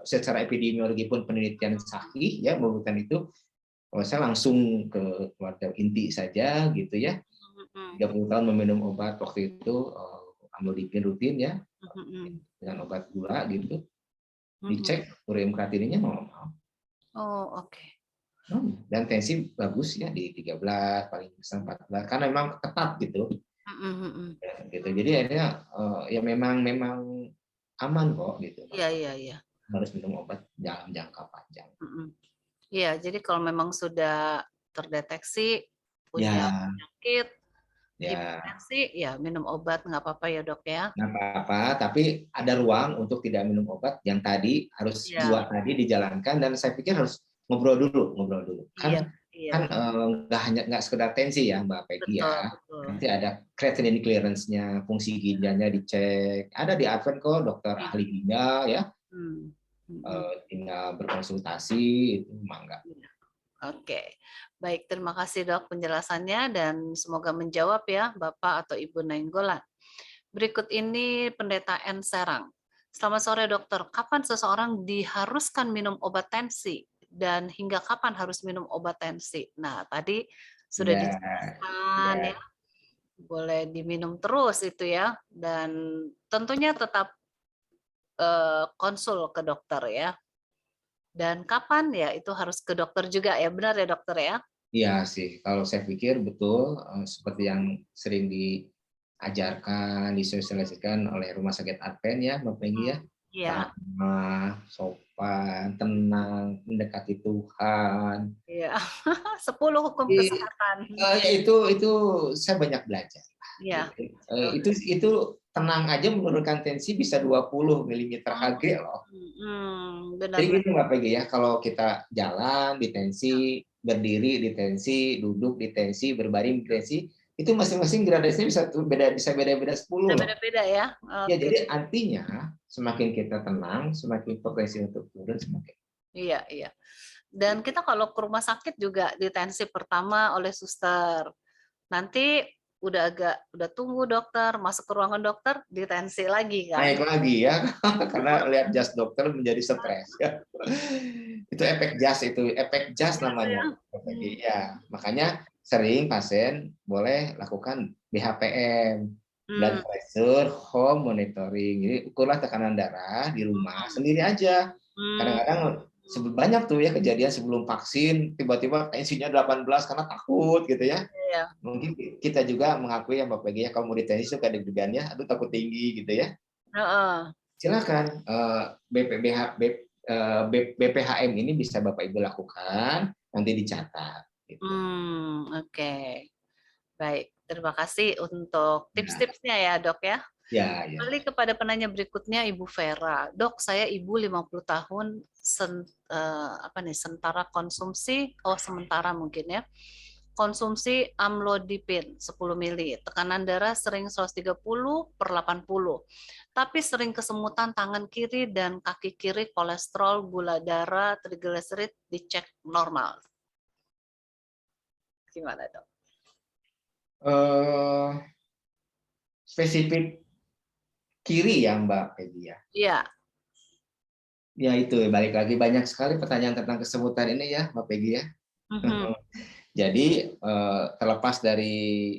secara epidemiologi pun penelitian sahih ya membuktikan itu. Kalau saya langsung ke keluarga inti saja gitu ya. 30 tahun meminum obat waktu itu amlodipin rutin ya. Dengan obat gula gitu. Dicek ureum kreatininnya normal.
Oh, oke.
Dan tensi bagus ya di 13 paling besar 14 karena memang ketat gitu. Ya, gitu. Jadi akhirnya ya memang aman kok gitu.
Iya.
Harus minum obat dalam jangka panjang.
Iya, jadi kalau memang sudah terdeteksi punya
Ya,
penyakit
ya.
hipertensi, ya minum obat nggak apa-apa ya dok ya.
Nggak apa-apa, tapi ada ruang untuk tidak minum obat yang tadi harus
Iya,
dua tadi dijalankan dan saya pikir harus ngobrol dulu.
iya,
Kan
iya,
kan nggak sekedar tensi ya Mbak Peggy
betul,
ya.
betul.
Nanti ada creatinine clearance-nya, fungsi ginjalnya dicek. Ada di Advent kok dokter
Iya.
ahli ginjal ya.
Hmm. Hmm.
Tinggal berkonsultasi itu mangga.
Iya. Oke, baik. Terima kasih dok penjelasannya dan semoga menjawab ya Bapak atau Ibu Nainggolan. Berikut ini Pendeta N. Serang. Selamat sore dokter. Kapan seseorang diharuskan minum obat tensi dan hingga kapan harus minum obat tensi? Nah, tadi sudah
Ya,
dijelaskan
ya.
ya, boleh diminum terus itu ya, dan tentunya tetap konsul ke dokter ya. Dan kapan ya itu harus ke dokter juga ya, benar ya dokter ya?
Iya sih, kalau saya pikir betul seperti yang sering diajarkan, disosialisasikan oleh Rumah Sakit Advent ya, Mbak Peggy ya.
Iya,
Ramah, sopan, tenang, mendekati Tuhan.
iya. 10 hukum
I-
kesehatan.
Ya itu saya banyak belajar.
Iya,
Gitu.
betul.
Itu tenang aja menurunkan tensi bisa 20 mm Hg loh. Jadi
Benar-benar.
gini Mbak Peggy ya, kalau kita jalan di tensi, berdiri di tensi, duduk di tensi, berbaring di tensi, itu masing-masing gradasinya bisa beda-beda 10 loh.
Beda-beda ya.
Ya
Oke.
jadi artinya semakin kita tenang, semakin potensi untuk turun semakin.
Iya, iya. Dan kita kalau ke rumah sakit juga di tensi pertama oleh suster. Nanti udah tunggu dokter, masuk ke ruangan dokter, di tensi lagi kan.
Naik lagi ya, karena lihat jas dokter menjadi stres ya. Itu efek jas
Gitu ya.
namanya. Ya, makanya sering pasien boleh lakukan BHPM,
Hmm.
blood pressure home monitoring. Jadi ukurlah tekanan darah di rumah sendiri aja.
Hmm.
Kadang-kadang banyak tuh ya kejadian sebelum vaksin tiba-tiba tensinya 18 karena takut gitu ya.
Iya.
Mungkin kita juga mengakui ya Mbak Peggy ya, kalau mau ditenis suka deg-degannya, aduh takut tinggi gitu ya.
Heeh.
Silakan BPHM ini bisa Bapak Ibu lakukan, nanti dicatat. Gitu.
Oke. Baik, terima kasih untuk
Ya,
tips-tipsnya ya, Dok ya.
ya, ya.
Kembali kepada penanya berikutnya, Ibu Vera. Dok, saya ibu 50 tahun, sementara konsumsi, sementara mungkin ya, konsumsi amlodipin 10 mili, tekanan darah sering 130/80, tapi sering kesemutan tangan kiri dan kaki kiri, kolesterol, gula darah, trigliserid dicek normal. Gimana dok?
Spesifik kiri ya Mbak Peggy ya.
Iya.
Ya itu balik lagi banyak sekali pertanyaan tentang kesemutan ini ya Mbak Peggy ya. Jadi terlepas dari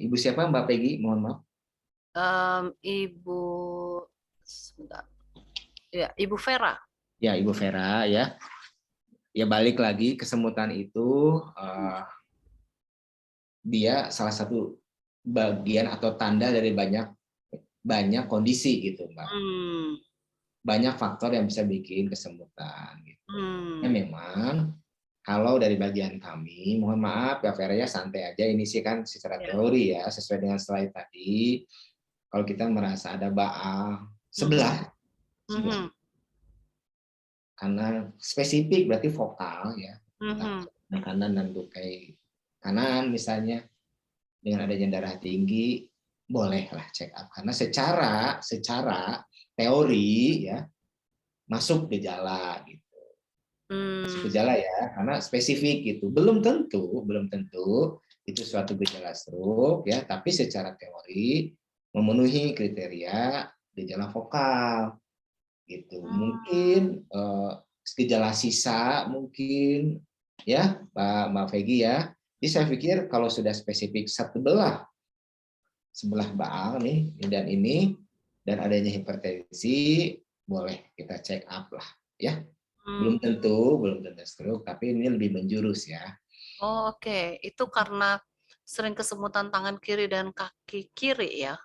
Ibu siapa Mbak Peggy? Mohon maaf.
Ibu, sebentar. Ya, Ibu Vera.
Ya Ibu Vera ya. Ya balik lagi kesemutan itu dia salah satu bagian atau tanda dari banyak kondisi gitu Mbak. Banyak faktor yang bisa bikin kesemutan gitu. Ya memang kalau dari bagian kami, mohon maaf ya Vera ya, santai aja, ini sih kan secara teori ya, sesuai dengan slide tadi. Kalau kita merasa ada baal sebelah, karena spesifik berarti vokal ya, kanan dan tukai kanan misalnya, dengan adanya darah tinggi, bolehlah check up karena secara teori ya masuk gejala gitu. Masuk gejala ya, karena spesifik gitu. Belum tentu itu suatu gejala stroke ya, tapi secara teori memenuhi kriteria gejala vokal gitu. Mungkin gejala sisa mungkin ya Mbak Peggy ya. Jadi saya pikir kalau sudah spesifik sebelah baal nih dan ini dan adanya hipertensi, boleh kita check up lah ya. Belum tentu stroke, tapi ini lebih menjurus ya.
Oh, oke. Itu karena sering kesemutan tangan kiri dan kaki kiri ya?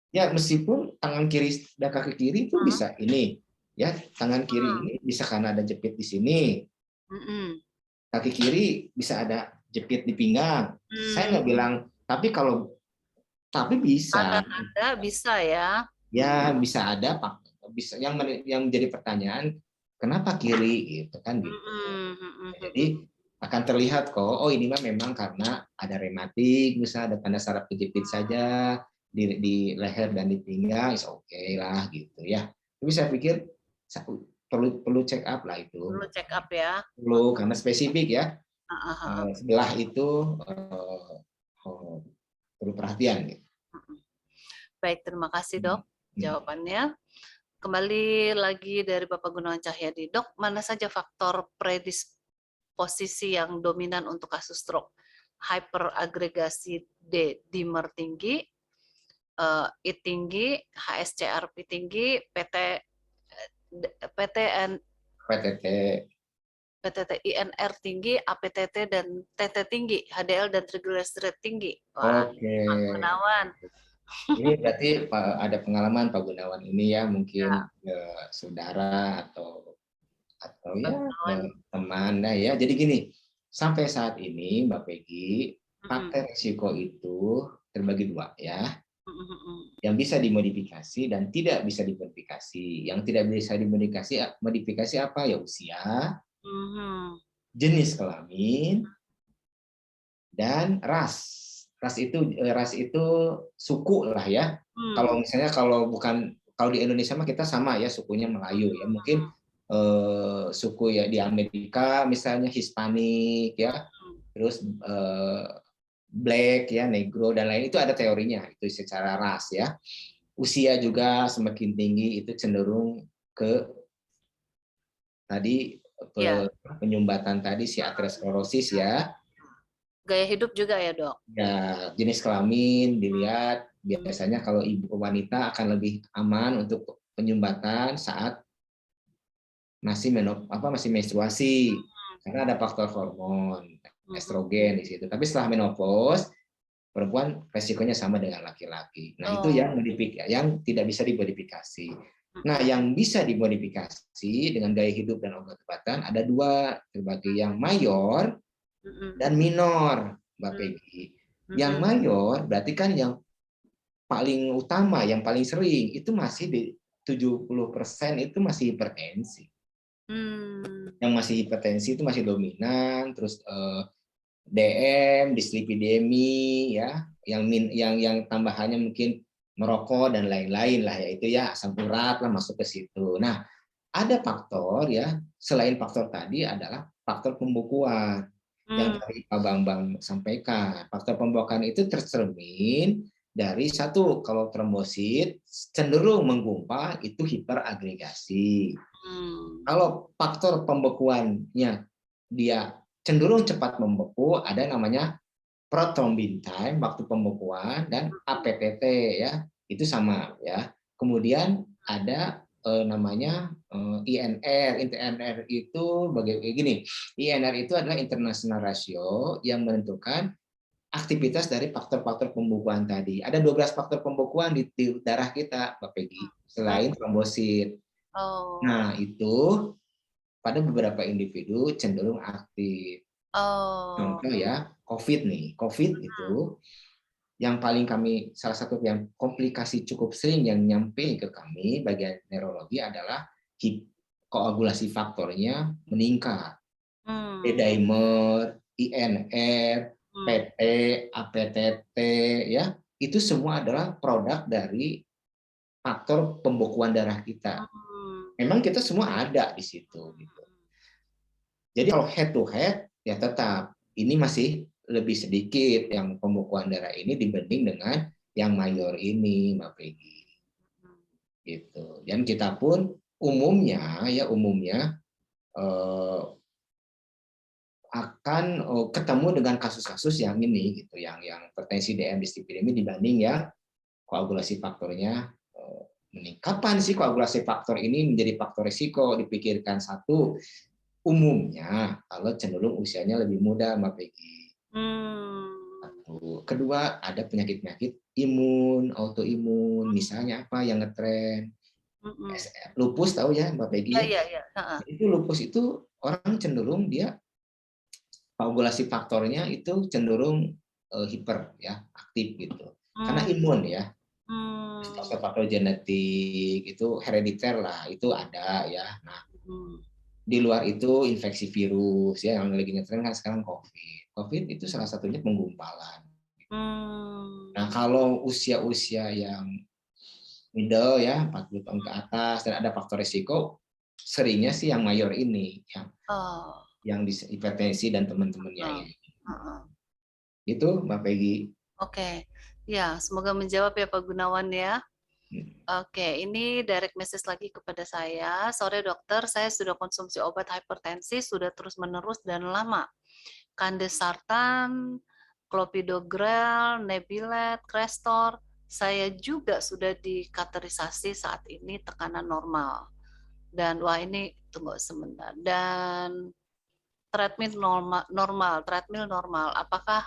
Ya, meskipun tangan kiri dan kaki kiri itu bisa ini, ya tangan kiri ini bisa karena ada jepit di sini, kaki kiri bisa ada jepit di pinggang. Saya nggak bilang, tapi bisa.
Ada bisa ya.
Ya bisa ada, bisa yang menjadi pertanyaan, kenapa kiri gitu kan gitu. Jadi akan terlihat kok, oh ini mah memang karena ada rematik, misalnya ada tanda saraf kejepit saja di leher dan di pinggang, is oke lah gitu ya. Tapi saya pikir perlu check up lah itu.
Perlu check up ya.
Perlu, karena spesifik ya. Sebelah itu perlu perhatian gitu.
Baik, terima kasih Dok jawabannya. Kembali lagi dari Bapak Gunawan Cahyadi. Dok, mana saja faktor predisposisi yang dominan untuk kasus stroke? Hyperagregasi D, dimer tinggi, I tinggi, HSCRP tinggi, PTT INR tinggi, APTT dan TT tinggi, HDL dan triglyceride tinggi. Wah, Pak Gunawan.
Ini berarti ada pengalaman Pak Gunawan ini ya, mungkin saudara atau ya teman ya. Jadi gini, sampai saat ini Mbak Peggy, faktor risiko itu terbagi dua ya. Yang bisa dimodifikasi dan tidak bisa dimodifikasi. Yang tidak bisa dimodifikasi apa ya? Usia, jenis kelamin, dan ras. Ras itu suku lah ya. Kalau misalnya kalau di Indonesia mah kita sama ya, sukunya Melayu ya. Mungkin suku ya di Amerika misalnya Hispanik ya. Terus Black ya, Negro dan lain, itu ada teorinya itu secara ras ya. Usia juga semakin tinggi itu cenderung ke tadi penyumbatan tadi si aterosklerosis ya.
Gaya hidup juga ya Dok?
Ya, jenis kelamin dilihat, biasanya kalau ibu wanita akan lebih aman untuk penyumbatan saat masih menstruasi, karena ada faktor hormon, estrogen di situ. Tapi setelah menopause, perempuan resikonya sama dengan laki-laki. Nah, itu yang tidak bisa dimodifikasi. Nah, yang bisa dimodifikasi dengan gaya hidup dan obat-obatan ada dua, terbagi yang mayor dan minor, Mbak Peggy. Yang mayor berarti kan yang paling utama, yang paling sering itu masih di 70% itu masih hipertensi. Yang masih hipertensi itu masih dominan, terus DM, dislipidemi ya, yang tambahannya mungkin merokok dan lain-lain lah, yaitu ya asam urat lah masuk ke situ. Nah, ada faktor ya, selain faktor tadi adalah faktor pembukuan yang tadi Pak Bambang sampaikan. Faktor pembukuan itu tercermin dari satu, kalau trombosit cenderung menggumpal itu hiperagregasi. Kalau faktor pembekuannya dia cenderung cepat membeku, ada namanya prothrombin time waktu pembekuan, dan APTT ya, itu sama ya. Kemudian ada namanya INR. INR itu begini. INR itu adalah international ratio yang menentukan aktivitas dari faktor-faktor pembekuan tadi. Ada 12 faktor pembekuan di darah kita, Mbak Peggy, selain trombosit. Nah, itu pada beberapa individu cenderung aktif. Contoh ya, COVID nih. COVID itu yang paling salah satu yang komplikasi cukup sering yang nyampe ke kami bagian neurologi adalah koagulasi faktornya meningkat. D-dimer, INR, PT, APTT ya, itu semua adalah produk dari faktor pembekuan darah kita. Memang kita semua ada di situ gitu. Jadi kalau head to head ya tetap ini masih lebih sedikit yang pembekuan darah ini dibanding dengan yang mayor ini, Mbak Peggy. Gitu. Dan kita pun umumnya akan ketemu dengan kasus-kasus yang ini gitu, yang hipertensi DM dislipidemi dibanding yang koagulasi faktornya meningkat. Kapan sih koagulasi faktor ini menjadi faktor risiko? Dipikirkan satu, umumnya kalau cenderung usianya lebih muda, Mbak Peggy. Kedua, ada penyakit-penyakit imun, autoimun, misalnya apa yang ngetren. Lupus tahu ya Mbak Peggy?
Iya.
Itu lupus itu orang cenderung dia koagulasi faktornya itu cenderung hiper ya, aktif gitu. Karena imun ya. Faktor genetik itu herediter lah, itu ada ya. Nah, di luar itu infeksi virus ya, yang lagi ngetren kan sekarang COVID. COVID itu salah satunya penggumpalan. Nah, kalau usia-usia yang middle ya, 40 tahun ke atas dan ada faktor risiko, seringnya sih yang mayor ini yang hipertensi dan teman-temannya ya. Itu Mbak Peggy.
Oke. Ya, semoga menjawab ya Pak Gunawan ya. Oke, ini direct message lagi kepada saya. Sore dokter, saya sudah konsumsi obat hipertensi sudah terus-menerus dan lama. Kandesartan, clopidogrel, Nebilet, Crestor. Saya juga sudah dikateterisasi saat ini tekanan normal. Dan wah ini tunggu sebentar. Dan treadmill normal. Apakah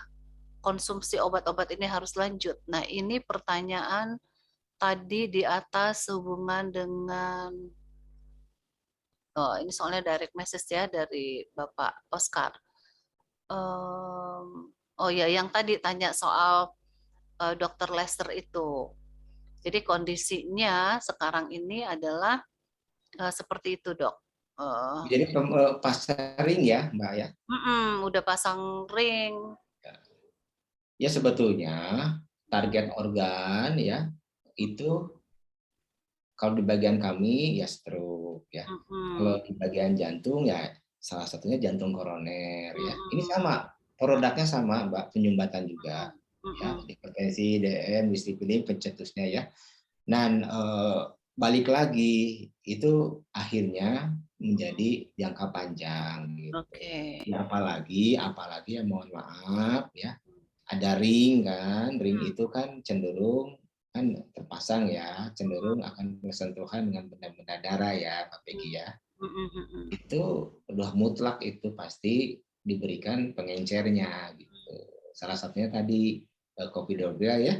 konsumsi obat-obat ini harus lanjut? Nah, ini pertanyaan tadi di atas hubungan dengan ini soalnya direct message ya dari Bapak Oscar. Oh ya, yang tadi tanya soal Dr. Lester itu. Jadi kondisinya sekarang ini adalah seperti itu, Dok.
Jadi pasang ring ya, Mbak ya?
Udah pasang ring.
Ya sebetulnya target organ ya itu kalau di bagian kami ya stroke ya. Kalau di bagian jantung ya salah satunya jantung koroner ya. Ini sama, produknya sama Mbak, penyumbatan juga. Ya, hipertensi, DM, dislipidem, pencetusnya ya. Dan balik lagi itu akhirnya menjadi jangka panjang gitu. Ya, apalagi ya mohon maaf ya. Ada ring kan, ring itu kan cenderung kan terpasang ya, cenderung akan bersentuhan dengan benda-benda darah ya, Pak Peggy ya. Itu udah mutlak itu pasti diberikan pengencernya gitu. Salah satunya tadi clopidogrel ya.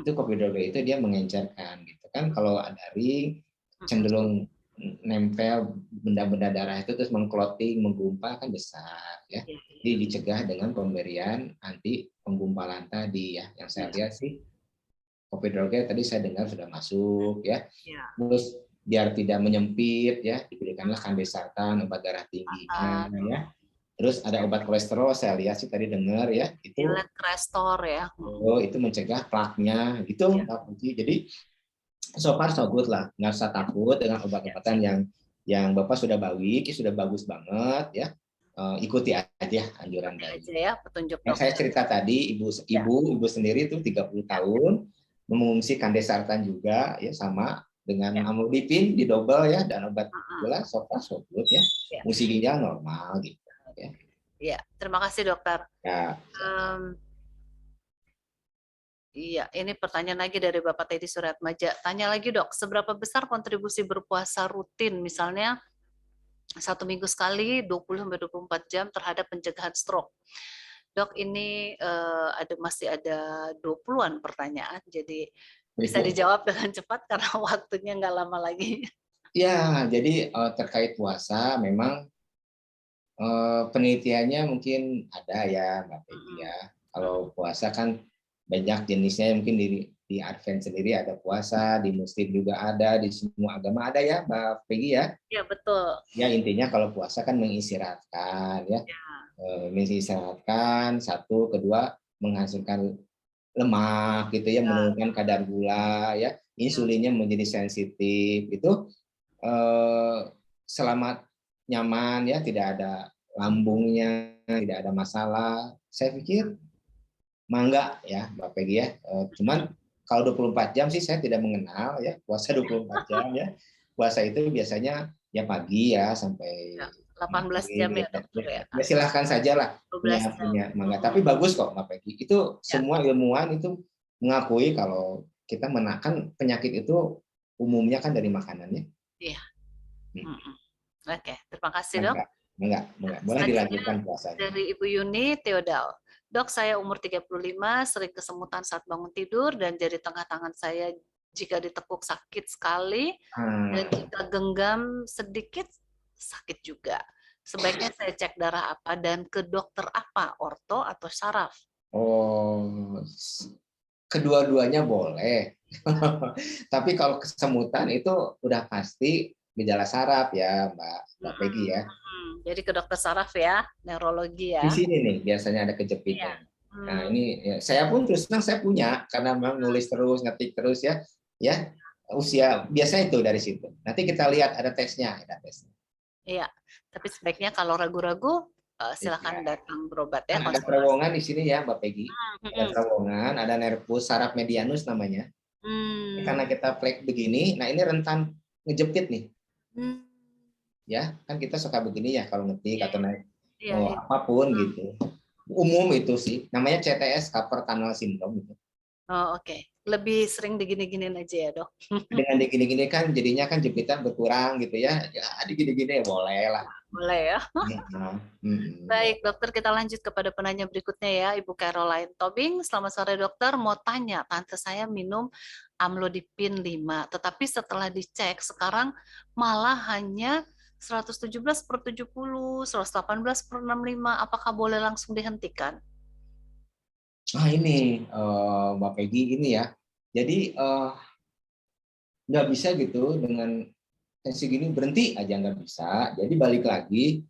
Itu clopidogrel itu dia mengencerkan gitu kan. Kalau ada ring cenderung nempel benda-benda darah itu terus mengclotting, menggumpal kan besar ya. Jadi dicegah dengan pemberian anti penggumpalan tadi ya. Yang saya lihat sih clopidogrel tadi saya dengar sudah masuk ya. Terus biar tidak menyempit ya, diberikanlah kandesartan, obat darah tingginya ya. Terus ada obat kolesterol saya lihat sih tadi dengar ya, itu
Crestor ya.
Oh, itu mencegah plaknya gitu Pak Puji. Jadi so far so good lah, nggak usah takut dengan obat-obatan yang Bapak sudah bawiki, sudah bagus banget ya. Ikuti aja anjuran dari
ya, petunjuk
yang saya cerita tadi, ibu sendiri tuh 30 tahun mengungsi kandesartan juga ya, sama dengan amlodipin di double ya, dan obat gula so far so good ya. Fungsi ginjal normal gitu ya.
Iya, terima kasih dokter.
Ya.
Iya, ini pertanyaan lagi dari Bapak Teddy Suratmaja. Tanya lagi dok, seberapa besar kontribusi berpuasa rutin, misalnya 1 minggu sekali 20-24 jam terhadap pencegahan stroke? Dok, ini masih ada 20-an pertanyaan, jadi bisa dijawab dengan cepat karena waktunya nggak lama lagi.
Ya, jadi terkait puasa memang penelitiannya mungkin ada ya Mbak Peggy ya. Kalau puasa kan banyak jenisnya, mungkin di Advent sendiri ada puasa, di Muslim juga ada, di semua agama ada ya Mbak Peggy ya.
Iya betul.
Ya intinya kalau puasa kan mengistirahatkan ya. Mengistirahatkan, satu, kedua menghasilkan lemak gitu ya, menurunkan kadar gula ya, insulinnya menjadi sensitif itu selamat, nyaman ya, tidak ada lambungnya, tidak ada masalah. Saya pikir mangga ya Mbak Peggy ya. Cuman kalau 24 jam sih saya tidak mengenal ya puasa 24 jam ya. Puasa itu biasanya ya pagi ya sampai
18 jam ya dokter ya.
Ya silahkan saja lah punya mangga. Tapi bagus kok Mbak Peggy. Itu semua ilmuwan itu mengakui kalau kita menakan penyakit itu umumnya kan dari makanannya.
Iya. Oke, terima kasih dok.
Enggak. Boleh dilanjutkan puasanya.
Dari Ibu Yuni Theodal. Dok, saya umur 35, sering kesemutan saat bangun tidur, dan jari tengah tangan saya jika ditekuk sakit sekali, dan jika genggam sedikit sakit juga. sebaiknya saya cek darah apa dan ke dokter apa, orto atau saraf?
Oh, kedua-duanya boleh. Tapi kalau kesemutan itu udah pasti gejala saraf ya, Mbak Peggy ya.
Jadi ke dokter saraf ya, neurologi
Di
ya.
sini nih biasanya ada
Iya.
kejepitan. Nah ini ya, saya pun terus terang saya punya karena memang nulis terus, ngetik terus ya, ya usia biasa itu dari situ. Nanti kita lihat ada tesnya, ada tesnya.
Iya, tapi sebaiknya kalau ragu-ragu silakan
Iya.
datang berobat ya,
Kan ada
konsultasi.
terowongan di sini ya, Mbak Peggy. Ada terowongan, ada nervus saraf medianus namanya. Karena kita plek begini, nah ini rentan ngejepit nih. Ya, kan kita suka begini ya kalau ngetik atau naik apapun gitu. Umum itu sih, namanya CTS, carpal tunnel syndrome gitu.
Oh, oke. Lebih sering digini-giniin aja ya, Dok.
Dengan digini-gini kan jadinya kan jepitan berkurang gitu ya. Ya digini-gini boleh lah.
Boleh ya. Baik, dokter, kita lanjut kepada penanya berikutnya ya, Ibu Caroline Tobing. Selamat sore, dokter. Mau tanya, tante saya minum amlodipin 5, tetapi setelah dicek sekarang malah hanya 117/70, 118/65. Apakah boleh langsung dihentikan?
Nah ini Mbak Peggy ini ya. Jadi nggak bisa gitu dengan tensi gini berhenti aja nggak bisa. Jadi balik lagi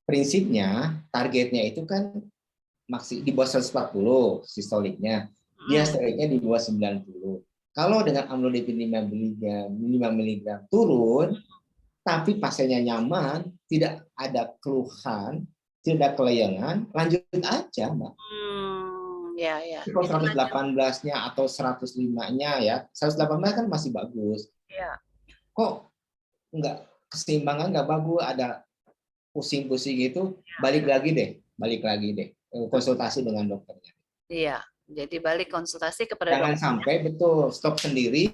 prinsipnya targetnya itu kan di bawah 140 sistoliknya. Diastoliknya di bawah 90. Kalau dengan amlodipin 5 mg turun, tapi pasiennya nyaman, tidak ada keluhan, tidak kelayangan, lanjut aja, Mbak.
Ya, ya.
Kalau 118-nya atau 105-nya ya, 118 kan masih bagus.
Ya.
Kok nggak keseimbangan nggak bagus, ada pusing-pusing gitu, balik lagi deh, konsultasi dengan dokternya.
Iya, jadi balik konsultasi kepada
Jangan
dokter.
sampai betul stop sendiri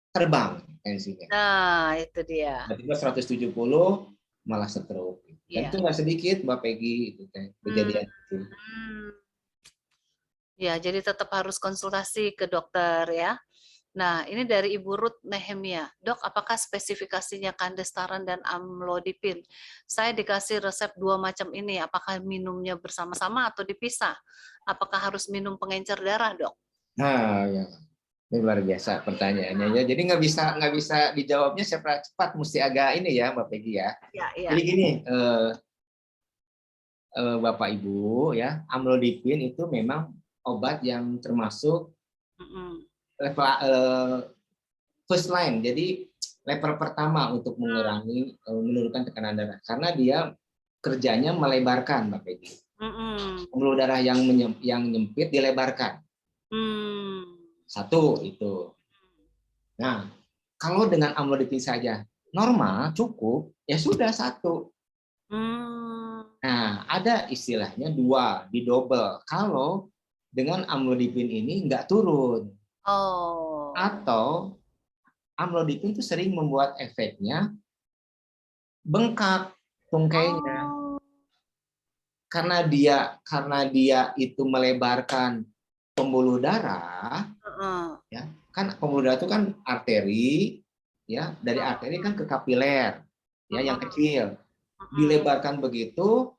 terbang tensinya.
Nah, itu dia.
Tiba-tiba 170 malah stroke. Dan itu nggak sedikit, Mbak Peggy, itu kejadian itu.
Ya, jadi tetap harus konsultasi ke dokter ya. Nah, ini dari Ibu Ruth Nehemia. Dok, apakah spesifikasinya kandestaran dan amlodipin? Saya dikasih resep 2 macam ini. Apakah minumnya bersama-sama atau dipisah? Apakah harus minum pengencer darah, Dok?
Nah, ya. Ini luar biasa pertanyaannya ya. Jadi nggak bisa dijawabnya secara cepat, mesti agak ini ya, Mbak Peggy ya. Jadi gini, Bapak Ibu ya, amlodipin itu memang obat yang termasuk level first line. Jadi level pertama untuk menurunkan tekanan darah karena dia kerjanya melebarkan, Mbak Peggy. Pembuluh darah yang nyempit dilebarkan. Satu itu. Nah, kalau dengan amlodipin saja normal cukup, ya sudah satu. Nah, ada istilahnya 2, didobel. Kalau dengan amlodipin ini nggak turun. Atau amlodipin itu sering membuat efeknya bengkak tungkainya. Karena dia itu melebarkan pembuluh darah, ya kan pembuluh darah itu kan arteri, ya dari arteri kan ke kapiler, ya yang kecil, dilebarkan begitu,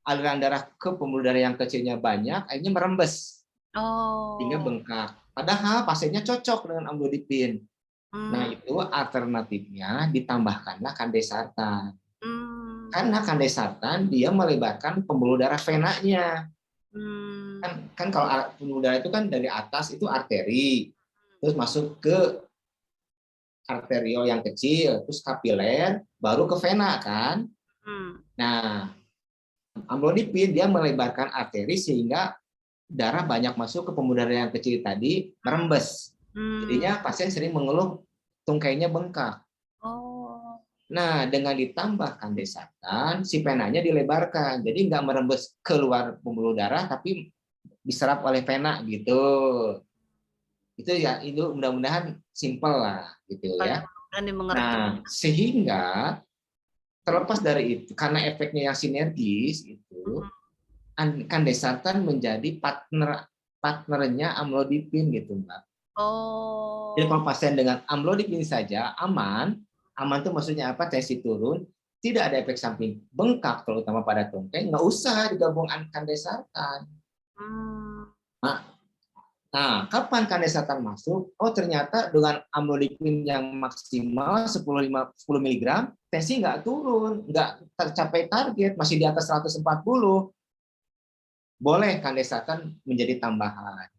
aliran darah ke pembuluh darah yang kecilnya banyak, akhirnya merembes, sehingga bengkak. Padahal pasiennya cocok dengan amlodipin. Nah itu alternatifnya ditambahkanlah kandesartan. Karena kandesartan dia melebarkan pembuluh darah venanya. Kan kalau pembuluh darah itu kan dari atas itu arteri, terus masuk ke arteriol yang kecil, terus kapiler, baru ke vena kan. Nah, amlodipin dia melebarkan arteri sehingga darah banyak masuk ke pembuluh darah yang kecil tadi, merembes. Jadinya pasien sering mengeluh tungkainya bengkak. Nah, dengan ditambah kandesartan, si venanya dilebarkan. Jadi nggak merembes keluar pembuluh darah, tapi diserap oleh vena gitu. Itu ya, itu mudah-mudahan simpel lah gitu ya. Nah, sehingga terlepas dari itu, karena efeknya yang sinergis itu, kandesartan menjadi partnernya amlodipin gitu, Mbak. Jadi kalau pasien dengan amlodipin saja aman itu maksudnya apa? Tensi turun, tidak ada efek samping bengkak terutama pada tungkai, nggak usah digabung kandesatan. Nah, kapan kandesatan masuk? Oh, ternyata dengan amlodipin yang maksimal 10 mg, tensi nggak turun, nggak tercapai target, masih di atas 140. Boleh kandesatan menjadi tambahan.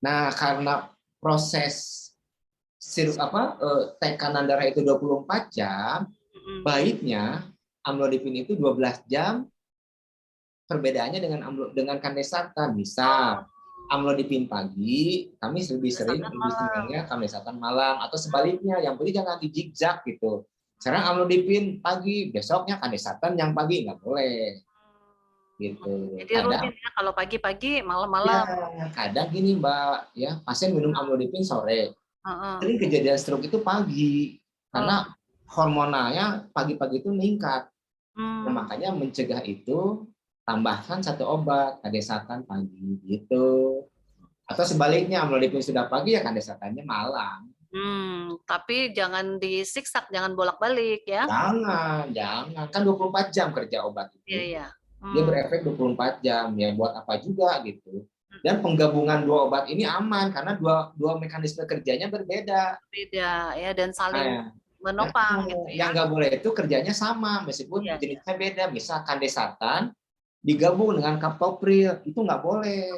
Nah, karena proses tekanan darah itu 24 jam, baiknya amlodipin itu 12 jam, perbedaannya dengan kandesatan. Misal, amlodipin pagi, kami lebih senangnya kandesatan malam, atau sebaliknya, yang penting jangan di zigzag gitu. Sekarang amlodipin pagi, besoknya kandesatan yang pagi, nggak boleh. Gitu.
Jadi rutin ya, kalau pagi-pagi, malam-malam.
Ya, kadang gini Mbak, ya pasien minum amlodipin sore, sering kejadian stroke itu pagi, karena hormonalnya pagi-pagi itu meningkat. Nah, makanya mencegah itu tambahkan satu obat kandesatan pagi gitu. Atau sebaliknya amlodipin sudah pagi ya kandesatannya malam.
Tapi jangan disiksak, jangan bolak-balik ya.
Jangan. Kan 24 jam kerja obat itu.
Iya.
Dia berefek 24 jam, ya buat apa juga gitu. Dan penggabungan dua obat ini aman karena dua mekanisme kerjanya berbeda.
Beda ya, dan saling menopang gitu ya.
Yang nggak boleh itu kerjanya sama meskipun jenisnya beda. Misal kandesatan digabung dengan kaptopril, itu nggak boleh.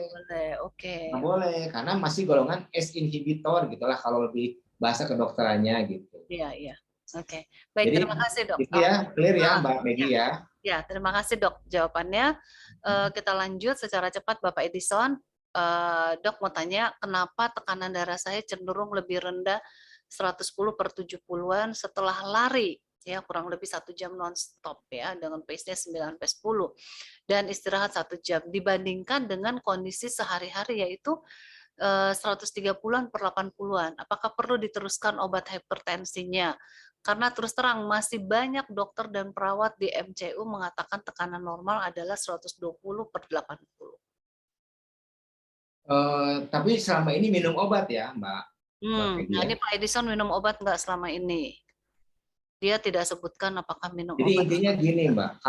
Nggak boleh karena masih golongan S inhibitor gitulah kalau lebih bahasa kedokterannya gitu.
Iya. Oke. Baik,
jadi,
terima kasih Dok.
Itu ya, clear ya Mbak Peggy ya.
Ya, terima kasih Dok jawabannya. Kita lanjut secara cepat Bapak Edison. Dok mau tanya, kenapa tekanan darah saya cenderung lebih rendah 110/70-an setelah lari, ya kurang lebih 1 jam non-stop ya, dengan pace-nya 9/10 dan istirahat 1 jam dibandingkan dengan kondisi sehari-hari yaitu 130/80-an. Apakah perlu diteruskan obat hipertensinya? Karena terus terang masih banyak dokter dan perawat di MCU mengatakan tekanan normal adalah 120/80.
Tapi selama ini minum obat ya, Mbak.
Nah, ini Pak Edison minum obat nggak selama ini? Dia tidak sebutkan apakah minum
Jadi
obat.
Jadi intinya gini, Mbak.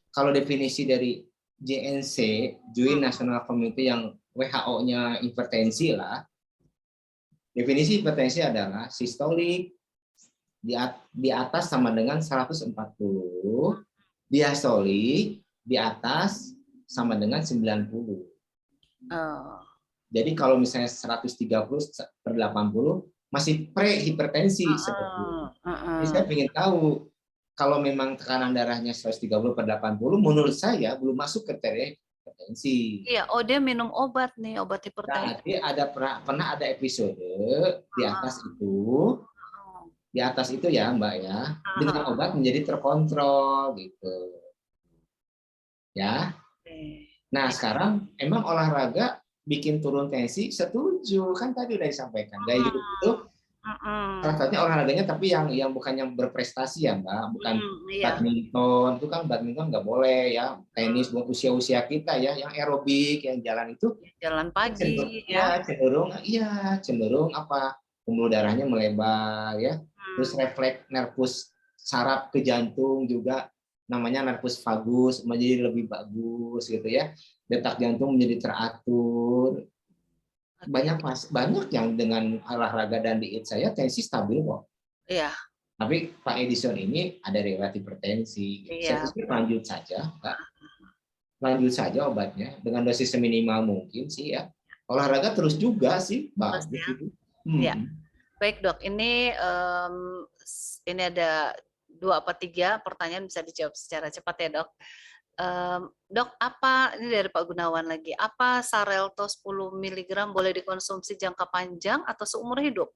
Kalau definisi dari JNC, Joint National Committee, yang WHO-nya hipertensi lah. Definisi hipertensi adalah sistolik di atas sama dengan 140, diastolik di atas sama dengan 90. Jadi kalau misalnya 130/80 masih pre-hipertensi sebetulnya. Jadi saya ingin tahu kalau memang tekanan darahnya 130/80, menurut saya belum masuk kriteria hipertensi.
Iya, dia minum obat nih, obat hipertensi.
Jadi pernah ada episode di atas itu ya Mbak ya, dengan obat menjadi terkontrol gitu. Ya. Nah, sekarang emang olahraga bikin turun tensi, setuju kan, tadi udah disampaikan. Gaya hidup itu salah satunya olahraganya, tapi yang bukan yang berprestasi ya Mbak, bukan badminton, itu kan badminton nggak boleh ya, tenis buat usia kita ya, yang aerobik, yang jalan itu
jalan pagi
cenderung apa, pembuluh darahnya melebar ya, terus refleks nervus saraf ke jantung juga, namanya nervus vagus, menjadi lebih bagus gitu ya, detak jantung menjadi teratur. Banyak yang dengan olahraga dan diet saya tensi stabil kok.
Iya.
Tapi Pak Edison ini ada riwayat hipertensi. Saya pikir lanjut saja, Pak. Lanjut saja obatnya dengan dosis seminimal mungkin sih ya. Olahraga terus juga sih, Mbak.
Ya. Baik Dok, ini ada 2 apa 3 pertanyaan, bisa dijawab secara cepat ya Dok. Dok, apa ini dari Pak Gunawan lagi? Apa Xarelto 10 mg boleh dikonsumsi jangka panjang atau seumur hidup?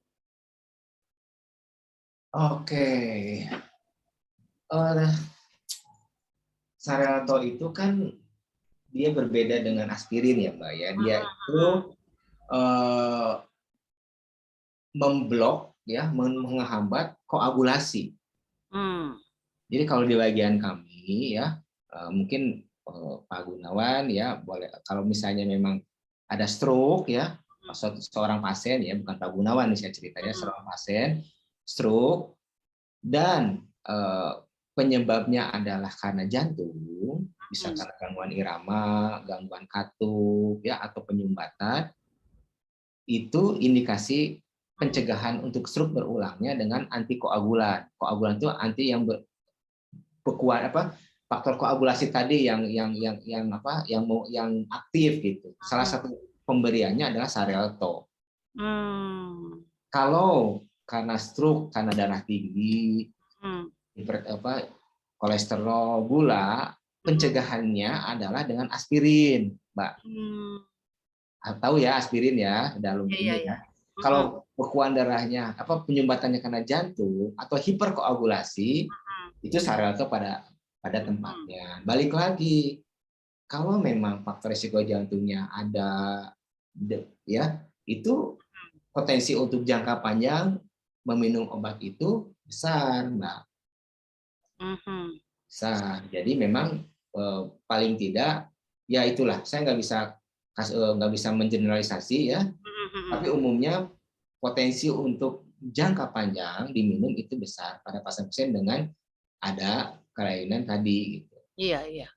Oke. Xarelto itu kan dia berbeda dengan aspirin ya Mbak ya. Dia itu memblok ya, menghambat koagulasi. Jadi kalau di bagian kami ya, mungkin Pak Gunawan ya boleh, kalau misalnya memang ada stroke ya, seorang pasien ya, bukan Pak Gunawan nih saya ceritanya, seorang pasien stroke dan penyebabnya adalah karena jantung, bisa karena gangguan irama, gangguan katup, ya, atau penyumbatan, itu indikasi pencegahan untuk stroke berulangnya dengan antikoagulan. Koagulan itu anti yang berkuat faktor koagulasi tadi yang aktif gitu. Salah satu pemberiannya adalah Xarelto. Kalau karena stroke, karena darah tinggi, kolesterol, gula, pencegahannya adalah dengan aspirin, Mbak. Tahu ya aspirin ya, dalam ini ya. Kalau bekuan darahnya, penyumbatannya karena jantung atau hiperkoagulasi, itu Xarelto pada tempatnya. Balik lagi, kalau memang faktor risiko jantungnya ada, ya, itu potensi untuk jangka panjang meminum obat itu besar, Mbak. Besar. Jadi memang paling tidak, ya itulah, saya nggak bisa mengeneralisasi ya, tapi umumnya potensi untuk jangka panjang diminum itu besar pada pasien-pasien dengan ada kelainan tadi. Gitu.
Iya.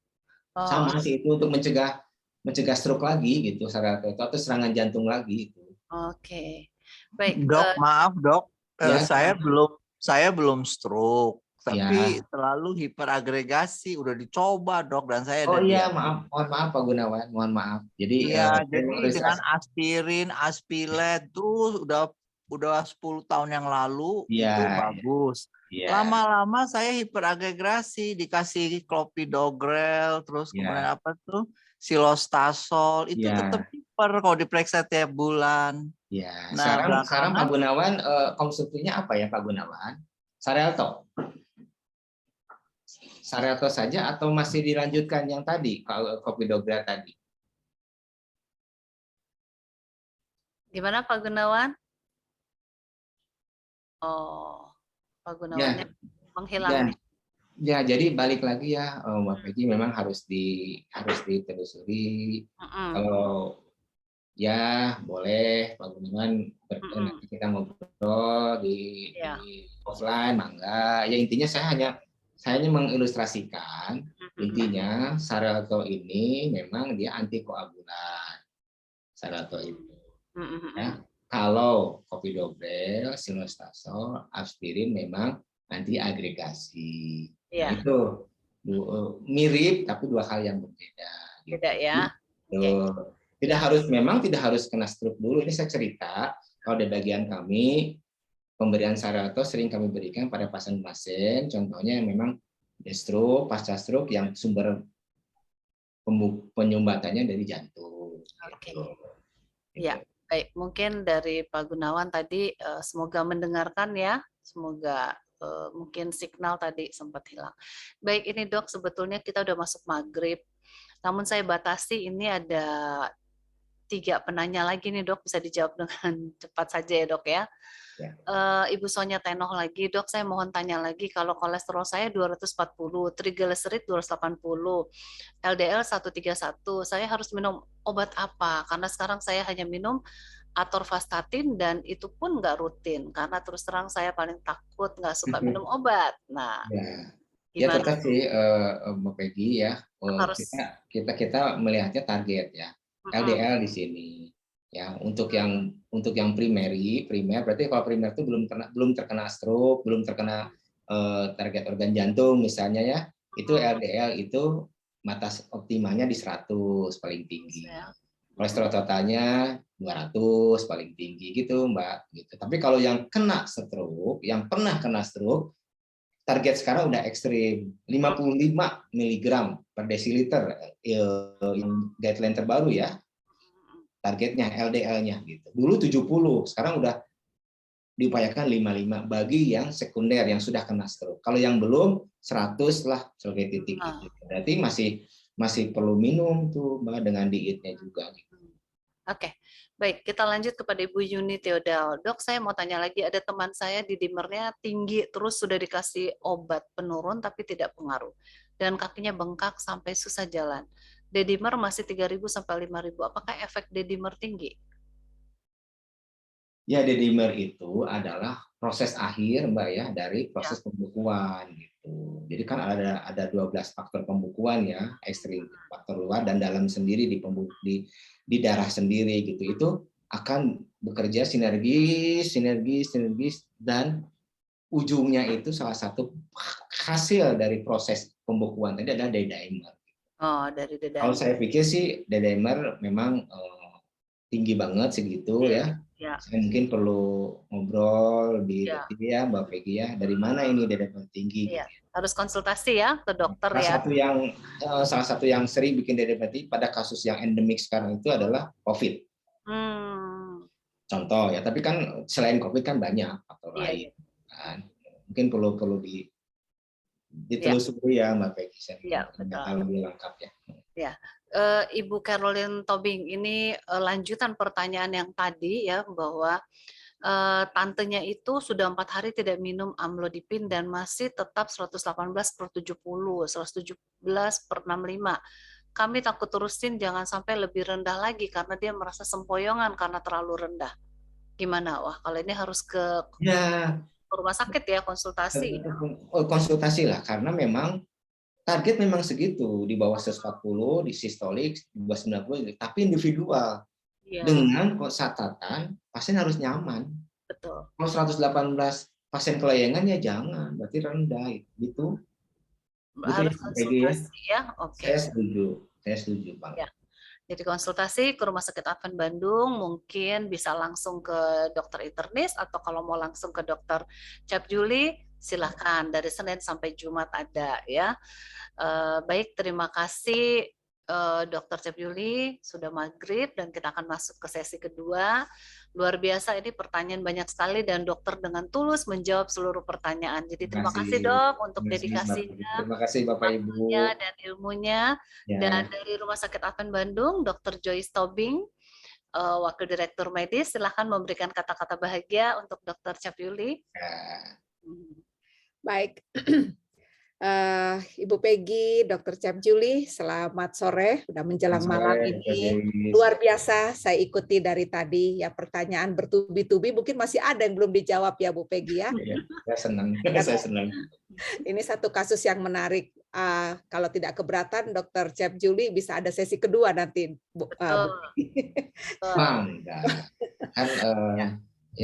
Sama sih itu untuk mencegah stroke lagi gitu, atau serangan jantung lagi itu.
Oke. Baik.
Dok, maaf dok,
Ya,
saya belum stroke, tapi
ya.
terlalu hiperagregasi, udah dicoba dok, dan saya
Oh
ada
iya, mohon maaf Pak Gunawan, mohon maaf. Jadi
jadi dengan aspirin, aspilet terus udah 10 tahun yang lalu
ya,
itu bagus.
Ya.
Lama-lama saya hiperagregasi, dikasih clopidogrel, terus kemudian silostasol, itu tetap hiper kalau diperiksa tiap bulan.
Ya.
Nah,
sekarang Pak Gunawan konsumsinya apa ya Pak Gunawan? Xarelto saja atau masih dilanjutkan yang tadi, clopidogrel tadi?
Gimana Pak Gunawan? Oh, Pak Gunawannya menghilang nih.
Ya, jadi balik lagi ya, Mbak Peggy, memang harus ditelusuri. Kalau ya boleh Pak Gunawan nanti kita ngobrol di offline, mangga. Ya intinya saya hanya mengilustrasikan, intinya Xarelto ini memang dia antikoagulan. Xarelto itu. Ya. Kalau clopidogrel, silostasol, aspirin memang anti agregasi. Nah, itu mirip tapi dua hal yang berbeda.
Beda ya.
Tidak harus kena stroke dulu. Ini saya cerita kalau di bagian kami pemberian Xarelto sering kami berikan pada pasien-pasien, contohnya yang memang stroke, pasca stroke yang sumber penyumbatannya dari jantung.
Oke. Ya. Baik, mungkin dari Pak Gunawan tadi semoga mendengarkan ya, semoga mungkin signal tadi sempat hilang. Baik, ini dok, sebetulnya kita udah masuk maghrib, namun saya batasi ini ada 3 penanya lagi nih dok, bisa dijawab dengan cepat saja ya dok ya. Ibu Sonya Tenoh lagi, dok saya mohon tanya lagi, kalau kolesterol saya 240, trigliserid 280, LDL 131, saya harus minum obat apa? Karena sekarang saya hanya minum atorvastatin dan itu pun nggak rutin, karena terus terang saya paling takut, nggak suka minum obat. Nah,
ya tetap sih Mbak Peggy ya, kita melihatnya target ya, LDL di sini. Ya, untuk yang primer berarti kalau primer itu belum terkena stroke, belum terkena target organ jantung misalnya ya, itu LDL itu batas optimalnya di 100 paling tinggi. Kolesterol totalnya 200 paling tinggi gitu, Mbak. Gitu. Tapi kalau yang kena stroke, yang pernah kena stroke, target sekarang udah ekstrim, 55 mg per desiliter, guideline terbaru ya. Targetnya LDL-nya gitu. Dulu 70, sekarang udah diupayakan 55 bagi yang sekunder yang sudah kena stroke. Kalau yang belum 100 lah sebagai titik itu. Berarti masih perlu minum tuh Mbak dengan dietnya juga gitu.
Oke. Baik, kita lanjut kepada Ibu Yuni Theodal. Dok, saya mau tanya lagi, ada teman saya D-dimernya tinggi, terus sudah dikasih obat penurun tapi tidak pengaruh. Dan kakinya bengkak sampai susah jalan. D-dimer masih 3.000 sampai 5.000. Apakah efek D-dimer tinggi?
Ya, D-dimer itu adalah proses akhir Mbak ya dari proses pembukuan gitu. Jadi kan ada 12 faktor pembukuan ya, ekstrim, faktor luar dan dalam sendiri di darah sendiri gitu. Itu akan bekerja sinergis dan ujungnya itu salah satu hasil dari proses pembukuan tadi adalah D-dimer.
Oh, dari
Kalau
D-dimer.
saya pikir sih D-dimer memang tinggi banget segitu ya. Saya mungkin perlu ngobrol lebih ya Mbak Peggy ya. Dari mana ini D-dimer tinggi?
Iya. Harus konsultasi ya ke dokter ya.
Salah satu yang sering bikin D-dimer tinggi pada kasus yang endemik sekarang itu adalah COVID. Contoh ya. Tapi kan selain COVID kan banyak faktor lain. Kan. Mungkin perlu ditelusuri ya Mbak Peggy.
Iya, betul.
Lebih lengkap ya.
Ya, Ibu Caroline Tobing, ini lanjutan pertanyaan yang tadi ya, bahwa tantenya itu sudah 4 hari tidak minum amlodipin dan masih tetap 118/70, 117/65. Kami takut terusin jangan sampai lebih rendah lagi karena dia merasa sempoyongan karena terlalu rendah. Gimana? Wah, kalau ini harus ke rumah sakit ya, konsultasi.
Konsultasi lah, karena memang target memang segitu, di bawah 140, di sistolik, di bawah 90, tapi individual. Dengan catatan, pasien harus nyaman.
Betul.
Kalau 118 pasien kelayangan ya jangan, berarti rendah. Gitu.
Harus konsultasi ya, oke.
Saya setuju Bang.
Ya. Jadi konsultasi ke Rumah Sakit Advent Bandung, mungkin bisa langsung ke dokter internis, atau kalau mau langsung ke dokter Cap Juli, silahkan dari Senin sampai Jumat ada ya. Baik, terima kasih Dokter Cap Juli, sudah maghrib dan kita akan masuk ke sesi kedua. Luar biasa, ini pertanyaan banyak sekali dan dokter dengan tulus menjawab seluruh pertanyaan. Jadi terima kasih Dok untuk dedikasinya.
Terima kasih Bapak Ibu
dan ilmunya. Dan dari Rumah Sakit Advent Bandung, Dr. Joyce Tobing, Wakil Direktur Medis, silahkan memberikan kata-kata bahagia untuk Dr. Cap Juli.
Baik, Ibu Peggy, Dr. Cap Juli, selamat sore, udah menjelang malam ini. Luar biasa, saya ikuti dari tadi ya, pertanyaan bertubi-tubi, mungkin masih ada yang belum dijawab ya Bu Peggy ya.
Saya senang.
Ini satu kasus yang menarik. Kalau tidak keberatan, Dr. Cap Juli bisa ada sesi kedua nanti, Bu.
Bangga. Kan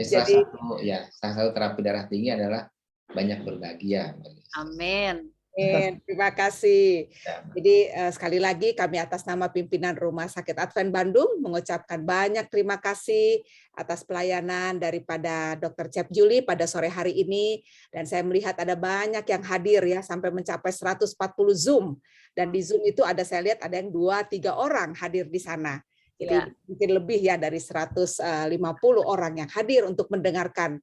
salah satu terapi darah tinggi adalah banyak berbagi ya.
Amin.
Terima kasih. Jadi sekali lagi kami atas nama pimpinan Rumah Sakit Advent Bandung mengucapkan banyak terima kasih atas pelayanan daripada Dr. Cap Juli pada sore hari ini, dan saya melihat ada banyak yang hadir ya, sampai mencapai 140 Zoom, dan di Zoom itu saya lihat ada yang 2-3 orang hadir di sana. Jadi mungkin lebih ya dari 150 orang yang hadir untuk mendengarkan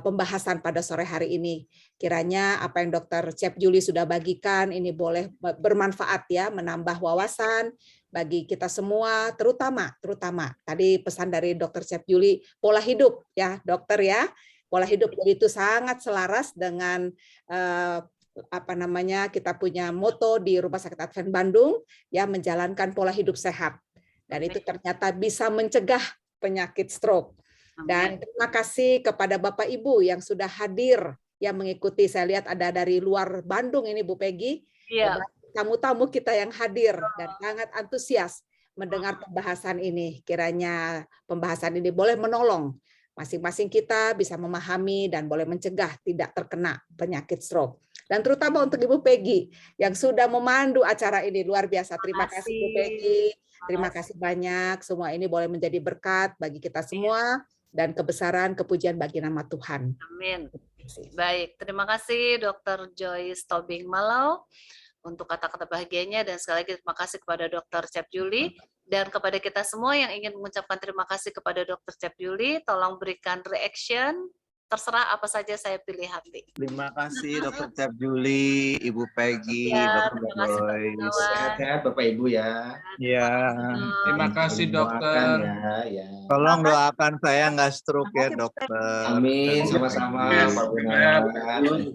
pembahasan pada sore hari ini. Kiranya apa yang Dr. Cap Juli sudah bagikan ini boleh bermanfaat ya, menambah wawasan bagi kita semua, terutama tadi pesan dari Dr. Cap Juli, pola hidup ya dokter ya. Pola hidup itu sangat selaras dengan kita punya moto di Rumah Sakit Advent Bandung ya, menjalankan pola hidup sehat. Dan itu ternyata bisa mencegah penyakit stroke. Dan terima kasih kepada Bapak Ibu yang sudah hadir, yang mengikuti. Saya lihat ada dari luar Bandung ini Bu Peggy. Tamu-tamu kita yang hadir dan sangat antusias mendengar pembahasan ini. Kiranya pembahasan ini boleh menolong masing-masing kita bisa memahami dan boleh mencegah tidak terkena penyakit stroke. Dan terutama untuk Ibu Peggy yang sudah memandu acara ini, luar biasa. Terima kasih Bu Peggy. Terima kasih banyak. Semua ini boleh menjadi berkat bagi kita semua dan kebesaran kepujian bagi nama Tuhan.
Amin. Baik, terima kasih Dr. Joyce Tobing Malau untuk kata-kata bahagianya, dan sekali lagi terima kasih kepada Dr. Cap Juli, dan kepada kita semua yang ingin mengucapkan terima kasih kepada Dr. Cap Juli, tolong berikan reaction. Terserah apa saja, saya pilih hati.
Terima kasih Dr. Cap Juli, Ibu Peggy, Dr. Joyce.
Sehat-sehat Bapak Ibu ya.
Ya.
Terima kasih dokter.
Ya.
Tolong doakan saya nggak stroke ya dokter.
Amin, sama-sama Pak Gunawan.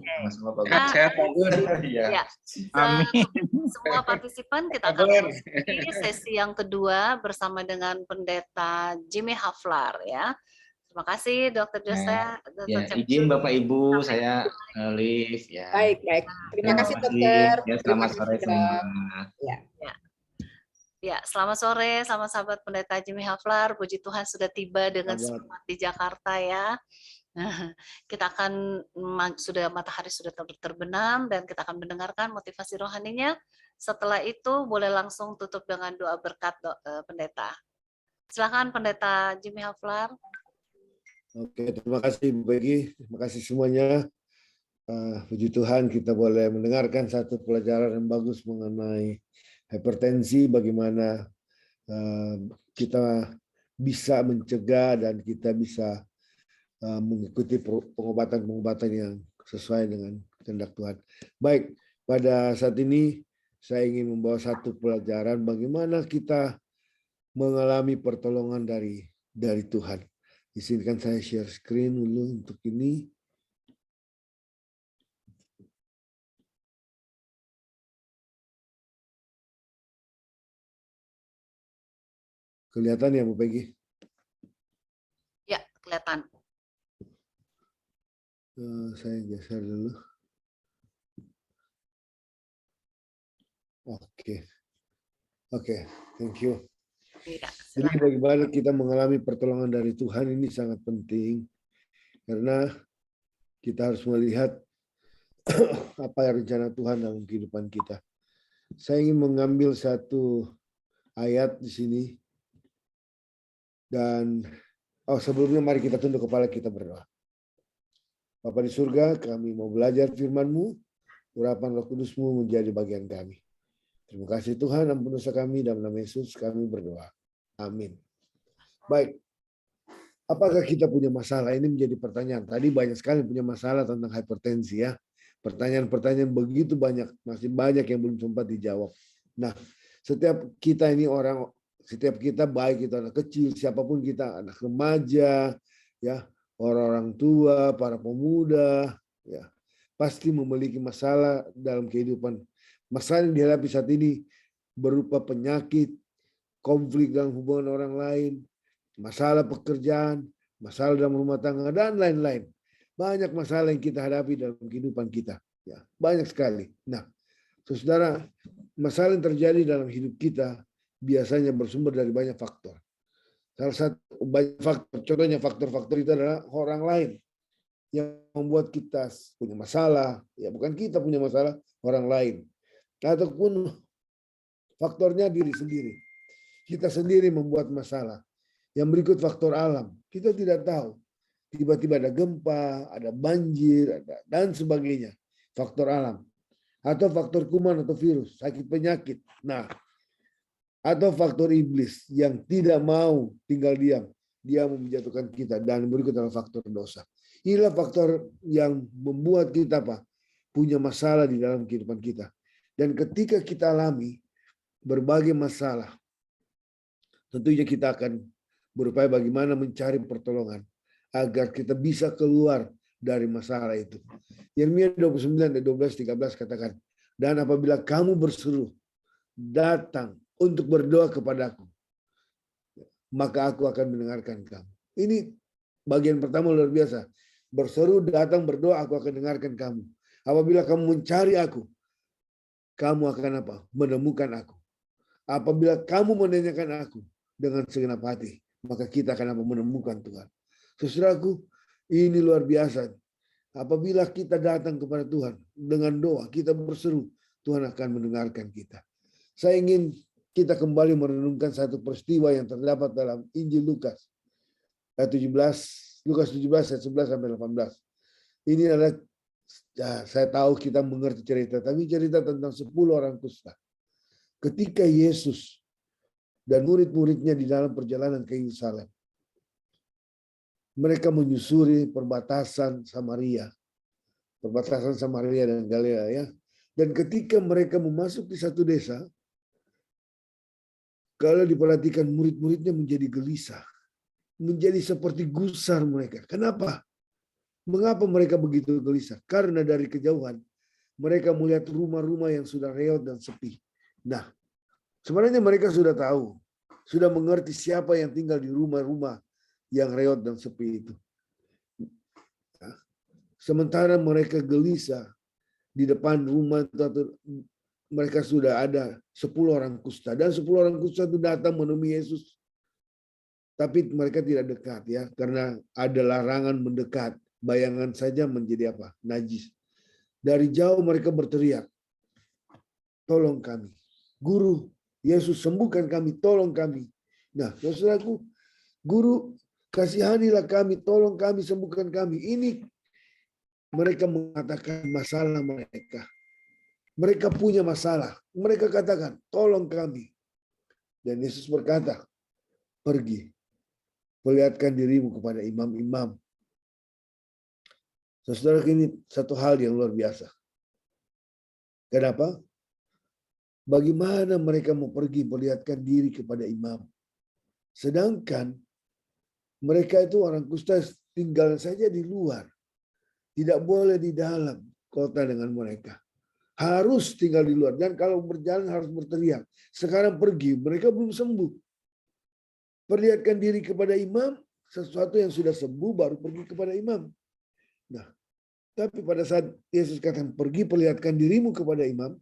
Sehat Pak Gun.
Ya.
Amin.
Semua partisipan kita akan memasuki sesi yang kedua bersama dengan Pendeta Jimmy Haflar ya. Terima kasih Dr. Jose, Dr.
Ya,
Cep
izin
Juli.
Bapak Ibu, saya live ya.
Baik, baik. Terima
Terima
kasih
kasih.
dokter.
Ya,
Terima
selamat
kasih
sore
dok.
semua.
Ya.
Ya, selamat sore sama sahabat Pendeta Jimmy Haflar. Puji Tuhan sudah tiba dengan selamat di Jakarta ya. Kita akan matahari sudah terbenam dan kita akan mendengarkan motivasi rohaninya. Setelah itu boleh langsung tutup dengan doa berkat Pendeta. Silakan Pendeta Jimmy Haflar.
Oke, terima kasih Bu Peggy, terima kasih semuanya. Puji Tuhan kita boleh mendengarkan satu pelajaran yang bagus mengenai hipertensi, bagaimana kita bisa mencegah dan kita bisa mengikuti pengobatan-pengobatan yang sesuai dengan kehendak Tuhan. Baik, pada saat ini saya ingin membawa satu pelajaran bagaimana kita mengalami pertolongan dari Tuhan. Izinkan saya share screen dulu untuk ini. Kelihatan ya Bu Peggy?
Ya, kelihatan.
Saya geser dulu. Oke, thank you.
Ya,
jadi bagaimana kita mengalami pertolongan dari Tuhan ini sangat penting. Karena kita harus melihat apa rencana Tuhan dalam kehidupan kita. Saya ingin mengambil satu ayat di sini. Dan sebelumnya mari kita tunduk kepala, kita berdoa. Bapa di surga, kami mau belajar firman-Mu, urapan Roh Kudus-Mu menjadi bagian kami. Terima kasih Tuhan, ampun dosa kami, dalam nama Yesus kami berdoa. Amin. Baik, apakah kita punya masalah? Ini menjadi pertanyaan. Tadi banyak sekali punya masalah tentang hipertensi ya. Pertanyaan-pertanyaan begitu banyak, masih banyak yang belum sempat dijawab. Nah, setiap kita ini setiap kita baik itu anak kecil, siapapun kita, anak remaja, ya, orang-orang tua, para pemuda, ya, pasti memiliki masalah dalam kehidupan. Masalah yang dihadapi saat ini berupa penyakit, konflik dalam hubungan orang lain, masalah pekerjaan, masalah dalam rumah tangga, dan lain-lain. Banyak masalah yang kita hadapi dalam kehidupan kita. Ya, banyak sekali. Nah, saudara, masalah yang terjadi dalam hidup kita biasanya bersumber dari banyak faktor. Salah satu banyak faktor, contohnya faktor-faktor itu adalah orang lain yang membuat kita punya masalah. Ya, bukan kita punya masalah, orang lain. Ataupun faktornya diri sendiri. Kita sendiri membuat masalah. Yang berikut faktor alam. Kita tidak tahu. Tiba-tiba ada gempa, ada banjir, dan sebagainya. Faktor alam. Atau faktor kuman atau virus, sakit penyakit. Nah, atau faktor iblis yang tidak mau tinggal diam. Dia mau menjatuhkan kita. Dan berikut adalah faktor dosa. Inilah faktor yang membuat kita punya masalah di dalam kehidupan kita. Dan ketika kita alami berbagai masalah, tentunya kita akan berupaya bagaimana mencari pertolongan agar kita bisa keluar dari masalah itu. Yeremia 29 ayat 12-13 katakan, dan apabila kamu berseru, datang untuk berdoa kepadaku, maka aku akan mendengarkan kamu. Ini bagian pertama luar biasa. Berseru, datang, berdoa, aku akan dengarkan kamu. Apabila kamu mencari aku, kamu akan menemukan aku. Apabila kamu menanyakan aku dengan segenap hati, maka kita akan menemukan Tuhan. Saudaraku, ini luar biasa. Apabila kita datang kepada Tuhan dengan doa, kita berseru, Tuhan akan mendengarkan kita. Saya ingin kita kembali merenungkan satu peristiwa yang terdapat dalam Injil Lukas ayat 17, Lukas 17 ayat 11 sampai 18. Ini adalah, saya tahu kita mengerti cerita, tapi cerita tentang 10 orang kusta. Ketika Yesus dan murid-muridnya di dalam perjalanan ke Yerusalem, mereka menyusuri perbatasan Samaria dan Galilea, ya. Dan ketika mereka memasuki satu desa, kalau diperhatikan murid-muridnya menjadi gelisah, menjadi seperti gusar mereka. Kenapa? Mengapa mereka begitu gelisah? Karena dari kejauhan mereka melihat rumah-rumah yang sudah reot dan sepi. Nah, sebenarnya mereka sudah tahu, sudah mengerti siapa yang tinggal di rumah-rumah yang reot dan sepi itu. Sementara mereka gelisah di depan rumah itu, mereka sudah ada 10 orang kusta, dan 10 orang kusta itu datang menemui Yesus. Tapi mereka tidak dekat ya, karena ada larangan mendekat. Bayangan saja menjadi apa? Najis. Dari jauh mereka berteriak, tolong kami. Guru, Yesus sembuhkan kami, tolong kami. Nah, saudaraku, Guru, kasihanilah kami, tolong kami, sembuhkan kami. Ini mereka mengatakan masalah mereka. Mereka punya masalah. Mereka katakan, tolong kami. Dan Yesus berkata, pergi. Perlihatkan dirimu kepada imam-imam. Saudara, ini satu hal yang luar biasa. Kenapa? Bagaimana mereka mau pergi perlihatkan diri kepada imam? Sedangkan mereka itu orang kusta tinggal saja di luar. Tidak boleh di dalam kota dengan mereka. Harus tinggal di luar. Dan kalau berjalan harus berteriak. Sekarang pergi, mereka belum sembuh. Perlihatkan diri kepada imam, sesuatu yang sudah sembuh baru pergi kepada imam. Nah, tapi pada saat Yesus katakan pergi perlihatkan dirimu kepada imam,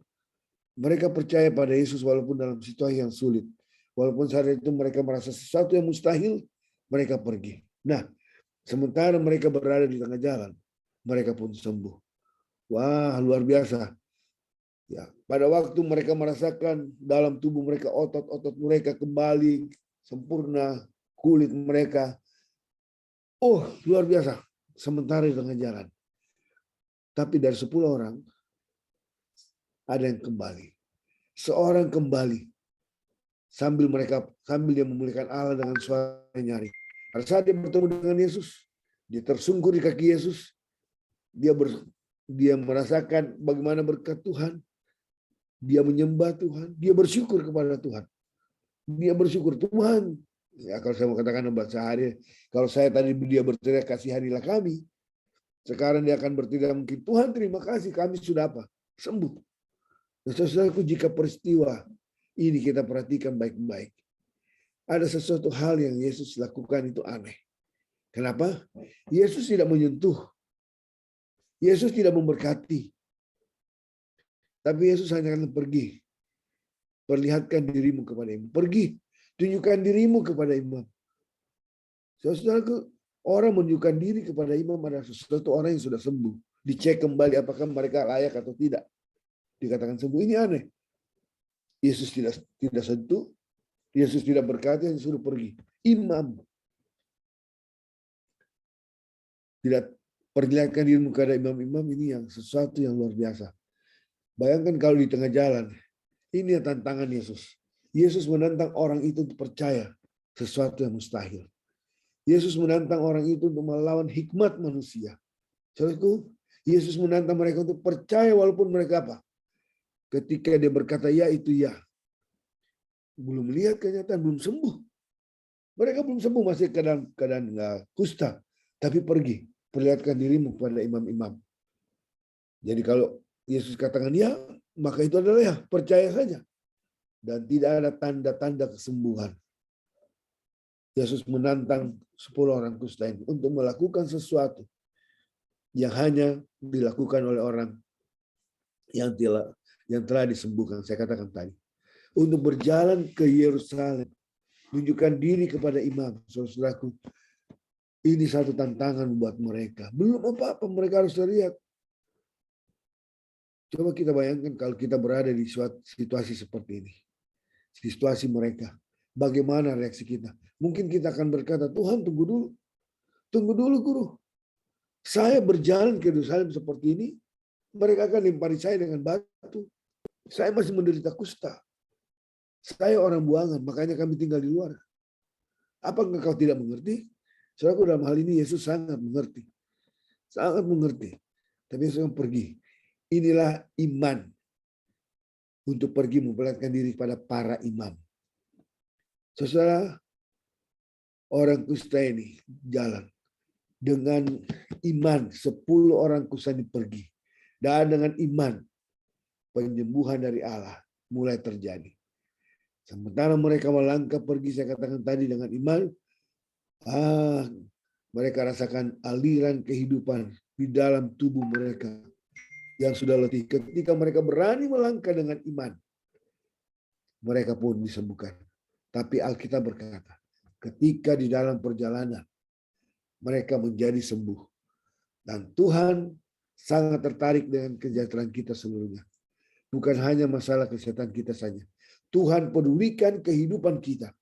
mereka percaya pada Yesus walaupun dalam situasi yang sulit. Walaupun saat itu mereka merasa sesuatu yang mustahil, mereka pergi. Nah, sementara mereka berada di tengah jalan, mereka pun sembuh. Wah, luar biasa. Ya, pada waktu mereka merasakan dalam tubuh mereka, otot-otot mereka kembali sempurna, kulit mereka. Oh, luar biasa. Sementara di tengah jalan. Tapi dari 10 orang, ada yang kembali. Seorang kembali. Sambil dia memuliakan Allah dengan suara nyaring. Pada saat dia bertemu dengan Yesus, dia tersungkur di kaki Yesus. Dia merasakan bagaimana berkat Tuhan. Dia menyembah Tuhan. Dia bersyukur kepada Tuhan. Dia bersyukur, Tuhan. Ya, kalau saya mau katakan bahasa hari, kalau saya tadi dia berteriak kasihanilah kami, sekarang dia akan berteriak mungkin, Tuhan terima kasih kami sudah apa? Sembuh. Nah, saudaraku, jika peristiwa ini kita perhatikan baik-baik, ada sesuatu hal yang Yesus lakukan itu aneh. Kenapa? Yesus tidak menyentuh. Yesus tidak memberkati. Tapi Yesus hanya akan pergi. Perlihatkan dirimu kepada imam. Pergi. Tunjukkan dirimu kepada imam. Saudaraku, orang menunjukkan diri kepada imam adalah sesuatu orang yang sudah sembuh. Dicek kembali apakah mereka layak atau tidak. Dikatakan sembuh. Ini aneh. Yesus tidak sentuh. Yesus tidak berkata, yang suruh pergi. Imam. Tidak perlihatkan dirimu kepada imam-imam, ini yang sesuatu yang luar biasa. Bayangkan kalau di tengah jalan. Ini tantangan Yesus. Yesus menantang orang itu untuk percaya sesuatu yang mustahil. Yesus menantang orang itu untuk melawan hikmat manusia. Saudaraku, Yesus menantang mereka untuk percaya walaupun mereka apa? Ketika dia berkata ya itu ya. Belum melihat kenyataan, belum sembuh. Mereka belum sembuh, masih keadaan kusta. Tapi pergi, perlihatkan dirimu kepada imam-imam. Jadi kalau Yesus katakan ya, maka itu adalah ya, percaya saja. Dan tidak ada tanda-tanda kesembuhan. Yesus menantang 10 orang kusta ini untuk melakukan sesuatu yang hanya dilakukan oleh orang yang telah disembuhkan. Saya katakan tadi. Untuk berjalan ke Yerusalem. Tunjukkan diri kepada imam. Saudaraku, ini satu tantangan buat mereka. Belum apa-apa, mereka harus lihat. Coba kita bayangkan kalau kita berada di suatu situasi seperti ini. Situasi mereka. Bagaimana reaksi kita? Mungkin kita akan berkata, Tuhan tunggu dulu. Tunggu dulu guru. Saya berjalan ke Yerusalem seperti ini. Mereka akan lempari saya dengan batu. Saya masih menderita kusta. Saya orang buangan, makanya kami tinggal di luar. Apakah kau tidak mengerti? Saudaraku, dalam hal ini Yesus sangat mengerti. Sangat mengerti. Tapi Yesus akan pergi. Inilah iman untuk pergi memperlihatkan diri kepada para imam. Saudara, orang kusta ini jalan dengan iman. 10 orang kusta ini pergi. Dan dengan iman, penyembuhan dari Allah mulai terjadi. Sementara mereka melangkah pergi, saya katakan tadi dengan iman, Mereka rasakan aliran kehidupan di dalam tubuh mereka yang sudah letih. Ketika mereka berani melangkah dengan iman, mereka pun disembuhkan. Tapi Alkitab berkata, ketika di dalam perjalanan, mereka menjadi sembuh. Dan Tuhan sangat tertarik dengan kesejahteraan kita seluruhnya. Bukan hanya masalah kesehatan kita saja. Tuhan pedulikan kehidupan kita.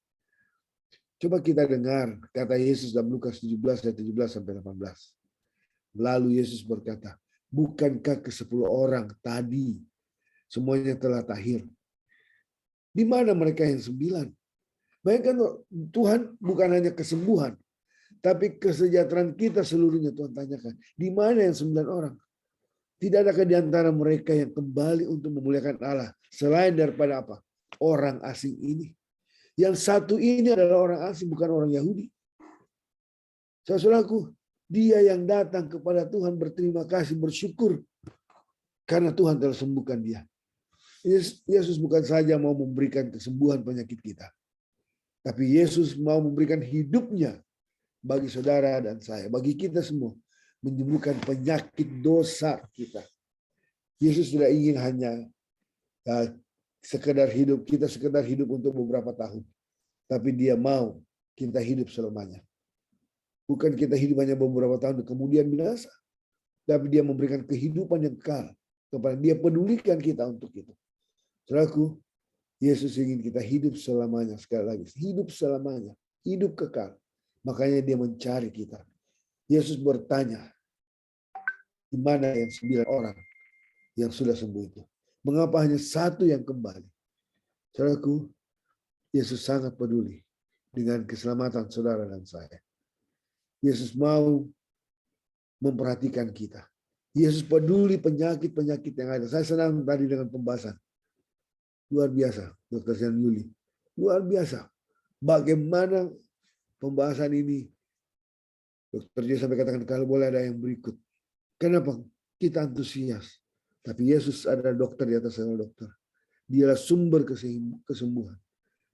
Coba kita dengar kata Yesus dalam Lukas 17 ayat 17 sampai 18. Lalu Yesus berkata, bukankah ke-10 orang tadi semuanya telah tahir? Di mana mereka yang 9? Bayangkan Tuhan bukan hanya kesembuhan, tapi kesejahteraan kita seluruhnya Tuhan tanyakan. Di mana yang 9 orang? Tidak adakah di antara mereka yang kembali untuk memuliakan Allah selain daripada apa? Orang asing ini. Yang satu ini adalah orang asing, bukan orang Yahudi. Saudaraku, dia yang datang kepada Tuhan berterima kasih, bersyukur karena Tuhan telah sembuhkan dia. Yesus bukan saja mau memberikan kesembuhan penyakit kita, tapi Yesus mau memberikan hidupnya bagi saudara dan saya, bagi kita semua, menyembuhkan penyakit dosa kita. Yesus tidak ingin hanya sekedar hidup untuk beberapa tahun, tapi dia mau kita hidup selamanya. Bukan kita hidup hanya beberapa tahun kemudian binasa, tapi dia memberikan kehidupan yang kekal kepada dia, pedulikan kita untuk itu. Saudaraku, Yesus ingin kita hidup selamanya. Sekali lagi, hidup selamanya, hidup kekal. Makanya dia mencari kita. Yesus bertanya, di mana yang 9 orang yang sudah sembuh itu? Mengapa hanya satu yang kembali? Saudaraku, Yesus sangat peduli dengan keselamatan saudara dan saya. Yesus mau memperhatikan kita. Yesus peduli penyakit-penyakit yang ada. Saya senang tadi dengan pembahasan. Luar biasa, Dr. Jan Yuli. Luar biasa. Bagaimana pembahasan ini, Dr. J sampai katakan kalau boleh ada yang berikut. Kenapa? Kita antusias. Tapi Yesus adalah dokter di atas segala dokter. Dialah sumber kesembuhan.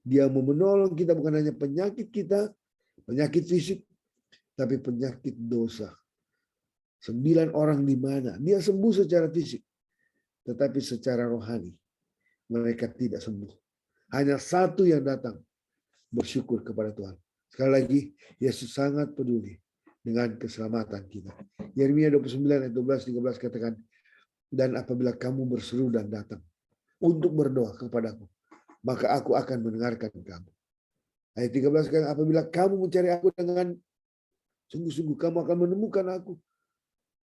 Dia mau menolong kita bukan hanya penyakit kita, penyakit fisik, tapi penyakit dosa. 9 orang di mana? Dia sembuh secara fisik. Tetapi secara rohani, mereka tidak sembuh. Hanya satu yang datang bersyukur kepada Tuhan. Sekali lagi, Yesus sangat peduli dengan keselamatan kita. Yeremia 29 ayat 12-13 katakan, dan apabila kamu berseru dan datang untuk berdoa kepadaku, maka aku akan mendengarkan kamu. Ayat 13 katakan, apabila kamu mencari aku dengan sungguh-sungguh, kamu akan menemukan aku.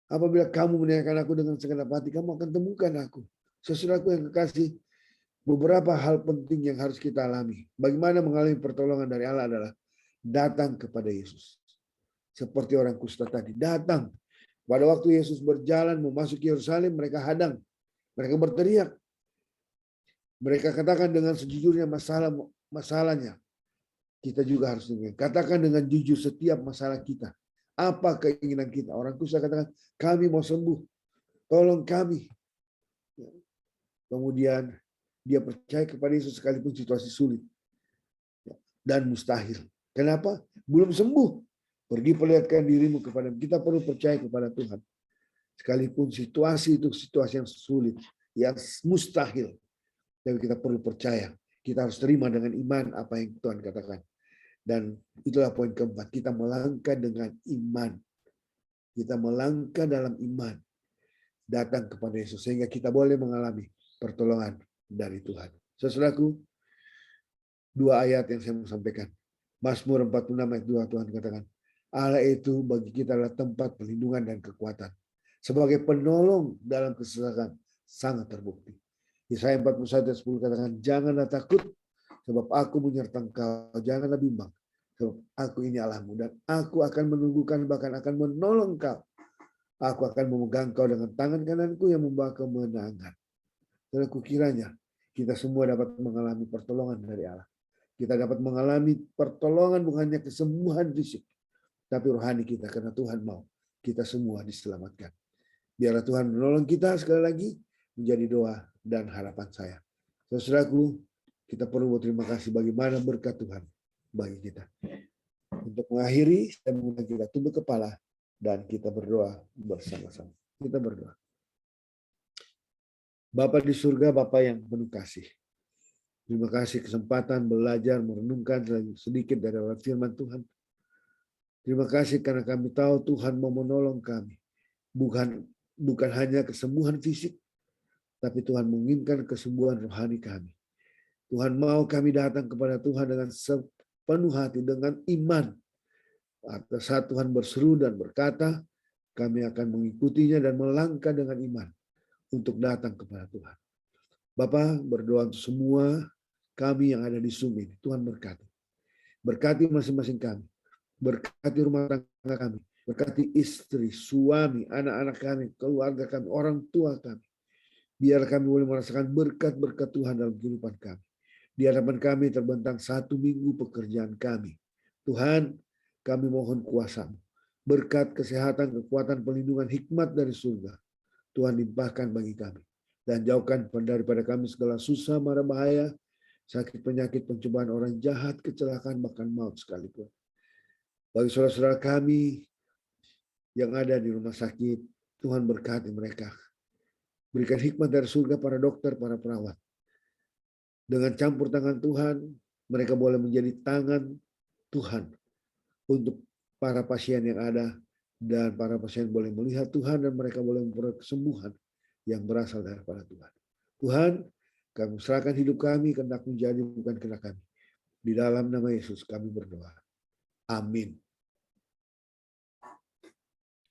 Apabila kamu menanyakan aku dengan segenap hati, kamu akan temukan aku. Saudaraku yang kekasih, beberapa hal penting yang harus kita alami. Bagaimana mengalami pertolongan dari Allah adalah datang kepada Yesus. Seperti orang kusta tadi, datang. Pada waktu Yesus berjalan memasuki Yerusalem, mereka hadang. Mereka berteriak. Mereka katakan dengan sejujurnya masalahnya. Kita juga harus dengar. Katakan dengan jujur setiap masalah kita. Apa keinginan kita? Orang kusta katakan, kami mau sembuh. Tolong kami. Kemudian dia percaya kepada Yesus sekalipun situasi sulit dan mustahil. Kenapa? Belum sembuh. Pergi perlihatkan dirimu kepada kita. Perlu percaya kepada Tuhan. Sekalipun situasi itu situasi yang sulit, yang mustahil. Tapi kita perlu percaya. Kita harus terima dengan iman apa yang Tuhan katakan. Dan itulah poin keempat. Kita melangkah dengan iman. Kita melangkah dalam iman. Datang kepada Yesus. Sehingga kita boleh mengalami pertolongan dari Tuhan. Saudaraku, 2 ayat yang saya mau sampaikan. Mazmur 46 ayat 2 Tuhan katakan, Allah itu bagi kita adalah tempat perlindungan dan kekuatan. Sebagai penolong dalam kesusahan sangat terbukti. Yesaya 41 ayat 10 katakan, janganlah takut sebab aku menyertai engkau. Janganlah bimbang sebab aku ini Allahmu. Dan aku akan menunggukan bahkan akan menolong engkau. Aku akan memegang engkau dengan tangan kananku yang membawa kemenangan. Dan aku kiranya kita semua dapat mengalami pertolongan dari Allah. Kita dapat mengalami pertolongan bukan hanya kesembuhan fisik, tapi rohani kita, karena Tuhan mau kita semua diselamatkan. Biarlah Tuhan menolong kita sekali lagi, menjadi doa dan harapan saya. Saudaraku, kita perlu berterima kasih bagaimana berkat Tuhan bagi kita. Untuk mengakhiri, saya mengundang kita tunduk kepala dan kita berdoa bersama-sama. Kita berdoa. Bapa di surga, Bapa yang penuh kasih. Terima kasih kesempatan belajar, merenungkan sedikit dari firman Tuhan. Terima kasih karena kami tahu Tuhan mau menolong kami. Bukan hanya kesembuhan fisik, tapi Tuhan menginginkan kesembuhan rohani kami. Tuhan mau kami datang kepada Tuhan dengan sepenuh hati, dengan iman. Saat Tuhan berseru dan berkata, kami akan mengikutinya dan melangkah dengan iman untuk datang kepada Tuhan. Bapa berdoa untuk semua kami yang ada di Zoom ini. Tuhan berkati. Berkati masing-masing kami. Berkati rumah tangga kami. Berkati istri, suami, anak-anak kami, keluarga kami, orang tua kami. Biar kami boleh merasakan berkat-berkat Tuhan dalam kehidupan kami. Di hadapan kami terbentang 1 minggu pekerjaan kami. Tuhan, kami mohon kuasa-Mu. Berkat, kesehatan, kekuatan, pelindungan, hikmat dari surga. Tuhan limpahkan bagi kami. Dan jauhkan daripada kami segala susah, mara bahaya, sakit, penyakit, pencobaan orang jahat, kecelakaan, bahkan maut sekalipun. Bagi saudara-saudara kami yang ada di rumah sakit, Tuhan berkati mereka. Berikan hikmat dari surga para dokter, para perawat. Dengan campur tangan Tuhan, mereka boleh menjadi tangan Tuhan untuk para pasien yang ada, dan para pasien boleh melihat Tuhan dan mereka boleh memperoleh kesembuhan yang berasal daripada Tuhan. Tuhan, kami serahkan hidup kami, kehendak menjadi bukan kehendak kami. Di dalam nama Yesus kami berdoa. Amin.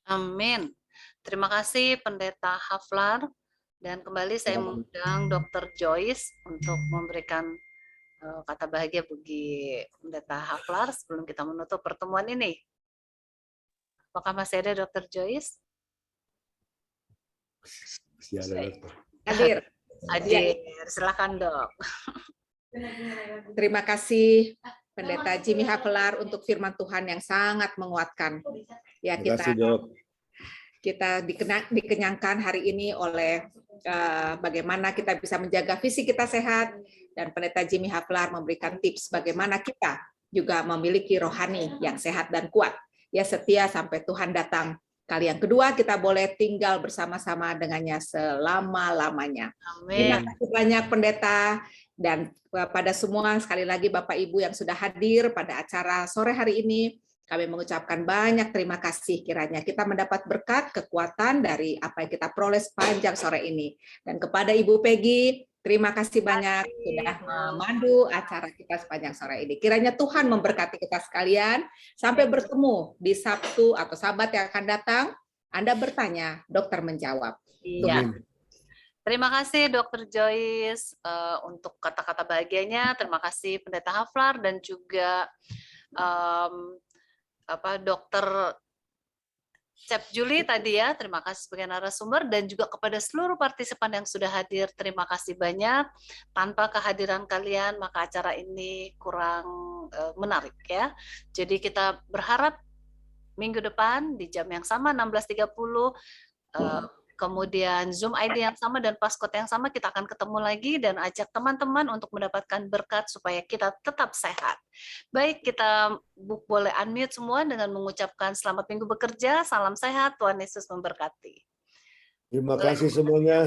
Amin. Terima kasih Pendeta Haflar. Dan kembali saya mengundang Dr. Joyce untuk memberikan kata bahagia bagi Pendeta Haflar sebelum kita menutup pertemuan ini. Apakah masih ada Dr. Joyce?
Masih ada, dokter.
Hadir.
Hadir. Silakan, Dok.
Terima kasih Pendeta Jimmy Haflar untuk firman Tuhan yang sangat menguatkan. Ya,
Terima kasih, Dok.
Kita dikenyangkan hari ini oleh bagaimana kita bisa menjaga fisik kita sehat, dan Pendeta Jimmy Haflar memberikan tips bagaimana kita juga memiliki rohani yang sehat dan kuat. Ya, setia sampai Tuhan datang. Kali yang kedua kita boleh tinggal bersama-sama dengannya selama-lamanya. Terima kasih banyak Pendeta, dan pada semua sekali lagi Bapak Ibu yang sudah hadir pada acara sore hari ini, kami mengucapkan banyak terima kasih. Kiranya kita mendapat berkat, kekuatan dari apa yang kita peroleh sepanjang sore ini. Dan kepada Ibu Peggy, terima kasih banyak sudah memandu acara kita sepanjang sore ini. Kiranya Tuhan memberkati kita sekalian. Sampai bertemu di Sabtu atau Sabat yang akan datang. Anda bertanya, dokter menjawab.
Iya. Terima kasih Dr. Joyce untuk kata-kata bahagianya. Terima kasih Pendeta Haflar dan juga Dr. Cep Juli tadi ya, terima kasih sebagai narasumber, dan juga kepada seluruh partisipan yang sudah hadir, terima kasih banyak. Tanpa kehadiran kalian, maka acara ini kurang menarik ya. Jadi kita berharap minggu depan di jam yang sama, 16.30, kemudian Zoom ID yang sama dan passcode yang sama, kita akan ketemu lagi dan ajak teman-teman untuk mendapatkan berkat supaya kita tetap sehat. Baik, kita boleh unmute semua dengan mengucapkan selamat minggu bekerja, salam sehat, Tuhan Yesus memberkati.
Terima kasih semuanya.